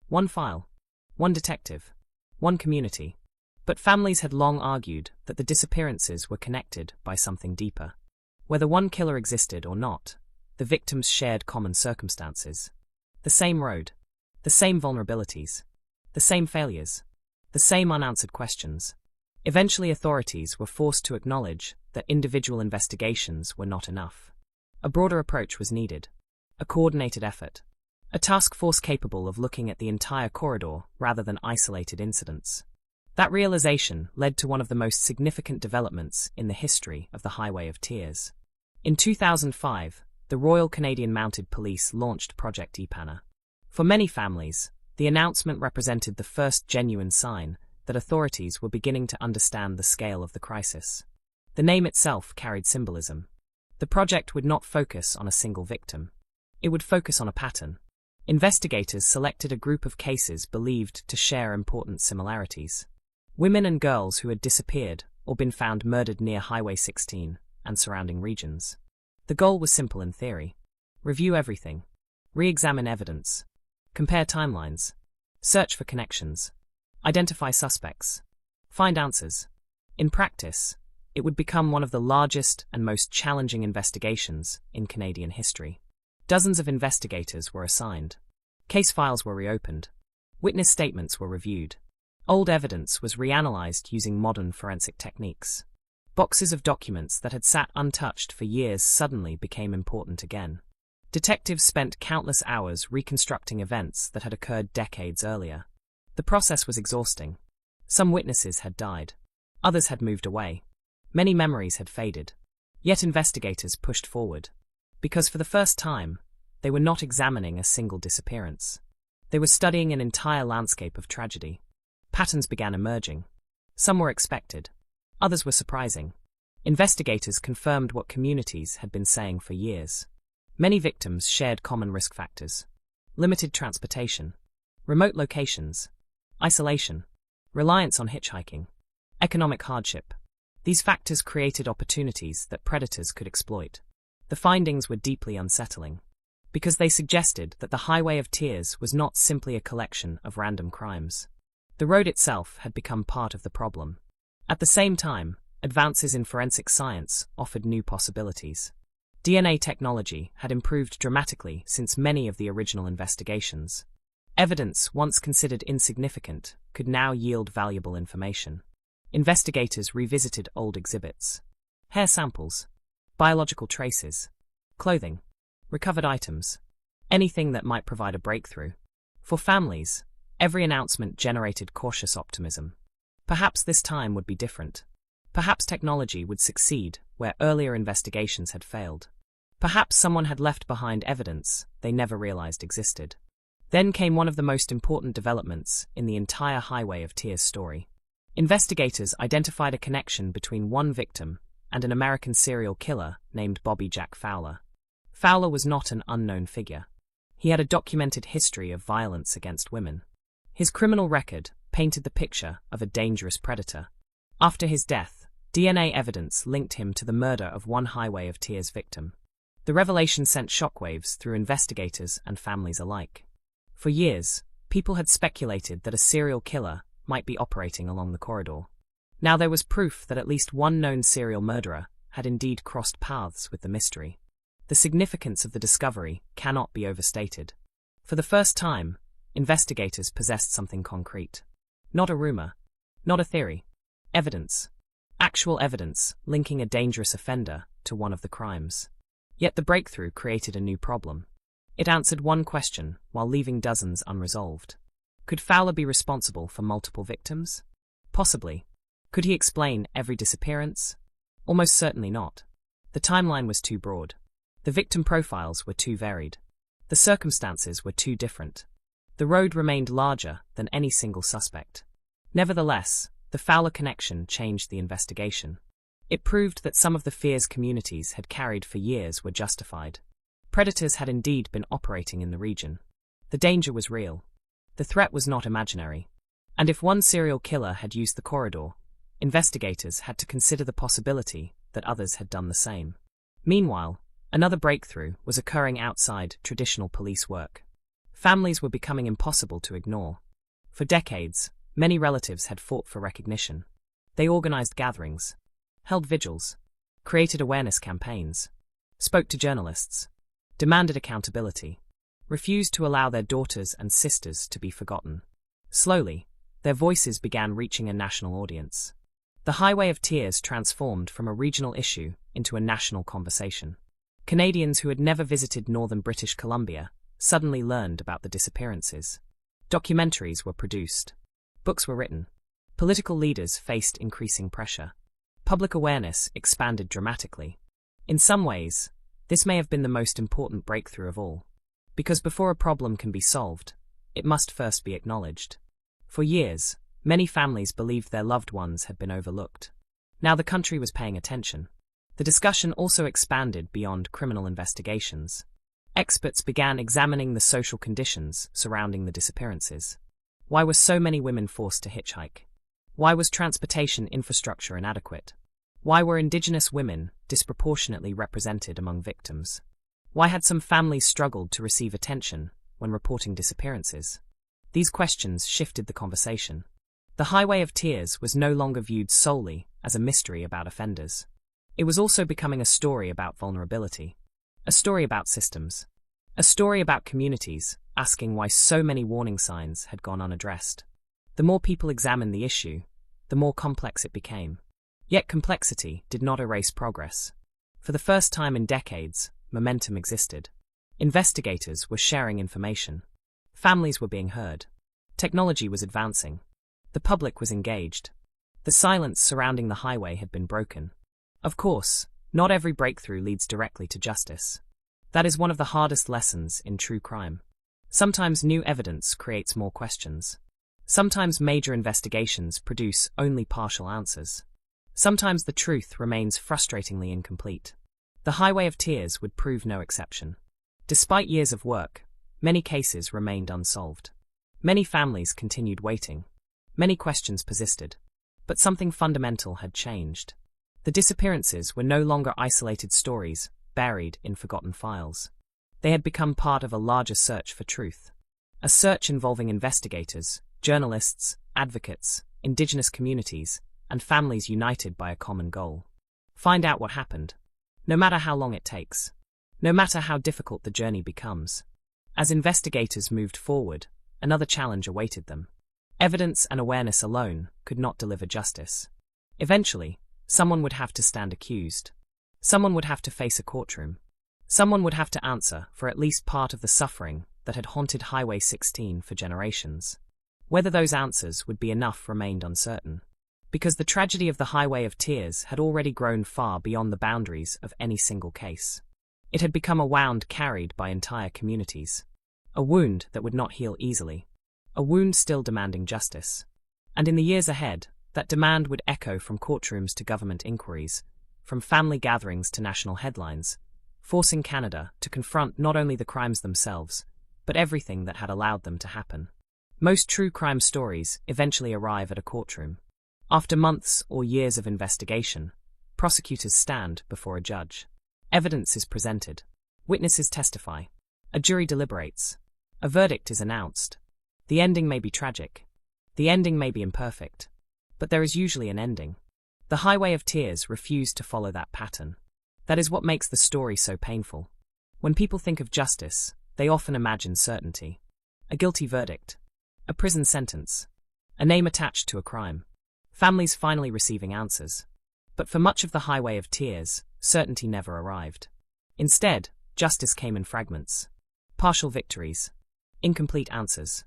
One file. One detective. One community. But families had long argued that the disappearances were connected by something deeper. Whether one killer existed or not, the victims shared common circumstances. The same road. The same vulnerabilities. The same failures. The same unanswered questions. Eventually authorities were forced to acknowledge that individual investigations were not enough. A broader approach was needed. A coordinated effort. A task force capable of looking at the entire corridor rather than isolated incidents. That realization led to one of the most significant developments in the history of the Highway of Tears. In 2005, the Royal Canadian Mounted Police launched Project EPANA. For many families, the announcement represented the first genuine sign that authorities were beginning to understand the scale of the crisis. The name itself carried symbolism. The project would not focus on a single victim. It would focus on a pattern. Investigators selected a group of cases believed to share important similarities. Women and girls who had disappeared or been found murdered near Highway 16 and surrounding regions. The goal was simple in theory. Review everything. Re-examine evidence. Compare timelines. Search for connections. Identify suspects. Find answers. In practice, it would become one of the largest and most challenging investigations in Canadian history. Dozens of investigators were assigned. Case files were reopened. Witness statements were reviewed. Old evidence was reanalyzed using modern forensic techniques. Boxes of documents that had sat untouched for years suddenly became important again. Detectives spent countless hours reconstructing events that had occurred decades earlier. The process was exhausting. Some witnesses had died. Others had moved away. Many memories had faded. Yet investigators pushed forward. Because for the first time, they were not examining a single disappearance. They were studying an entire landscape of tragedy. Patterns began emerging. Some were expected. Others were surprising. Investigators confirmed what communities had been saying for years. Many victims shared common risk factors. Limited transportation. Remote locations. Isolation. Reliance on hitchhiking. Economic hardship. These factors created opportunities that predators could exploit. The findings were deeply unsettling, because they suggested that the Highway of Tears was not simply a collection of random crimes. The road itself had become part of the problem. At the same time, advances in forensic science offered new possibilities. DNA technology had improved dramatically since many of the original investigations. Evidence once considered insignificant could now yield valuable information. Investigators revisited old exhibits. Hair samples. Biological traces. Clothing. Recovered items. Anything that might provide a breakthrough. For families, every announcement generated cautious optimism. Perhaps this time would be different. Perhaps technology would succeed where earlier investigations had failed. Perhaps someone had left behind evidence they never realized existed. Then came one of the most important developments in the entire Highway of Tears story. Investigators identified a connection between one victim and an American serial killer named Bobby Jack Fowler. Fowler was not an unknown figure. He had a documented history of violence against women. His criminal record painted the picture of a dangerous predator. After his death, DNA evidence linked him to the murder of one Highway of Tears victim. The revelation sent shockwaves through investigators and families alike. For years, people had speculated that a serial killer might be operating along the corridor. Now there was proof that at least one known serial murderer had indeed crossed paths with the mystery. The significance of the discovery cannot be overstated. For the first time, investigators possessed something concrete. Not a rumor, not a theory. Evidence. Actual evidence linking a dangerous offender to one of the crimes. Yet the breakthrough created a new problem. It answered one question while leaving dozens unresolved. Could Fowler be responsible for multiple victims? Possibly. Could he explain every disappearance? Almost certainly not. The timeline was too broad. The victim profiles were too varied. The circumstances were too different. The road remained larger than any single suspect. Nevertheless, the Fowler connection changed the investigation. It proved that some of the fears communities had carried for years were justified. Predators had indeed been operating in the region. The danger was real. The threat was not imaginary. And if one serial killer had used the corridor, investigators had to consider the possibility that others had done the same. Meanwhile, another breakthrough was occurring outside traditional police work. Families were becoming impossible to ignore. For decades, many relatives had fought for recognition. They organized gatherings, held vigils, created awareness campaigns, spoke to journalists, demanded accountability, refused to allow their daughters and sisters to be forgotten. Slowly, their voices began reaching a national audience. The Highway of Tears transformed from a regional issue into a national conversation. Canadians who had never visited northern British Columbia suddenly learned about the disappearances. Documentaries were produced. Books were written. Political leaders faced increasing pressure. Public awareness expanded dramatically. In some ways, this may have been the most important breakthrough of all. Because before a problem can be solved, it must first be acknowledged. For years, many families believed their loved ones had been overlooked. Now the country was paying attention. The discussion also expanded beyond criminal investigations. Experts began examining the social conditions surrounding the disappearances. Why were so many women forced to hitchhike? Why was transportation infrastructure inadequate? Why were Indigenous women disproportionately represented among victims? Why had some families struggled to receive attention when reporting disappearances? These questions shifted the conversation. The Highway of Tears was no longer viewed solely as a mystery about offenders. It was also becoming a story about vulnerability. A story about systems. A story about communities asking why so many warning signs had gone unaddressed. The more people examined the issue, the more complex it became. Yet complexity did not erase progress. For the first time in decades, momentum existed. Investigators were sharing information. Families were being heard. Technology was advancing. The public was engaged. The silence surrounding the highway had been broken. Of course, not every breakthrough leads directly to justice. That is one of the hardest lessons in true crime. Sometimes new evidence creates more questions. Sometimes major investigations produce only partial answers. Sometimes the truth remains frustratingly incomplete. The Highway of Tears would prove no exception. Despite years of work, many cases remained unsolved. Many families continued waiting. Many questions persisted. But something fundamental had changed. The disappearances were no longer isolated stories buried in forgotten files. They had become part of a larger search for truth. A search involving investigators, journalists, advocates, Indigenous communities, and families united by a common goal. Find out what happened. No matter how long it takes. No matter how difficult the journey becomes. As investigators moved forward, another challenge awaited them. Evidence and awareness alone could not deliver justice. Eventually, someone would have to stand accused. Someone would have to face a courtroom. Someone would have to answer for at least part of the suffering that had haunted Highway 16 for generations. Whether those answers would be enough remained uncertain. Because the tragedy of the Highway of Tears had already grown far beyond the boundaries of any single case. It had become a wound carried by entire communities. A wound that would not heal easily. A wound still demanding justice. And in the years ahead, that demand would echo from courtrooms to government inquiries, from family gatherings to national headlines, forcing Canada to confront not only the crimes themselves, but everything that had allowed them to happen. Most true crime stories eventually arrive at a courtroom. After months or years of investigation, prosecutors stand before a judge. Evidence is presented. Witnesses testify. A jury deliberates. A verdict is announced. The ending may be tragic. The ending may be imperfect. But there is usually an ending. The Highway of Tears refused to follow that pattern. That is what makes the story so painful. When people think of justice, they often imagine certainty. A guilty verdict. A prison sentence. A name attached to a crime. Families finally receiving answers. But for much of the Highway of Tears, certainty never arrived. Instead, justice came in fragments. Partial victories. Incomplete answers.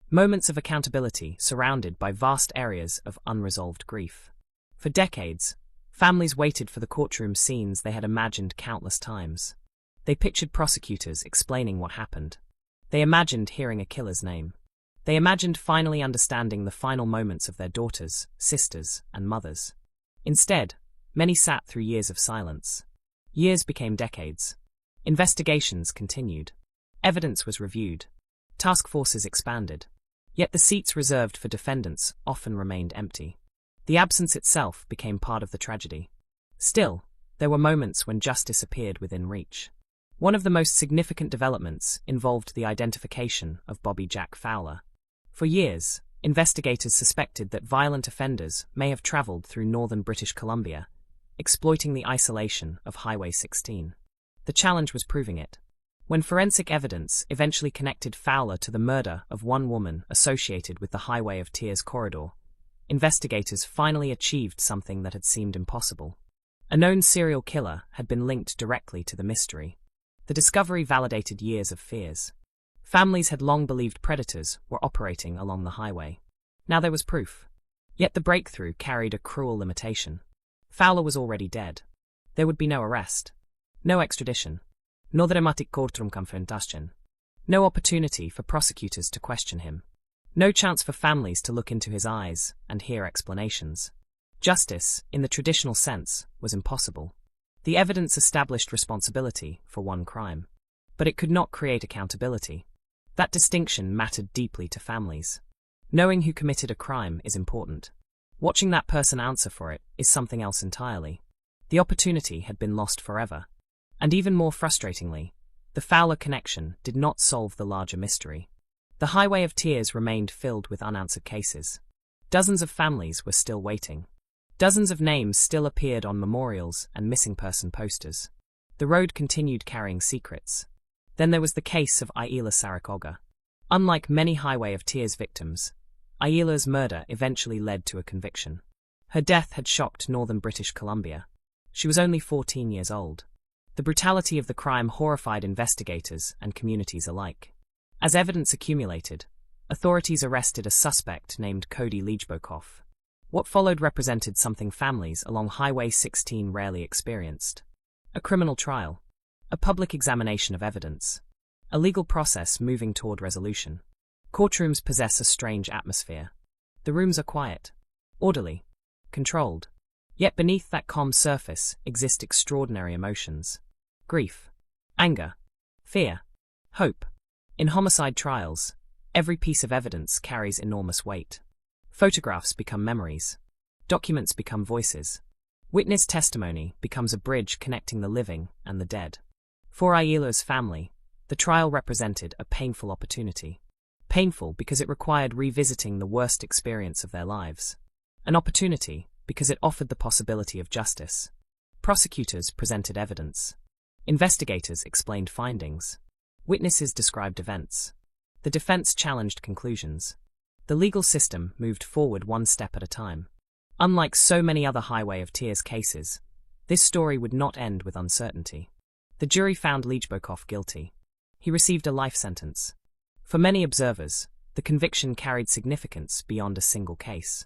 Moments of accountability surrounded by vast areas of unresolved grief. For decades, families waited for the courtroom scenes they had imagined countless times. They pictured prosecutors explaining what happened. They imagined hearing a killer's name. They imagined finally understanding the final moments of their daughters, sisters, and mothers. Instead, many sat through years of silence. Years became decades. Investigations continued. Evidence was reviewed. Task forces expanded. Yet the seats reserved for defendants often remained empty. The absence itself became part of the tragedy. Still, there were moments when justice appeared within reach. One of the most significant developments involved the identification of Bobby Jack Fowler. For years, investigators suspected that violent offenders may have traveled through northern British Columbia, exploiting the isolation of Highway 16. The challenge was proving it. When forensic evidence eventually connected Fowler to the murder of one woman associated with the Highway of Tears corridor, investigators finally achieved something that had seemed impossible. A known serial killer had been linked directly to the mystery. The discovery validated years of fears. Families had long believed predators were operating along the highway. Now there was proof. Yet the breakthrough carried a cruel limitation. Fowler was already dead. There would be no arrest, no extradition, no dramatic courtroom-confrontation, no opportunity for prosecutors to question him, no chance for families to look into his eyes and hear explanations. Justice, in the traditional sense, was impossible. The evidence established responsibility for one crime, but it could not create accountability. That distinction mattered deeply to families. Knowing who committed a crime is important. Watching that person answer for it is something else entirely. The opportunity had been lost forever. And even more frustratingly, the Fowler connection did not solve the larger mystery. The Highway of Tears remained filled with unanswered cases. Dozens of families were still waiting. Dozens of names still appeared on memorials and missing person posters. The road continued carrying secrets. Then there was the case of Aila Saracoga. Unlike many Highway of Tears victims, Aila's murder eventually led to a conviction. Her death had shocked northern British Columbia. She was only 14 years old. The brutality of the crime horrified investigators and communities alike. As evidence accumulated, authorities arrested a suspect named Cody Leijbokoff. What followed represented something families along Highway 16 rarely experienced. A criminal trial. A public examination of evidence. A legal process moving toward resolution. Courtrooms possess a strange atmosphere. The rooms are quiet, orderly, controlled. Yet beneath that calm surface exist extraordinary emotions. Grief, anger, fear, hope. In homicide trials, every piece of evidence carries enormous weight. Photographs become memories. Documents become voices. Witness testimony becomes a bridge connecting the living and the dead. For Aila's family, the trial represented a painful opportunity. Painful because it required revisiting the worst experience of their lives. An opportunity because it offered the possibility of justice. Prosecutors presented evidence. Investigators explained findings. Witnesses described events. The defense challenged conclusions. The legal system moved forward one step at a time. Unlike so many other Highway of Tears cases, this story would not end with uncertainty. The jury found Leijbokoff guilty. He received a life sentence. For many observers, the conviction carried significance beyond a single case.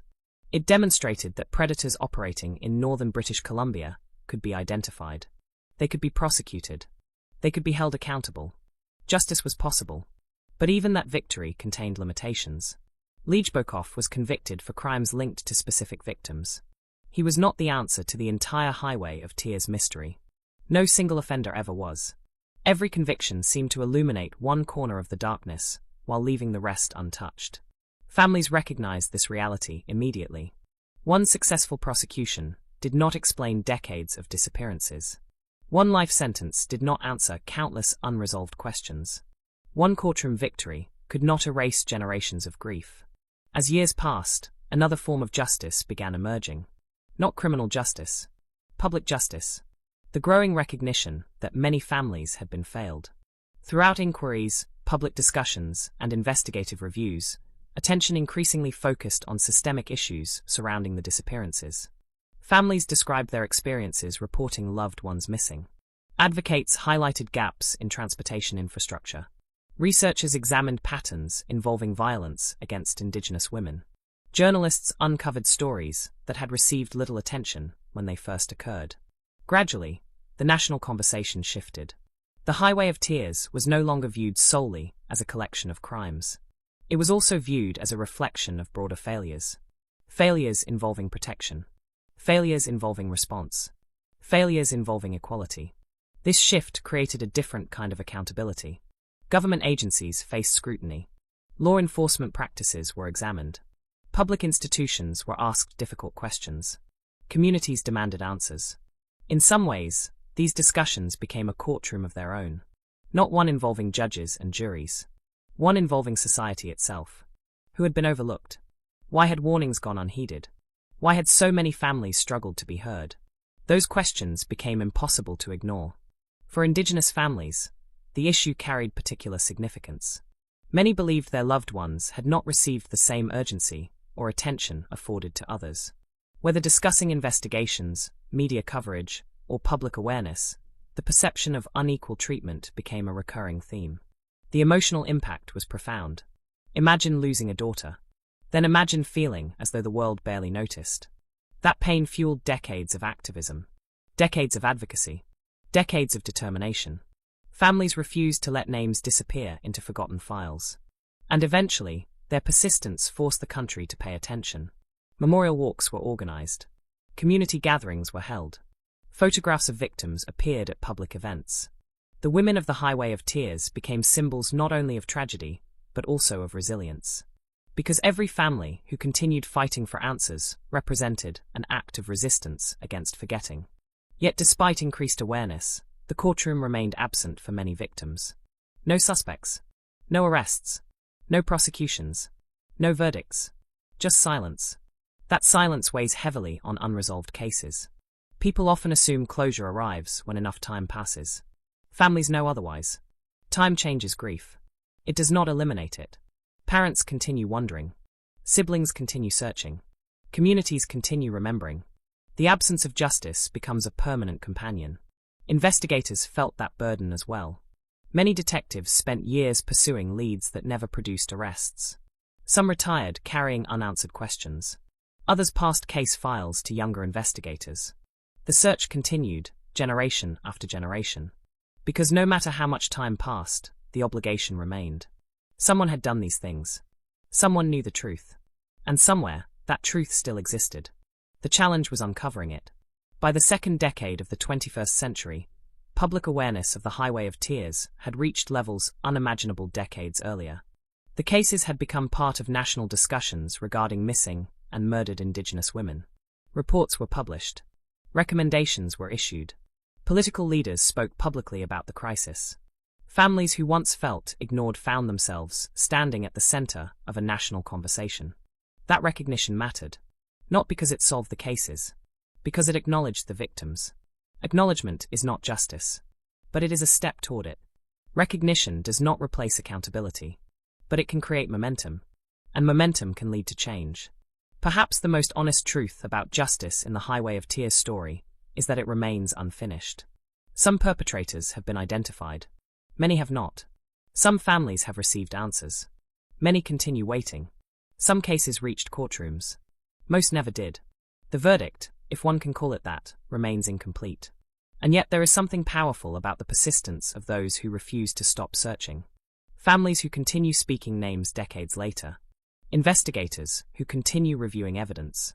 It demonstrated that predators operating in northern British Columbia could be identified. They could be prosecuted. They could be held accountable. Justice was possible. But even that victory contained limitations. Leijbokoff was convicted for crimes linked to specific victims. He was not the answer to the entire Highway of Tears mystery. No single offender ever was. Every conviction seemed to illuminate one corner of the darkness, while leaving the rest untouched. Families recognized this reality immediately. One successful prosecution did not explain decades of disappearances. One life sentence did not answer countless unresolved questions. One courtroom victory could not erase generations of grief. As years passed, another form of justice began emerging. Not criminal justice, public justice. The growing recognition that many families had been failed. Throughout inquiries, public discussions, and investigative reviews, attention increasingly focused on systemic issues surrounding the disappearances. Families described their experiences reporting loved ones missing. Advocates highlighted gaps in transportation infrastructure. Researchers examined patterns involving violence against Indigenous women. Journalists uncovered stories that had received little attention when they first occurred. Gradually, the national conversation shifted. The Highway of Tears was no longer viewed solely as a collection of crimes. It was also viewed as a reflection of broader failures. Failures involving protection. Failures involving response. Failures involving equality. This shift created a different kind of accountability. Government agencies faced scrutiny. Law enforcement practices were examined. Public institutions were asked difficult questions. Communities demanded answers. In some ways, these discussions became a courtroom of their own. Not one involving judges and juries. One involving society itself. Who had been overlooked? Why had warnings gone unheeded? Why had so many families struggled to be heard? Those questions became impossible to ignore. For Indigenous families, the issue carried particular significance. Many believed their loved ones had not received the same urgency or attention afforded to others. Whether discussing investigations, media coverage, or public awareness, the perception of unequal treatment became a recurring theme. The emotional impact was profound. Imagine losing a daughter. Then imagine feeling as though the world barely noticed. That pain fueled decades of activism, decades of advocacy, decades of determination. Families refused to let names disappear into forgotten files. And eventually, their persistence forced the country to pay attention. Memorial walks were organized. Community gatherings were held. Photographs of victims appeared at public events. The women of the Highway of Tears became symbols not only of tragedy, but also of resilience. Because every family who continued fighting for answers represented an act of resistance against forgetting. Yet despite increased awareness, the courtroom remained absent for many victims. No suspects. No arrests. No prosecutions. No verdicts. Just silence. That silence weighs heavily on unresolved cases. People often assume closure arrives when enough time passes. Families know otherwise. Time changes grief. It does not eliminate it. Parents continue wondering. Siblings continue searching. Communities continue remembering. The absence of justice becomes a permanent companion. Investigators felt that burden as well. Many detectives spent years pursuing leads that never produced arrests. Some retired carrying unanswered questions. Others passed case files to younger investigators. The search continued, generation after generation. Because no matter how much time passed, the obligation remained. Someone had done these things. Someone knew the truth. And somewhere, that truth still existed. The challenge was uncovering it. By the second decade of the 21st century, public awareness of the Highway of Tears had reached levels unimaginable decades earlier. The cases had become part of national discussions regarding missing and murdered Indigenous women. Reports were published. Recommendations were issued. Political leaders spoke publicly about the crisis. Families who once felt ignored found themselves standing at the center of a national conversation. That recognition mattered, not because it solved the cases, because it acknowledged the victims. Acknowledgement is not justice, but it is a step toward it. Recognition does not replace accountability, but it can create momentum, and momentum can lead to change. Perhaps the most honest truth about justice in the Highway of Tears story is that it remains unfinished. Some perpetrators have been identified. Many have not. Some families have received answers. Many continue waiting. Some cases reached courtrooms. Most never did. The verdict, if one can call it that, remains incomplete. And yet there is something powerful about the persistence of those who refuse to stop searching. Families who continue speaking names decades later. Investigators who continue reviewing evidence.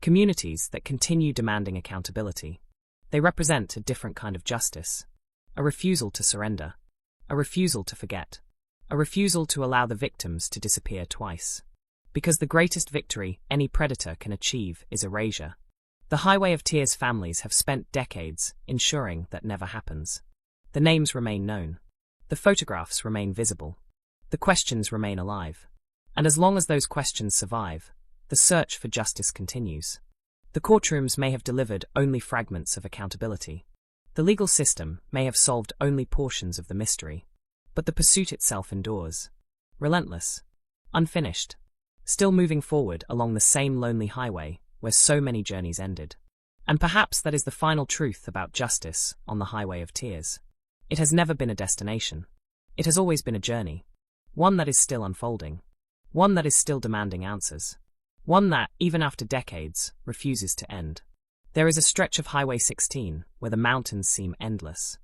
Communities that continue demanding accountability. They represent a different kind of justice. A refusal to surrender. A refusal to forget. A refusal to allow the victims to disappear twice. Because the greatest victory any predator can achieve is erasure. The Highway of Tears families have spent decades ensuring that never happens. The names remain known. The photographs remain visible. The questions remain alive. And as long as those questions survive, the search for justice continues. The courtrooms may have delivered only fragments of accountability. The legal system may have solved only portions of the mystery. but the pursuit itself endures. Relentless. Unfinished. Still moving forward along the same lonely highway where so many journeys ended. And perhaps that is the final truth about justice on the Highway of Tears. It has never been a destination. It has always been a journey. One that is still unfolding. One that is still demanding answers. One that, even after decades, refuses to end. There is a stretch of Highway 16 where the mountains seem endless.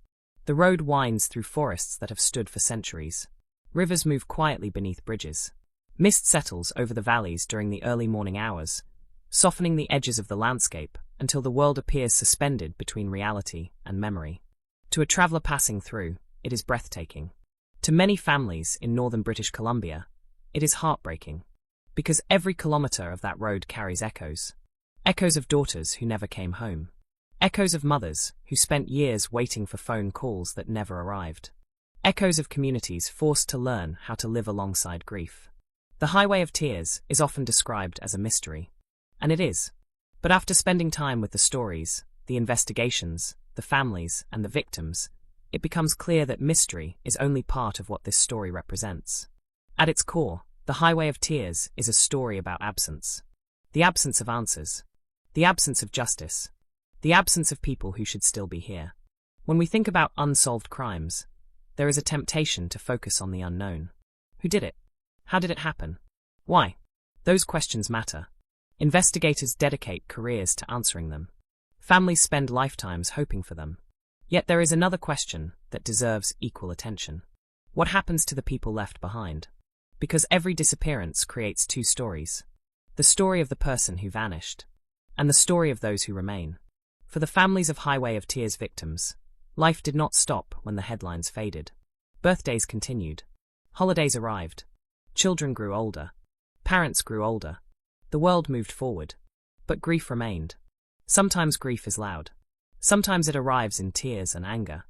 The road winds through forests that have stood for centuries. Rivers move quietly beneath bridges. Mist settles over the valleys during the early morning hours, softening the edges of the landscape until the world appears suspended between reality and memory. To a traveler passing through, it is breathtaking. To many families in northern British Columbia, it is heartbreaking, because every kilometre of that road carries echoes. Echoes of daughters who never came home. Echoes of mothers who spent years waiting for phone calls that never arrived. Echoes of communities forced to learn how to live alongside grief. The Highway of Tears is often described as a mystery. And it is. But after spending time with the stories, the investigations, the families, and the victims, it becomes clear that mystery is only part of what this story represents. At its core, the Highway of Tears is a story about absence. The absence of answers. The absence of justice. The absence of people who should still be here. When we think about unsolved crimes, there is a temptation to focus on the unknown. Who did it? How did it happen? Why? Those questions matter. Investigators dedicate careers to answering them. Families spend lifetimes hoping for them. Yet there is another question that deserves equal attention. What happens to the people left behind? Because every disappearance creates two stories. The story of the person who vanished, and the story of those who remain. For the families of Highway of Tears victims, life did not stop when the headlines faded. Birthdays continued. Holidays arrived. Children grew older. Parents grew older. The world moved forward. But grief remained. Sometimes grief is loud. Sometimes it arrives in tears and anger.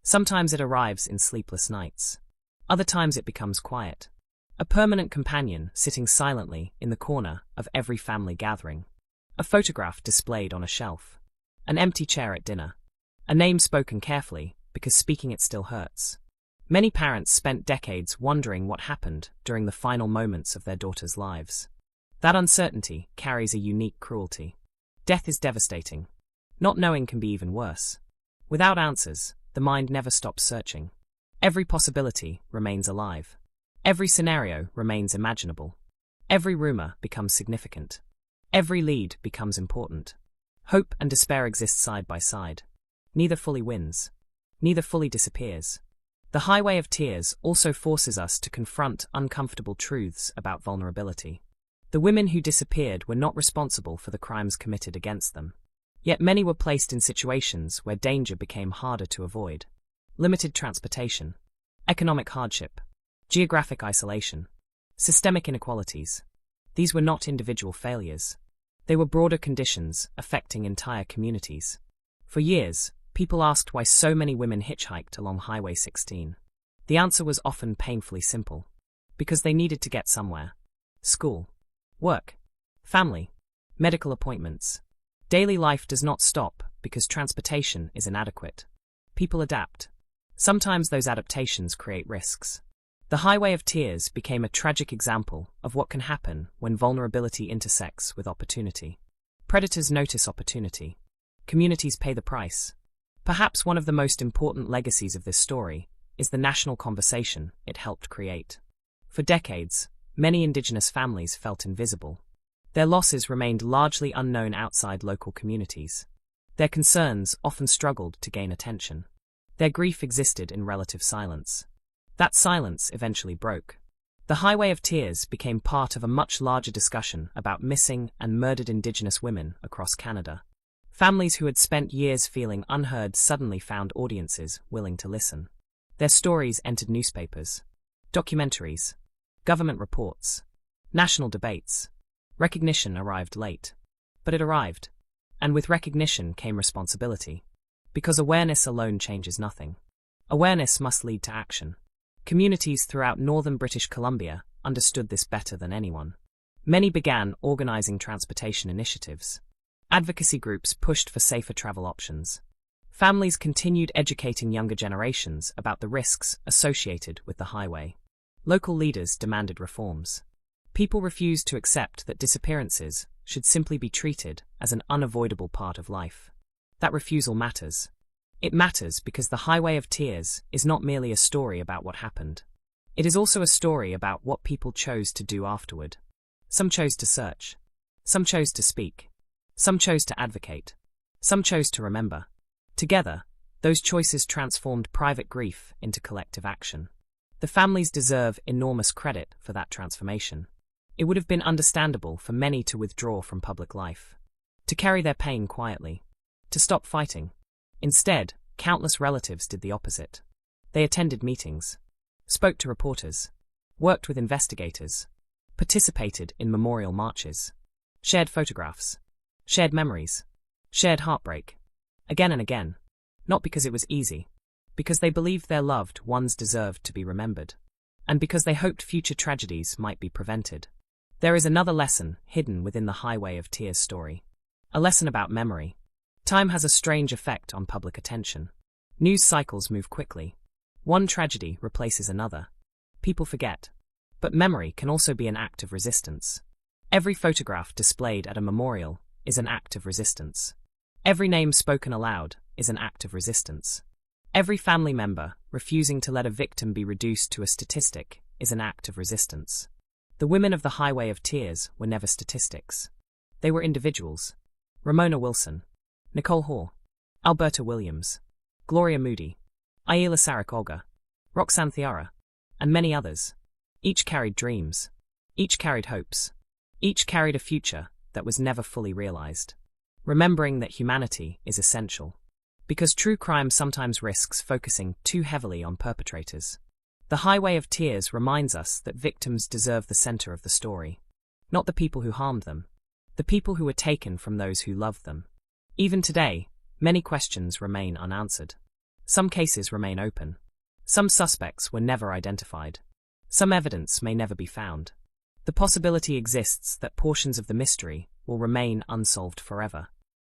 Sometimes it arrives in sleepless nights. Other times it becomes quiet. A permanent companion sitting silently in the corner of every family gathering. A photograph displayed on a shelf. An empty chair at dinner. A name spoken carefully because speaking it still hurts. Many parents spent decades wondering what happened during the final moments of their daughters' lives. That uncertainty carries a unique cruelty. Death is devastating. Not knowing can be even worse. Without answers, the mind never stops searching. Every possibility remains alive. Every scenario remains imaginable. Every rumor becomes significant. Every lead becomes important. Hope and despair exist side by side. Neither fully wins. Neither fully disappears. The Highway of Tears also forces us to confront uncomfortable truths about vulnerability. The women who disappeared were not responsible for the crimes committed against them. Yet many were placed in situations where danger became harder to avoid. Limited transportation, economic hardship, geographic isolation, systemic inequalities. These were not individual failures. They were broader conditions affecting entire communities. For years, people asked why so many women hitchhiked along Highway 16. The answer was often painfully simple. Because they needed to get somewhere. School, work, family, medical appointments. Daily life does not stop because transportation is inadequate. People adapt. Sometimes those adaptations create risks. The Highway of Tears became a tragic example of what can happen when vulnerability intersects with opportunity. Predators notice opportunity. Communities pay the price. Perhaps one of the most important legacies of this story is the national conversation it helped create. For decades, many Indigenous families felt invisible. Their losses remained largely unknown outside local communities. Their concerns often struggled to gain attention. Their grief existed in relative silence. That silence eventually broke. The Highway of Tears became part of a much larger discussion about missing and murdered Indigenous women across Canada. Families who had spent years feeling unheard suddenly found audiences willing to listen. Their stories entered newspapers, documentaries, government reports, national debates. Recognition arrived late. But it arrived. And with recognition came responsibility. Because awareness alone changes nothing. Awareness must lead to action. Communities throughout northern British Columbia understood this better than anyone. Many began organizing transportation initiatives. Advocacy groups pushed for safer travel options. Families continued educating younger generations about the risks associated with the highway. Local leaders demanded reforms. People refused to accept that disappearances should simply be treated as an unavoidable part of life. That refusal matters. It matters because the Highway of Tears is not merely a story about what happened. It is also a story about what people chose to do afterward. Some chose to search. Some chose to speak. Some chose to advocate. Some chose to remember. Together, those choices transformed private grief into collective action. The families deserve enormous credit for that transformation. It would have been understandable for many to withdraw from public life, to carry their pain quietly, to stop fighting. Instead, countless relatives did the opposite. They attended meetings, spoke to reporters, worked with investigators, participated in memorial marches, shared photographs, shared memories, shared heartbreak, again and again, not because it was easy, because they believed their loved ones deserved to be remembered, and because they hoped future tragedies might be prevented. There is another lesson hidden within the Highway of Tears story. A lesson about memory. Time has a strange effect on public attention. News cycles move quickly. One tragedy replaces another. People forget. But memory can also be an act of resistance. Every photograph displayed at a memorial is an act of resistance. Every name spoken aloud is an act of resistance. Every family member refusing to let a victim be reduced to a statistic is an act of resistance. The women of the Highway of Tears were never statistics. They were individuals. Ramona Wilson, Nicole Hoare, Alberta Williams, Gloria Moody, Ayala Sarikoga, Roxanne Thiara, and many others. Each carried dreams. Each carried hopes. Each carried a future that was never fully realized. Remembering that humanity is essential. Because true crime sometimes risks focusing too heavily on perpetrators. The Highway of Tears reminds us that victims deserve the center of the story. Not the people who harmed them. The people who were taken from those who loved them. Even today, many questions remain unanswered. Some cases remain open. Some suspects were never identified. Some evidence may never be found. The possibility exists that portions of the mystery will remain unsolved forever.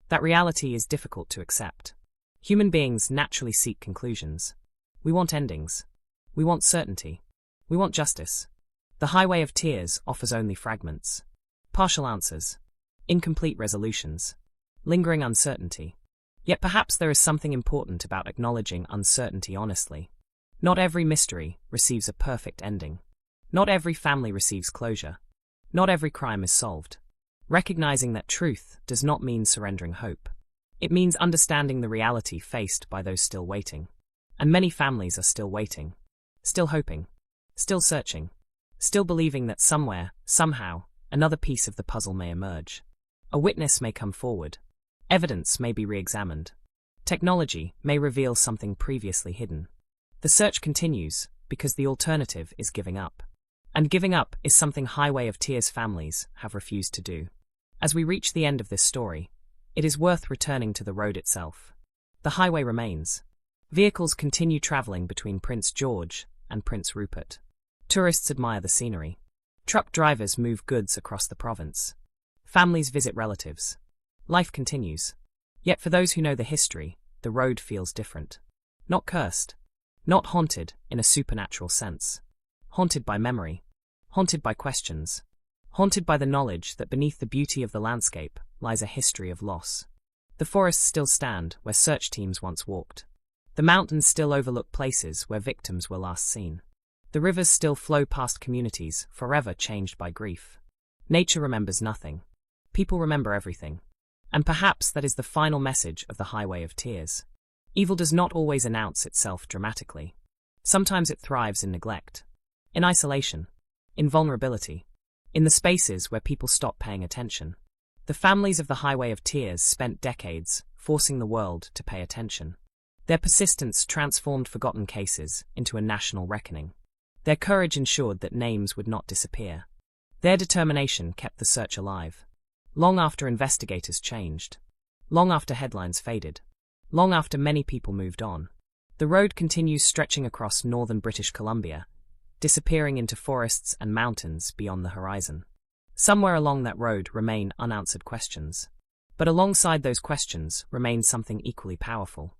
That reality is difficult to accept. Human beings naturally seek conclusions. We want endings. We want certainty. We want justice. The Highway of Tears offers only fragments. Partial answers. Incomplete resolutions. Lingering uncertainty. Yet perhaps there is something important about acknowledging uncertainty honestly. Not every mystery receives a perfect ending. Not every family receives closure. Not every crime is solved. Recognizing that truth does not mean surrendering hope. It means understanding the reality faced by those still waiting. And many families are still waiting. Still hoping. Still searching. Still believing that somewhere, somehow, another piece of the puzzle may emerge. A witness may come forward. Evidence may be re-examined. Technology may reveal something previously hidden. The search continues because the alternative is giving up. And giving up is something Highway of Tears families have refused to do. As we reach the end of this story, it is worth returning to the road itself. The highway remains. Vehicles continue traveling between Prince George and Prince Rupert. Tourists admire the scenery. Truck drivers move goods across the province. Families visit relatives. Life continues. Yet for those who know the history, the road feels different. Not cursed. Not haunted in a supernatural sense. Haunted by memory. Haunted by questions. Haunted by the knowledge that beneath the beauty of the landscape lies a history of loss. The forests still stand where search teams once walked. The mountains still overlook places where victims were last seen. The rivers still flow past communities forever changed by grief. Nature remembers nothing. People remember everything. And perhaps that is the final message of the Highway of Tears. Evil does not always announce itself dramatically. Sometimes it thrives in neglect. In isolation. In vulnerability. In the spaces where people stop paying attention. The families of the Highway of Tears spent decades forcing the world to pay attention. Their persistence transformed forgotten cases into a national reckoning. Their courage ensured that names would not disappear. Their determination kept the search alive. Long after investigators changed. Long after headlines faded. Long after many people moved on. The road continues stretching across northern British Columbia, disappearing into forests and mountains beyond the horizon. Somewhere along that road remain unanswered questions. But alongside those questions remains something equally powerful.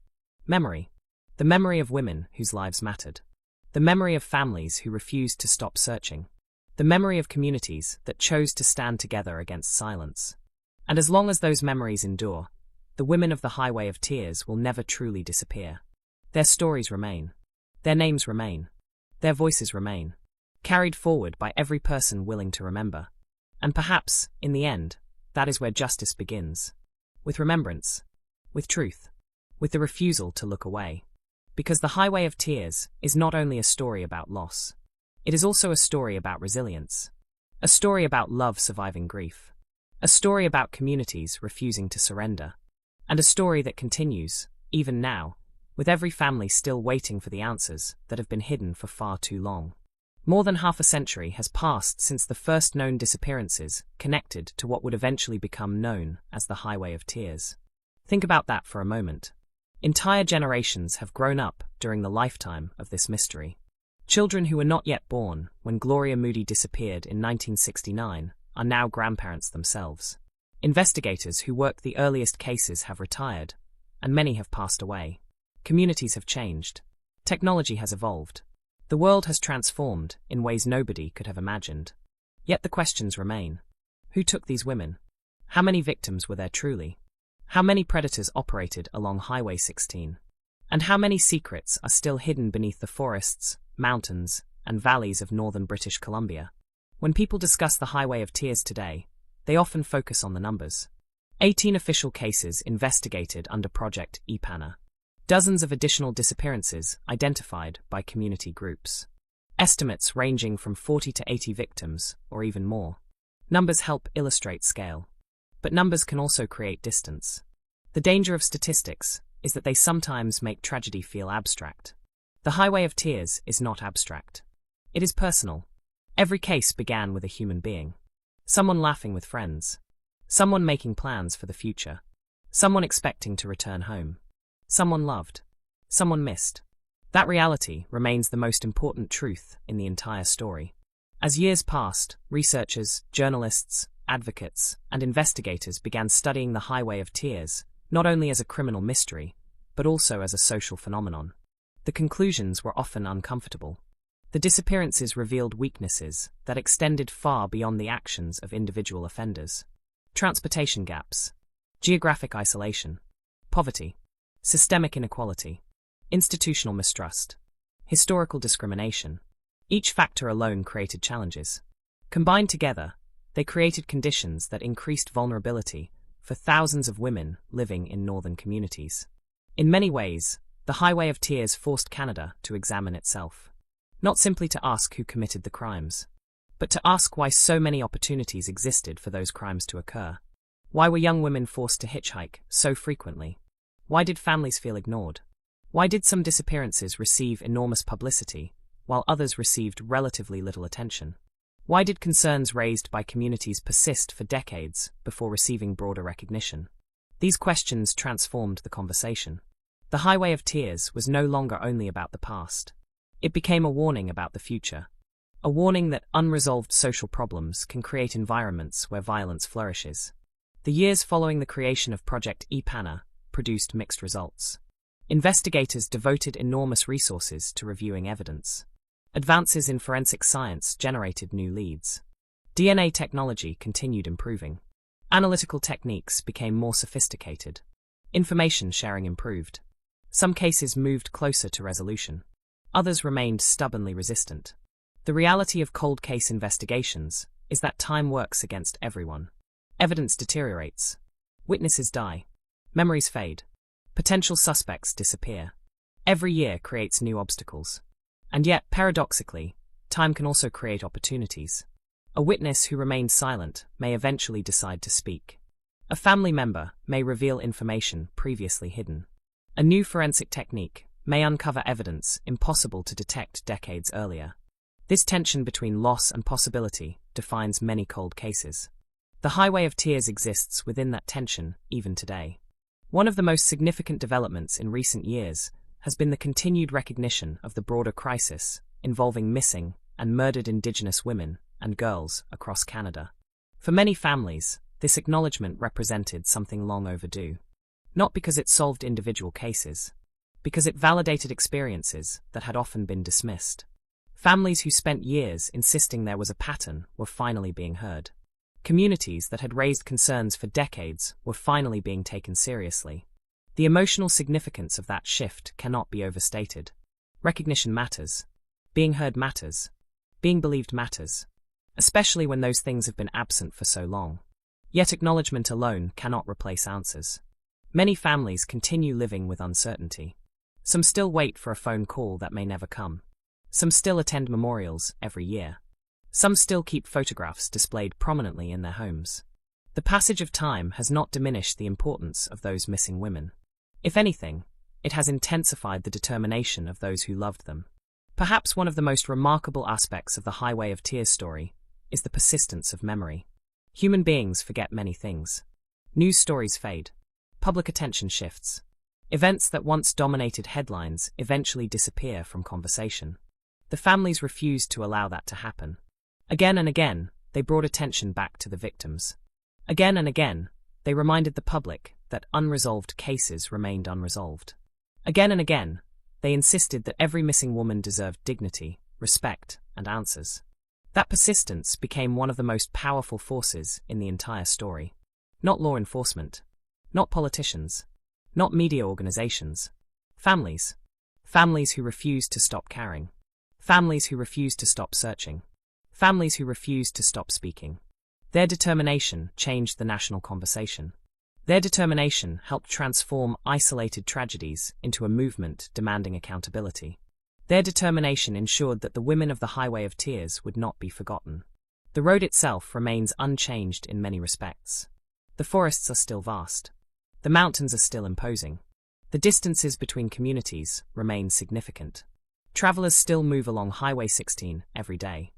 Memory. The memory of women whose lives mattered. The memory of families who refused to stop searching. The memory of communities that chose to stand together against silence. And as long as those memories endure, the women of the Highway of Tears will never truly disappear. Their stories remain. Their names remain. Their voices remain. Carried forward by every person willing to remember. And perhaps, in the end, that is where justice begins. With remembrance. With truth. With the refusal to look away. Because the Highway of Tears is not only a story about loss. It is also a story about resilience. A story about love surviving grief. A story about communities refusing to surrender. And a story that continues, even now, with every family still waiting for the answers that have been hidden for far too long. More than half a century has passed since the first known disappearances connected to what would eventually become known as the Highway of Tears. Think about that for a moment. Entire generations have grown up during the lifetime of this mystery. Children who were not yet born when Gloria Moody disappeared in 1969 are now grandparents themselves. Investigators who worked the earliest cases have retired, and many have passed away. Communities have changed. Technology has evolved. The world has transformed in ways nobody could have imagined. Yet the questions remain. Who took these women? How many victims were there truly? How many predators operated along Highway 16? And how many secrets are still hidden beneath the forests, mountains, and valleys of northern British Columbia? When people discuss the Highway of Tears today, they often focus on the numbers. 18 official cases investigated under Project EPANA. Dozens of additional disappearances identified by community groups. Estimates ranging from 40 to 80 victims, or even more. Numbers help illustrate scale. But numbers can also create distance. The danger of statistics is that they sometimes make tragedy feel abstract. The Highway of Tears is not abstract. It is personal. Every case began with a human being. Someone laughing with friends. Someone making plans for the future. Someone expecting to return home. Someone loved. Someone missed. That reality remains the most important truth in the entire story. As years passed, researchers, journalists, advocates, and investigators began studying the Highway of Tears, not only as a criminal mystery, but also as a social phenomenon. The conclusions were often uncomfortable. The disappearances revealed weaknesses that extended far beyond the actions of individual offenders. Transportation gaps, geographic isolation, poverty, systemic inequality, institutional mistrust, historical discrimination. Each factor alone created challenges. Combined together, they created conditions that increased vulnerability for thousands of women living in northern communities. In many ways, the Highway of Tears forced Canada to examine itself. Not simply to ask who committed the crimes, but to ask why so many opportunities existed for those crimes to occur. Why were young women forced to hitchhike so frequently? Why did families feel ignored? Why did some disappearances receive enormous publicity, while others received relatively little attention? Why did concerns raised by communities persist for decades before receiving broader recognition? These questions transformed the conversation. The Highway of Tears was no longer only about the past. It became a warning about the future. A warning that unresolved social problems can create environments where violence flourishes. The years following the creation of Project EPANA produced mixed results. Investigators devoted enormous resources to reviewing evidence. Advances in forensic science generated new leads. DNA technology continued improving. Analytical techniques became more sophisticated. Information sharing improved. Some cases moved closer to resolution. Others remained stubbornly resistant. The reality of cold case investigations is that time works against everyone. Evidence deteriorates. Witnesses die. Memories fade. Potential suspects disappear. Every year creates new obstacles. And yet, paradoxically, time can also create opportunities. A witness who remained silent may eventually decide to speak. A family member may reveal information previously hidden. A new forensic technique may uncover evidence impossible to detect decades earlier. This tension between loss and possibility defines many cold cases. The Highway of Tears exists within that tension even today. One of the most significant developments in recent years has been the continued recognition of the broader crisis involving missing and murdered Indigenous women and girls across Canada. For many families, this acknowledgement represented something long overdue. Not because it solved individual cases, because it validated experiences that had often been dismissed. Families who spent years insisting there was a pattern were finally being heard. Communities that had raised concerns for decades were finally being taken seriously. The emotional significance of that shift cannot be overstated. Recognition matters. Being heard matters. Being believed matters. Especially when those things have been absent for so long. Yet acknowledgement alone cannot replace answers. Many families continue living with uncertainty. Some still wait for a phone call that may never come. Some still attend memorials every year. Some still keep photographs displayed prominently in their homes. The passage of time has not diminished the importance of those missing women. If anything, it has intensified the determination of those who loved them. Perhaps one of the most remarkable aspects of the Highway of Tears story is the persistence of memory. Human beings forget many things. News stories fade. Public attention shifts. Events that once dominated headlines eventually disappear from conversation. The families refused to allow that to happen. Again and again, they brought attention back to the victims. Again and again, they reminded the public that unresolved cases remained unresolved. Again and again, they insisted that every missing woman deserved dignity, respect, and answers. That persistence became one of the most powerful forces in the entire story. Not law enforcement. Not politicians. Not media organizations. Families. Families who refused to stop caring. Families who refused to stop searching. Families who refused to stop speaking. Their determination changed the national conversation. Their determination helped transform isolated tragedies into a movement demanding accountability. Their determination ensured that the women of the Highway of Tears would not be forgotten. The road itself remains unchanged in many respects. The forests are still vast. The mountains are still imposing. The distances between communities remain significant. Travelers still move along Highway 16 every day.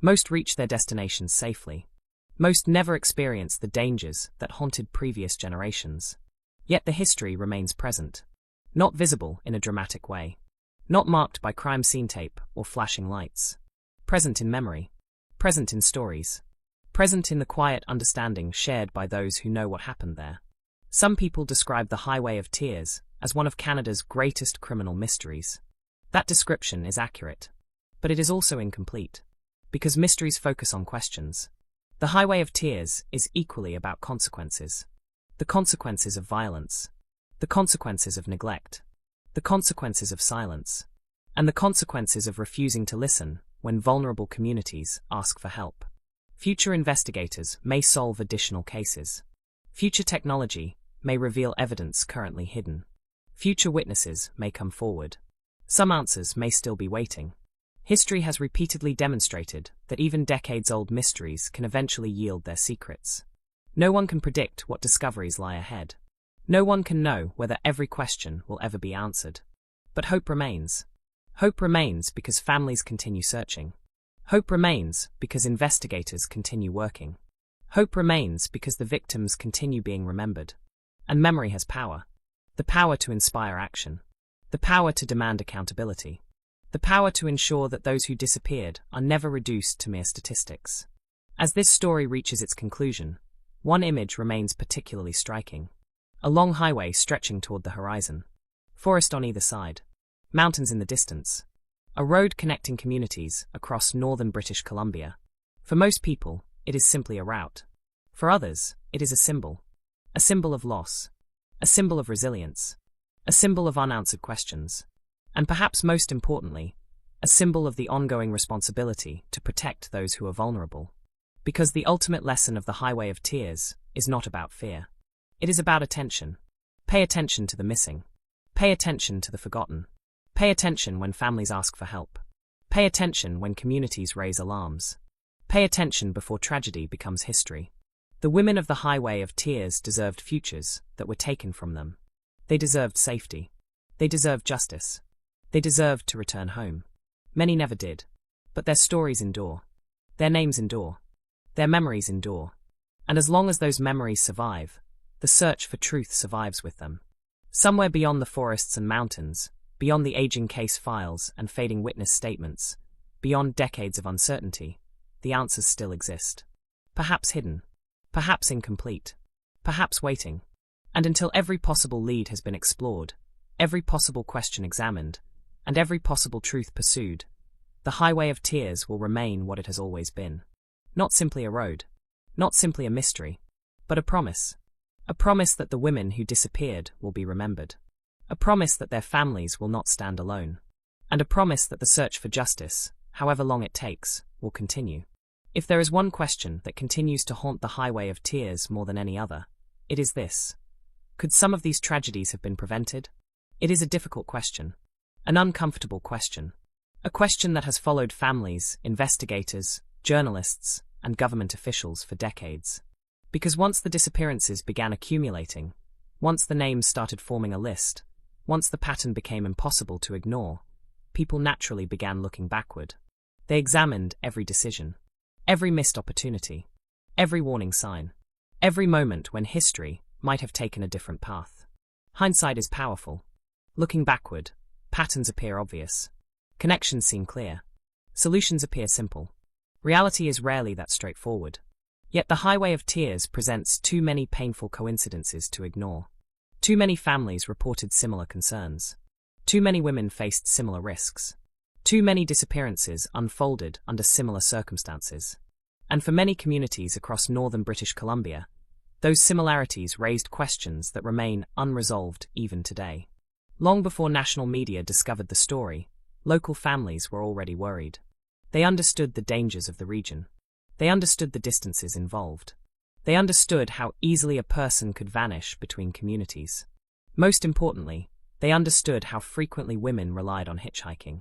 Most reach their destinations safely. Most never experience the dangers that haunted previous generations. Yet the history remains present. Not visible in a dramatic way. Not marked by crime scene tape or flashing lights. Present in memory. Present in stories. Present in the quiet understanding shared by those who know what happened there. Some people describe the Highway of Tears as one of Canada's greatest criminal mysteries. That description is accurate. But it is also incomplete. Because mysteries focus on questions. The Highway of Tears is equally about consequences. The consequences of violence. The consequences of neglect. The consequences of silence. And the consequences of refusing to listen when vulnerable communities ask for help. Future investigators may solve additional cases. Future technology may reveal evidence currently hidden. Future witnesses may come forward. Some answers may still be waiting. History has repeatedly demonstrated that even decades-old mysteries can eventually yield their secrets. No one can predict what discoveries lie ahead. No one can know whether every question will ever be answered. But hope remains. Hope remains because families continue searching. Hope remains because investigators continue working. Hope remains because the victims continue being remembered. And memory has power. The power to inspire action. The power to demand accountability. The power to ensure that those who disappeared are never reduced to mere statistics. As this story reaches its conclusion, one image remains particularly striking. A long highway stretching toward the horizon. Forest on either side. Mountains in the distance. A road connecting communities across northern British Columbia. For most people, it is simply a route. For others, it is a symbol. A symbol of loss. A symbol of resilience. A symbol of unanswered questions. And perhaps most importantly, a symbol of the ongoing responsibility to protect those who are vulnerable. Because the ultimate lesson of the Highway of Tears is not about fear. It is about attention. Pay attention to the missing. Pay attention to the forgotten. Pay attention when families ask for help. Pay attention when communities raise alarms. Pay attention before tragedy becomes history. The women of the Highway of Tears deserved futures that were taken from them. They deserved safety. They deserved justice. They deserved to return home. Many never did. But their stories endure. Their names endure. Their memories endure. And as long as those memories survive, the search for truth survives with them. Somewhere beyond the forests and mountains, beyond the aging case files and fading witness statements, beyond decades of uncertainty, the answers still exist. Perhaps hidden. Perhaps incomplete. Perhaps waiting. And until every possible lead has been explored, every possible question examined, and every possible truth pursued, the Highway of Tears will remain what it has always been. Not simply a road, not simply a mystery, but a promise. A promise that the women who disappeared will be remembered. A promise that their families will not stand alone. And a promise that the search for justice, however long it takes, will continue. If there is one question that continues to haunt the Highway of Tears more than any other, it is this. Could some of these tragedies have been prevented? It is a difficult question. An uncomfortable question. A question that has followed families, investigators, journalists, and government officials for decades. Because once the disappearances began accumulating, once the names started forming a list, once the pattern became impossible to ignore, people naturally began looking backward. They examined every decision, every missed opportunity, every warning sign, every moment when history might have taken a different path. Hindsight is powerful. Looking backward, patterns appear obvious. Connections seem clear. Solutions appear simple. Reality is rarely that straightforward. Yet the Highway of Tears presents too many painful coincidences to ignore. Too many families reported similar concerns. Too many women faced similar risks. Too many disappearances unfolded under similar circumstances. And for many communities across northern British Columbia, those similarities raised questions that remain unresolved even today. Long before national media discovered the story, local families were already worried. They understood the dangers of the region. They understood the distances involved. They understood how easily a person could vanish between communities. Most importantly, they understood how frequently women relied on hitchhiking.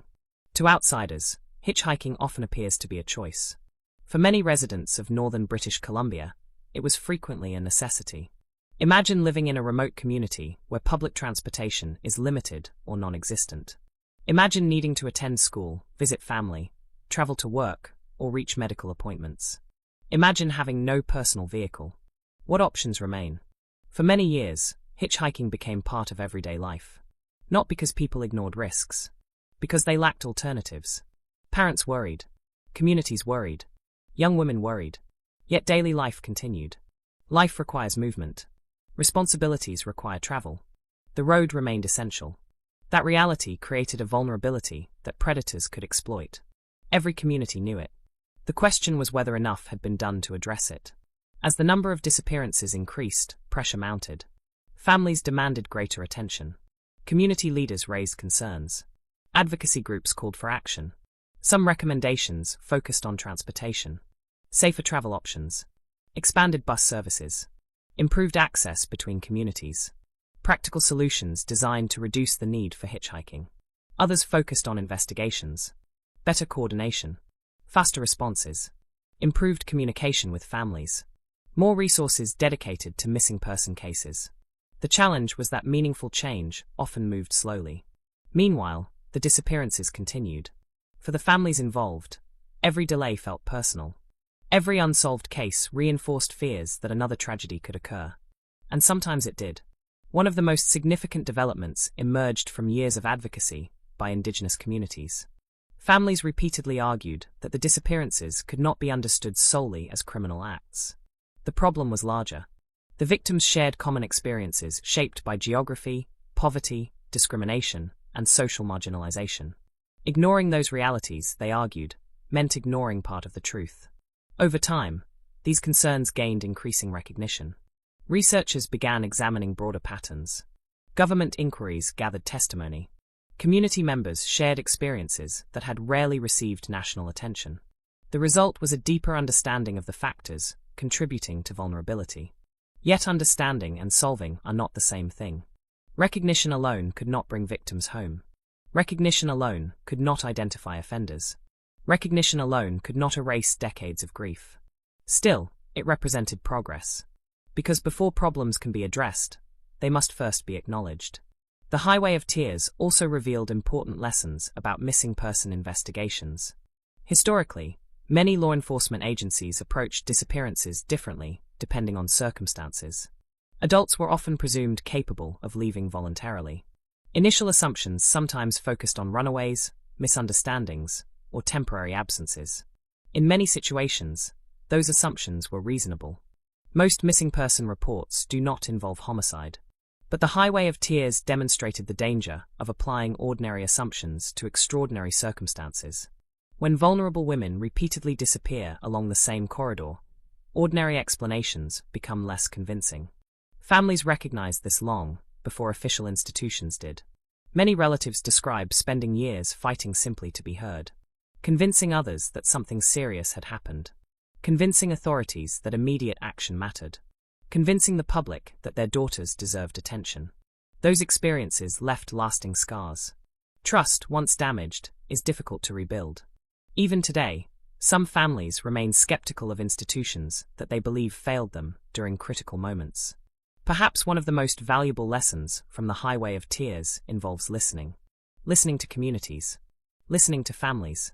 To outsiders, hitchhiking often appears to be a choice. For many residents of northern British Columbia, it was frequently a necessity. Imagine living in a remote community where public transportation is limited or non-existent. Imagine needing to attend school, visit family, travel to work, or reach medical appointments. Imagine having no personal vehicle. What options remain? For many years, hitchhiking became part of everyday life. Not because people ignored risks, because they lacked alternatives. Parents worried. Communities worried. Young women worried. Yet daily life continued. Life requires movement. Responsibilities require travel. The road remained essential. That reality created a vulnerability that predators could exploit. Every community knew it. The question was whether enough had been done to address it. As the number of disappearances increased, pressure mounted. Families demanded greater attention. Community leaders raised concerns. Advocacy groups called for action. Some recommendations focused on transportation, safer travel options, expanded bus services, improved access between communities, practical solutions designed to reduce the need for hitchhiking. Others focused on investigations, better coordination, faster responses, improved communication with families, more resources dedicated to missing person cases. The challenge was that meaningful change often moved slowly. Meanwhile, the disappearances continued. For the families involved, every delay felt personal. Every unsolved case reinforced fears that another tragedy could occur. And sometimes it did. One of the most significant developments emerged from years of advocacy by Indigenous communities. Families repeatedly argued that the disappearances could not be understood solely as criminal acts. The problem was larger. The victims shared common experiences shaped by geography, poverty, discrimination, and social marginalization. Ignoring those realities, they argued, meant ignoring part of the truth. Over time, these concerns gained increasing recognition. Researchers began examining broader patterns. Government inquiries gathered testimony. Community members shared experiences that had rarely received national attention. The result was a deeper understanding of the factors contributing to vulnerability. Yet understanding and solving are not the same thing. Recognition alone could not bring victims home. Recognition alone could not identify offenders. Recognition alone could not erase decades of grief. Still, it represented progress. Because before problems can be addressed, they must first be acknowledged. The Highway of Tears also revealed important lessons about missing person investigations. Historically, many law enforcement agencies approached disappearances differently, depending on circumstances. Adults were often presumed capable of leaving voluntarily. Initial assumptions sometimes focused on runaways, misunderstandings, or temporary absences. In many situations, those assumptions were reasonable. Most missing person reports do not involve homicide. But the Highway of Tears demonstrated the danger of applying ordinary assumptions to extraordinary circumstances. When vulnerable women repeatedly disappear along the same corridor, ordinary explanations become less convincing. Families recognized this long before official institutions did. Many relatives describe spending years fighting simply to be heard, convincing others that something serious had happened, convincing authorities that immediate action mattered, convincing the public that their daughters deserved attention. Those experiences left lasting scars. Trust, once damaged, is difficult to rebuild. Even today, some families remain skeptical of institutions that they believe failed them during critical moments. Perhaps one of the most valuable lessons from the Highway of Tears involves listening. Listening to communities. Listening to families.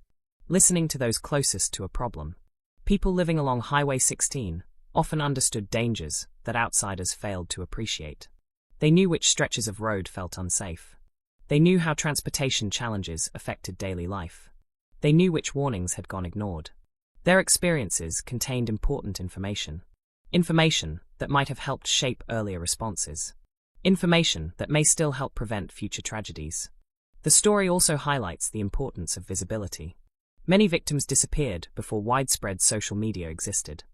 Listening to those closest to a problem. People living along Highway 16 often understood dangers that outsiders failed to appreciate. They knew which stretches of road felt unsafe. They knew how transportation challenges affected daily life. They knew which warnings had gone ignored. Their experiences contained important information. Information that might have helped shape earlier responses. Information that may still help prevent future tragedies. The story also highlights the importance of visibility. Many victims disappeared before widespread social media existed.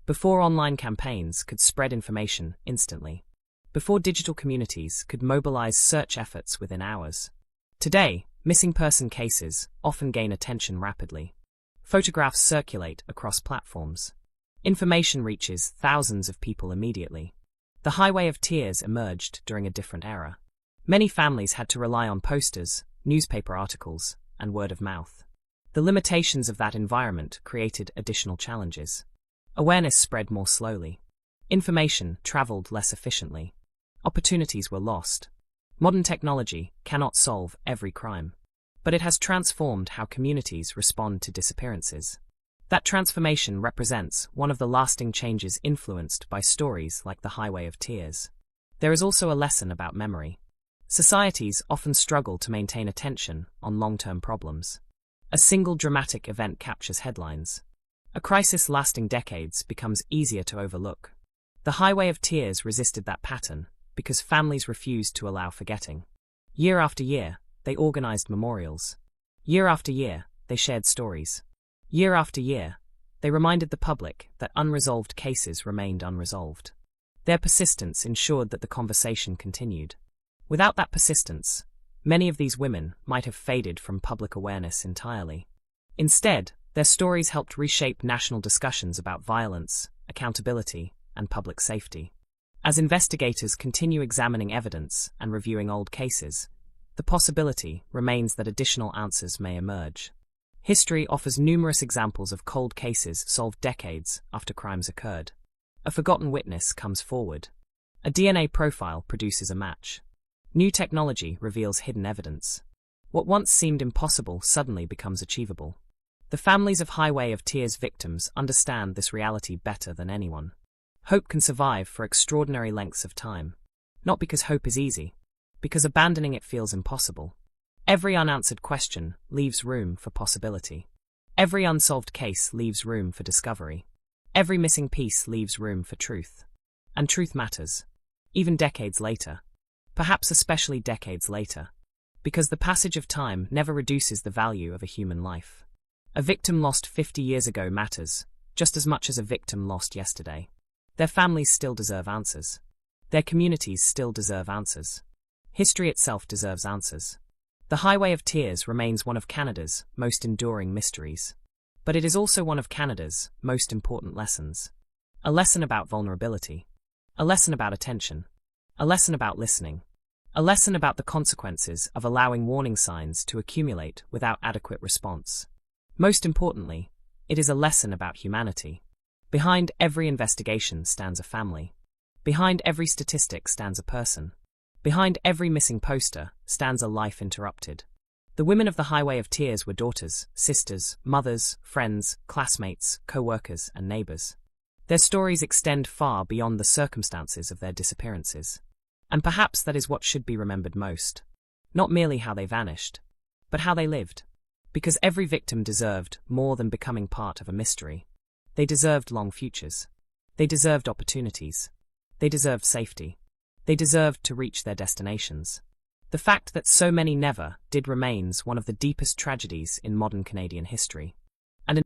Before online campaigns could spread information instantly. Before digital communities could mobilize search efforts within hours. Today, missing person cases often gain attention rapidly. Photographs circulate across platforms. Information reaches thousands of people immediately. The Highway of Tears emerged during a different era. Many families had to rely on posters, newspaper articles, and word of mouth. The limitations of that environment created additional challenges. Awareness spread more slowly. Information traveled less efficiently. Opportunities were lost. Modern technology cannot solve every crime, but it has transformed how communities respond to disappearances. That transformation represents one of the lasting changes influenced by stories like the Highway of Tears. There is also a lesson about memory. Societies often struggle to maintain attention on long-term problems. A single dramatic event captures headlines. A crisis lasting decades becomes easier to overlook. The Highway of Tears resisted that pattern because families refused to allow forgetting. Year after year, they organized memorials. Year after year, they shared stories. Year after year, they reminded the public that unresolved cases remained unresolved. Their persistence ensured that the conversation continued. Without that persistence, many of these women might have faded from public awareness entirely. Instead, their stories helped reshape national discussions about violence, accountability, and public safety. As investigators continue examining evidence and reviewing old cases, the possibility remains that additional answers may emerge. History offers numerous examples of cold cases solved decades after crimes occurred. A forgotten witness comes forward. A DNA profile produces a match. New technology reveals hidden evidence. What once seemed impossible suddenly becomes achievable. The families of Highway of Tears victims understand this reality better than anyone. Hope can survive for extraordinary lengths of time. Not because hope is easy, because abandoning it feels impossible. Every unanswered question leaves room for possibility. Every unsolved case leaves room for discovery. Every missing piece leaves room for truth. And truth matters. Even decades later. Perhaps especially decades later. Because the passage of time never reduces the value of a human life. A victim lost 50 years ago matters, just as much as a victim lost yesterday. Their families still deserve answers. Their communities still deserve answers. History itself deserves answers. The Highway of Tears remains one of Canada's most enduring mysteries. But it is also one of Canada's most important lessons. A lesson about vulnerability. A lesson about attention. A lesson about listening. A lesson about the consequences of allowing warning signs to accumulate without adequate response. Most importantly, it is a lesson about humanity. Behind every investigation stands a family. Behind every statistic stands a person. Behind every missing poster stands a life interrupted. The women of the Highway of Tears were daughters, sisters, mothers, friends, classmates, co-workers, and neighbors. Their stories extend far beyond the circumstances of their disappearances. And perhaps that is what should be remembered most. Not merely how they vanished, but how they lived. Because every victim deserved more than becoming part of a mystery. They deserved long futures. They deserved opportunities. They deserved safety. They deserved to reach their destinations. The fact that so many never did remains one of the deepest tragedies in modern Canadian history.